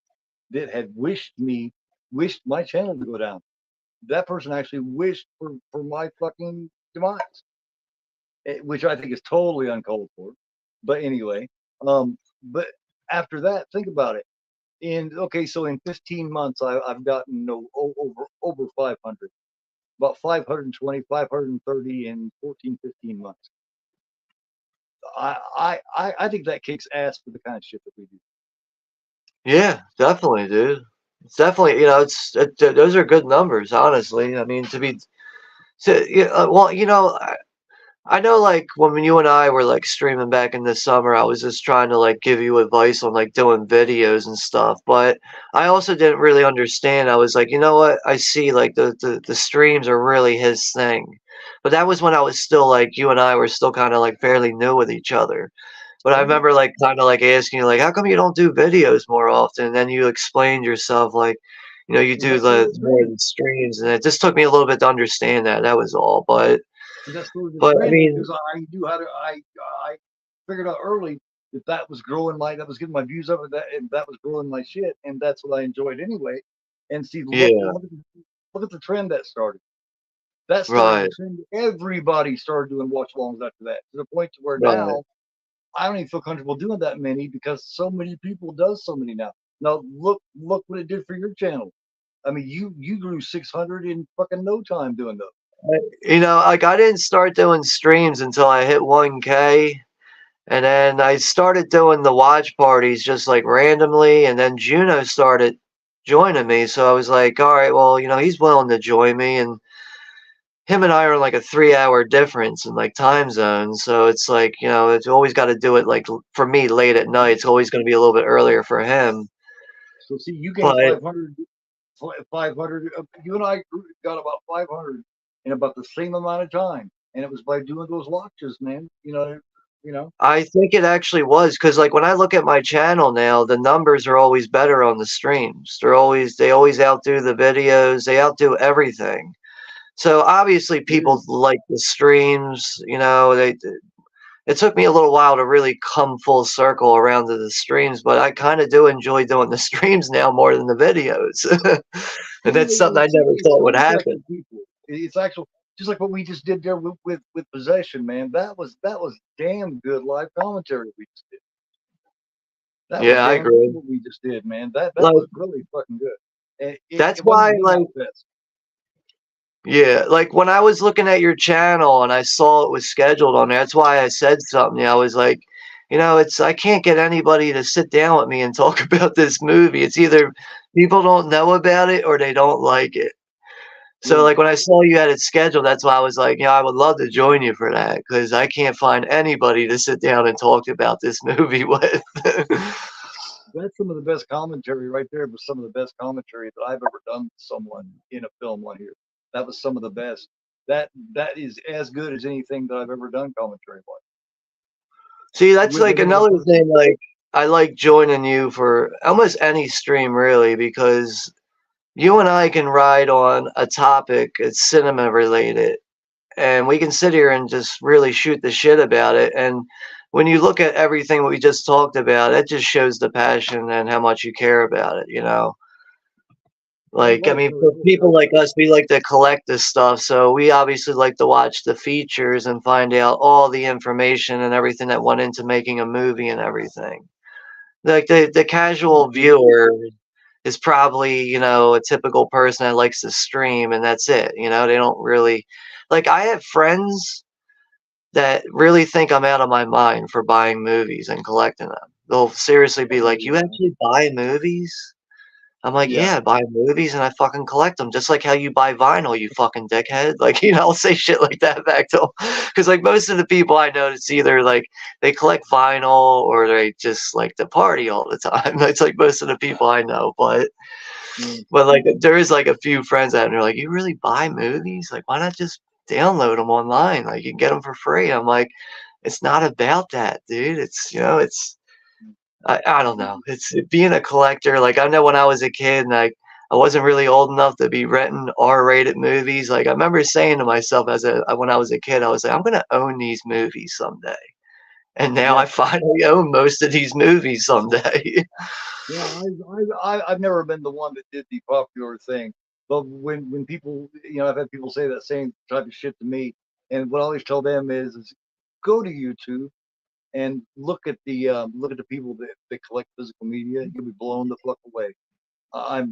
S2: that had wished my channel to go down. That person actually wished for my fucking demise, which I think is totally uncalled for. But anyway, but after that, think about it. So in 15 months, I've gotten over 500, about 520, 530 in 14, 15 months. I think that kicks ass for the kind of shit that we do.
S3: yeah, definitely, dude. It's definitely, those are good numbers, honestly. I mean, yeah, well, I know, like, when you and I were, like, streaming back in the summer, I was just trying to, like, give you advice on, like, doing videos and stuff, but I also didn't really understand. I was like, you know what? I see, like, the streams are really his thing. But that was when I was still, like, you and I were still kind of, like, fairly new with each other. But I
S2: Mhm.
S3: remember, like, kind of, like, asking you, like, how come you don't do videos more often? And then you explained yourself, like, you
S2: Well,
S3: do
S2: that's sort
S3: the
S2: of the
S3: more
S2: trend.
S3: than streams, and it just took me a little bit to understand that. That was all. But
S2: That's sort of the
S3: but I
S2: trend
S3: mean,
S2: because I knew how to. I figured out early that was growing that was getting my views up, and that was growing my shit, and that's what I enjoyed anyway. And see,
S3: yeah,
S2: look at the trend that started. That started the
S3: right,
S2: trend. Everybody started doing watch alongs after that, to the point to where
S3: right.
S2: now I don't even feel comfortable doing that many because so many people does so many now. Now look what it did for your channel. I mean, you grew 600 in fucking no time doing those.
S3: Like I didn't start doing streams until I hit 1K, and then I started doing the watch parties just like randomly, and then Juno started joining me, so I was like, all right, well, he's willing to join me, and him and I are like a 3 hour difference in like time zones, so it's like, it's always got to do it like for me late at night. It's always going to be a little bit earlier for him,
S2: So see, you gained
S3: but
S2: 500, 500. You and I got about 500 in about the same amount of time, and it was by doing those watches, man. You know.
S3: I think it actually was because, like, when I look at my channel now, the numbers are always better on the streams. They always outdo the videos. They outdo everything. So obviously,
S2: Yeah.
S3: people like the streams. It took me a little while to really come full circle around to the streams, but I kind of do enjoy doing the streams now more than the videos, and that's something I never
S2: It's
S3: thought would
S2: contacting
S3: happen.
S2: people. It's actual, just like what we just did there with possession, man. That was damn good live commentary we just did. That was
S3: Yeah, I
S2: damn good
S3: agree.
S2: what we just did, man. That
S3: Like
S2: was really fucking good. And
S3: that's
S2: it wasn't
S3: why,
S2: me
S3: like.
S2: out best.
S3: Yeah, like when I was looking at your channel and I saw it was scheduled on there, that's why I said something. I was like, I can't get anybody to sit down with me and talk about this movie. It's either people don't know about it or they don't like it. So
S2: Yeah.
S3: like when I saw you had it scheduled, that's why I was like, I would love to join you for that because I can't find anybody to sit down and talk about this movie with.
S2: That's some of the best commentary right there, but some of the best commentary that I've ever done with someone in a film on here. That was some of the best. That is as good as anything that I've ever done commentary wise
S3: See, that's
S2: with
S3: like
S2: another
S3: another
S2: person.
S3: thing. Like I like joining you for almost any stream really because you and I can ride on a topic that's cinema related, and we can sit here and just really shoot the shit about it. And when you look at everything we just talked about, it just shows the passion and how much you care about it, you know? Like, I
S2: Right.
S3: mean, for people like us, we like to collect this stuff, so we obviously like to watch the features and find out all the information and everything that went into making a movie and everything. Like, the casual viewer is probably, you know, a typical person that likes to stream and that's it, you know? They don't really like, I have friends that really think I'm out of my mind for buying movies and collecting them. They'll seriously be like, "You actually buy movies?" I'm like,
S2: Yeah.
S3: "Yeah, I buy movies and I fucking collect them, just like how you buy vinyl, you fucking dickhead." Like, you know, I'll say shit like that back to them. Because, like, most of the people I know, it's either, like, they collect vinyl or they just like to party all the time. That's, like, most of the people I know, but, like, there is, like, a few friends out there like, "You really buy movies? Like, why not just download them online? Like, you can get them for free." I'm like, "It's not about that, dude. It's, you know, it's I don't know. It's being a collector. Like, I know when I was a kid and I wasn't really old enough to be renting R-rated movies. Like, I remember saying to myself when I was a kid, I was like, I'm gonna own these movies someday. And now I
S2: Yeah.
S3: finally own most of these movies someday.
S2: Yeah. I've never been the one that did the popular thing, but when people, I've had people say that same type of shit to me, and what I always tell them is go to YouTube and look at the people that collect physical media. You'll be blown the fuck away. I'm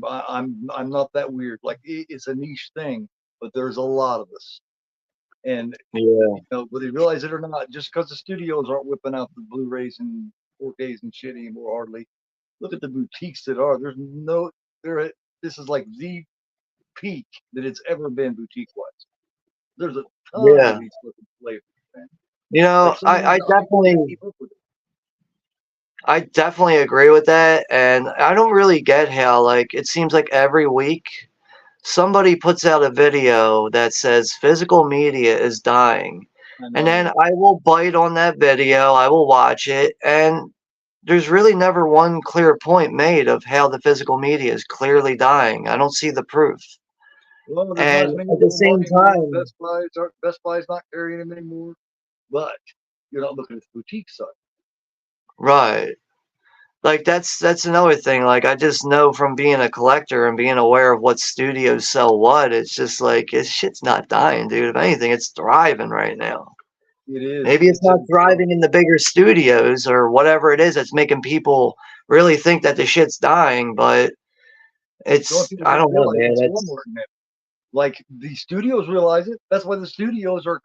S2: not that weird. Like it's a niche thing, but there's a lot of us, and
S3: Yeah.
S2: whether you realize it or not, just because the studios aren't whipping out the Blu-rays and 4Ks and shit anymore, hardly. Look at the boutiques that are. There's no there. This is like the peak that it's ever been boutique wise. There's a ton
S3: Yeah.
S2: of these fucking flavors, man.
S3: You know,
S2: Like some of these I can't keep up with it.
S3: I definitely agree with that. And I don't really get how, like, it seems like every week somebody puts out a video that says physical media is dying.
S2: I
S3: And then
S2: know.
S3: I will bite on that video, I will watch it, and there's really never one clear point made of how the physical media is clearly dying. I don't see the proof.
S2: Well, there's not
S3: And
S2: as many
S3: at the
S2: Walmart
S3: same
S2: anymore.
S3: time,
S2: Best Buy's not carrying them anymore. But you're not looking at the boutique side.
S3: right. Like that's another thing. Like I just know from being a collector and being aware of what studios sell what, it's just like this shit's not dying, dude. If anything, it's thriving right now.
S2: It is.
S3: Maybe it's not thriving in the bigger studios or whatever it is that's making people really think that the shit's dying, but
S2: The only
S3: it's
S2: people
S3: I
S2: don't
S3: don't know,
S2: realize
S3: man.
S2: it's
S3: It's
S2: Walmart in it. Like the studios realize it. That's why the studios are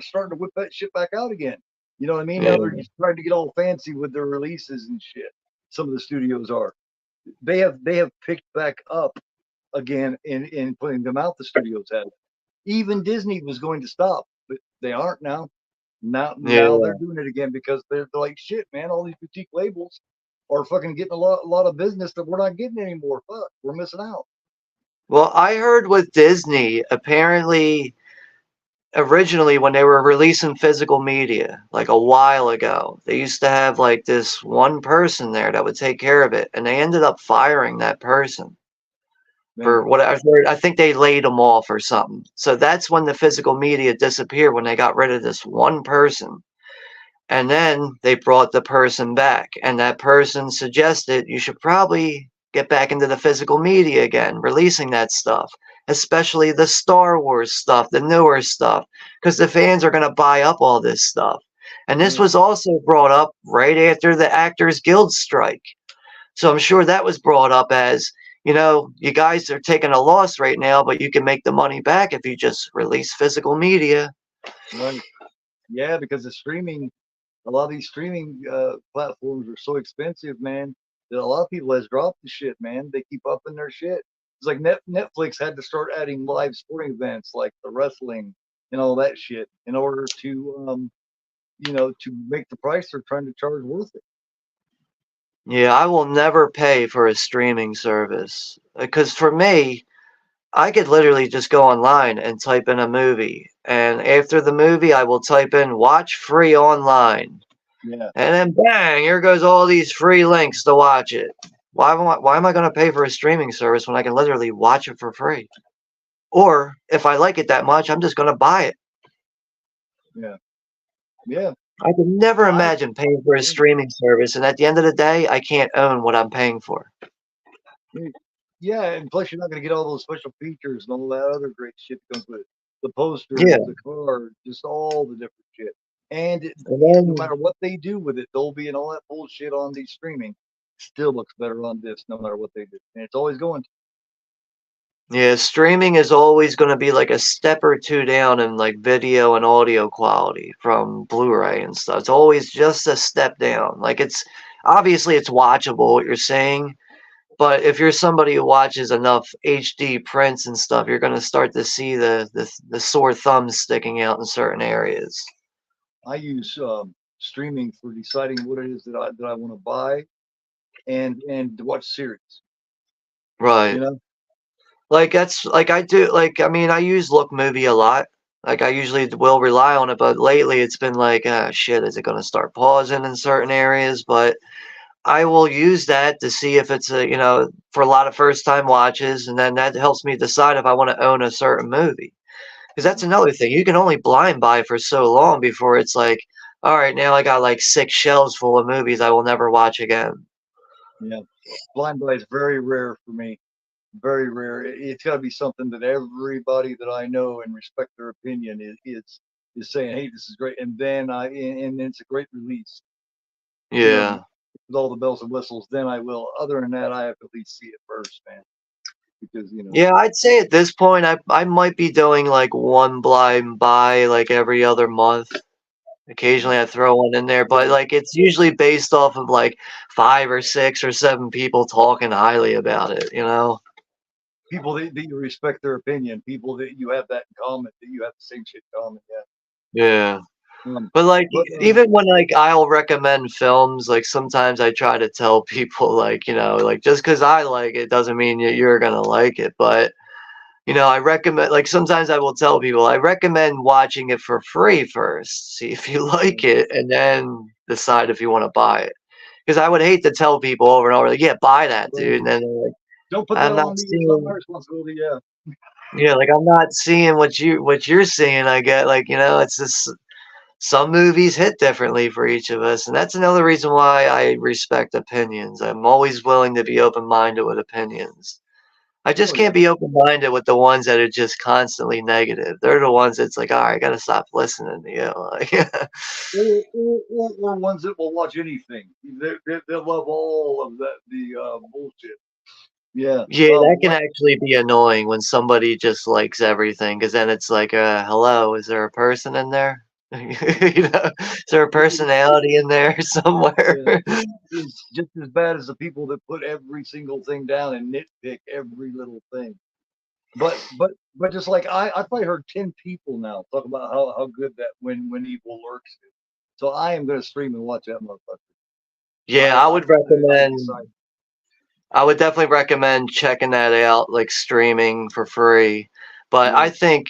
S2: starting to whip that shit back out again. You know what I mean?
S3: yeah,
S2: Now they're just trying to get all fancy with their releases and shit. Some of the studios are. They have picked back up again in putting them out. The studios have. Even Disney was going to stop, but they aren't now. Now
S3: yeah.
S2: they're doing it again because they're like shit, man. All these boutique labels are fucking getting a lot of business that we're not getting anymore. Fuck, we're missing out.
S3: Well, I heard with Disney, apparently originally when they were releasing physical media like a while ago, they used to have like this one person there that would take care of it, and they ended up firing that person
S2: Man,
S3: for what I've heard. I think they laid them off or something. So that's when the physical media disappeared, when they got rid of this one person. And then they brought the person back, and that person suggested you should probably get back into the physical media again, releasing that stuff, especially the Star Wars stuff, the newer stuff, because the fans are going to buy up all this stuff. And this
S2: yeah.
S3: was also brought up right after the Actors Guild strike. So I'm sure that was brought up as, you know, you guys are taking a loss right now, but you can make the money back if you just release physical media.
S2: Right. Yeah, because a lot of these streaming platforms are so expensive, man, that a lot of people has dropped the shit, man. They keep upping their shit. It's like Netflix had to start adding live sporting events like the wrestling and all that shit in order to make the price they're trying to charge worth it.
S3: Yeah, I will never pay for a streaming service because for me, I could literally just go online and type in a movie, and after the movie, I will type in "watch free online,"
S2: Yeah.
S3: and then bang, here goes all these free links to watch it. Why am I going to pay for a streaming service when I can literally watch it for free? Or if I like it that much, I'm just going to buy it.
S2: Yeah. Yeah.
S3: I could never imagine paying for a streaming service, and at the end of the day, I can't own what I'm paying for.
S2: Yeah, and plus you're not going to get all those special features and all that other great shit that comes with it. The posters,
S3: Yeah.
S2: the card, just all the different shit. And
S3: then,
S2: no matter what they do with it, Dolby and all that bullshit on the streaming still looks better on this, no matter what they do. And it's always going to.
S3: yeah, streaming is always going to be like a step or two down in like video and audio quality from Blu-ray and stuff. It's always just a step down. Like it's obviously it's watchable what you're saying, but if you're somebody who watches enough HD prints and stuff, you're going to start to see the sore thumbs sticking out in certain areas.
S2: I use streaming for deciding what it is that I want to buy and to watch series.
S3: Right.
S2: You know?
S3: Like that's like I do like I mean I use Look Movie a lot. Like I usually will rely on it, but lately it's been like, ah, shit, is it going to start pausing in certain areas? But I will use that to see if it's a, for a lot of first time watches, and then that helps me decide if I want to own a certain movie. Because that's another thing. You can only blind buy for so long before it's like, all right, now I got like 6 shelves full of movies I will never watch again.
S2: Yeah. Blind buy is very rare for me. Very rare. It's got to be something that everybody that I know and respect their opinion is saying, hey, this is great, and then and it's a great release.
S3: Yeah.
S2: With all the bells and whistles, then I will. Other than that, I have to at least see it first, man. Because
S3: Yeah, I'd say at this point I might be doing like one blind buy like every other month. Occasionally I throw one in there, but like it's usually based off of like 5 or 6 or 7 people talking highly about it,
S2: people that you respect their opinion, people that you have that in common, that you have the same shit in common.
S3: Yeah. But like even when like I'll recommend films, like sometimes I try to tell people like, like just because I like it doesn't mean you're gonna like it. But I recommend like sometimes I will tell people I recommend watching it for free first, see if you like it, and then decide if you want to buy it. Because I would hate to tell people over and over, like, yeah, buy that, dude, and then they're like,
S2: don't put that on me. It's not my responsibility. Yeah.
S3: Yeah, like I'm not seeing what you're seeing. I get like it's just some movies hit differently for each of us, and that's another reason why I respect opinions. I'm always willing to be open-minded with opinions. I just can't be open-minded with the ones that are just constantly negative. They're the ones that's like, all right, I gotta stop listening to you.
S2: Or ones that will watch anything. They love all of the bullshit. Yeah.
S3: Yeah, that can actually be annoying when somebody just likes everything, because then it's like, hello, is there a person in there? Is there a personality in there somewhere?
S2: It's just as bad as the people that put every single thing down and nitpick every little thing. But just like I probably heard 10 people now talk about how good that when evil lurks is. So I am going to stream and watch that motherfucker.
S3: Yeah, I would recommend. I would definitely recommend checking that out, like streaming for free. But I think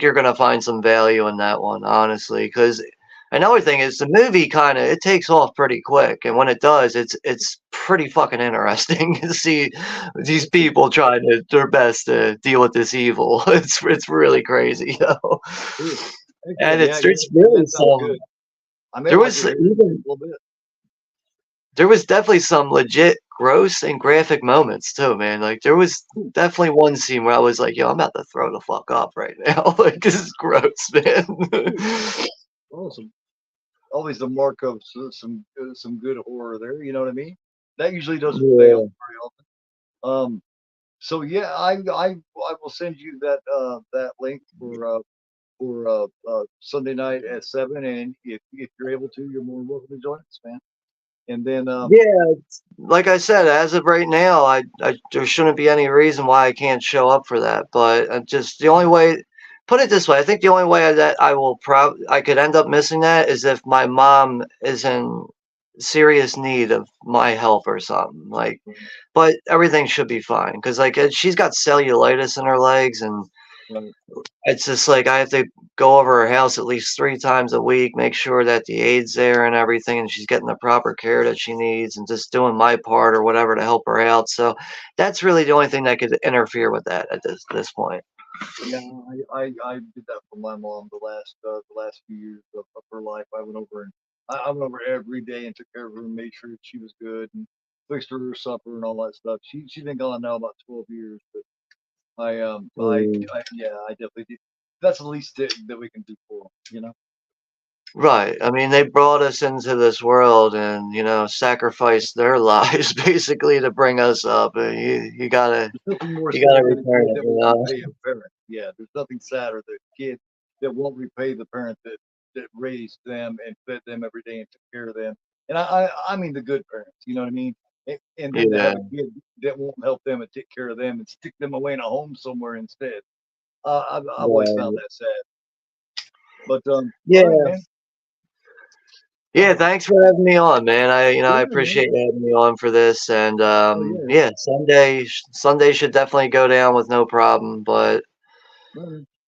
S3: you're gonna find some value in that one, honestly. Because another thing is the movie it takes off pretty quick, and when it does, it's pretty fucking interesting to see these people trying their best to deal with this evil. It's really crazy, and it's really some. There was even. There was definitely some legit gross and graphic moments too, man. Like there was definitely one scene where I was like, "Yo, I'm about to throw the fuck up right now." Like this is gross, man.
S2: Awesome. Always the mark of some good horror there. You know what I mean? That usually doesn't fail very often. So yeah, I will send you that link for Sunday night at 7, and if you're able to, you're more than welcome to join us, man. And then
S3: yeah, like I said, as of right now, I there shouldn't be any reason why I can't show up for that. But just the only way, put it this way, I think the only way that I could end up missing that is if my mom is in serious need of my help or something. Like, but everything should be fine because like she's got cellulitis in her legs and. It's just like I have to go over her house at least 3 times a week, make sure that the aid's there and everything, and she's getting the proper care that she needs, and just doing my part or whatever to help her out. So that's really the only thing that could interfere with that at this point.
S2: Yeah, I did that for my mom the last few years of her life. I went over every day and took care of her and made sure that she was good and fixed her supper and all that stuff. She's been gone now about 12 years, but yeah, I definitely did. That's the least that we can do for them.
S3: Right. I mean, they brought us into this world and, sacrificed their lives basically to bring us up. And you gotta
S2: There's nothing more
S3: you gotta
S2: sad than a
S3: return
S2: kid
S3: it,
S2: that won't repay a parent. Yeah, there's nothing sadder than a kid that won't repay the parent that raised them and fed them every day and took care of them. And I mean the good parents, you know what I mean? And then to
S3: Yeah.
S2: have a kid that won't help them and take care of them and stick them away in a home somewhere instead. I've always found
S3: Right.
S2: that sad. But all right,
S3: Yeah.
S2: man.
S3: Yeah, thanks for having me on, man. I
S2: Yeah, man.
S3: appreciate you having me on for this. And
S2: Oh yeah.
S3: yeah, Sunday should definitely go down with no problem.
S2: Well,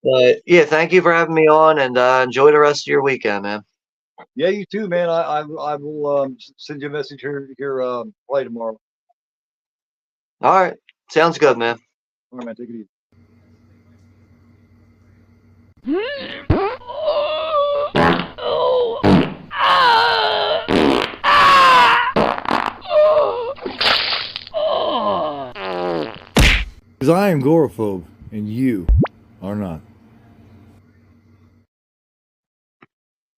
S3: But yeah, thank you for having me on, and enjoy the rest of your weekend, man.
S2: yeah, you too, man. I will send you a message here probably tomorrow.
S3: All right, sounds
S2: All
S3: good, man.
S2: right, man. Take it easy.
S4: Because I am agoraphobe and you are not.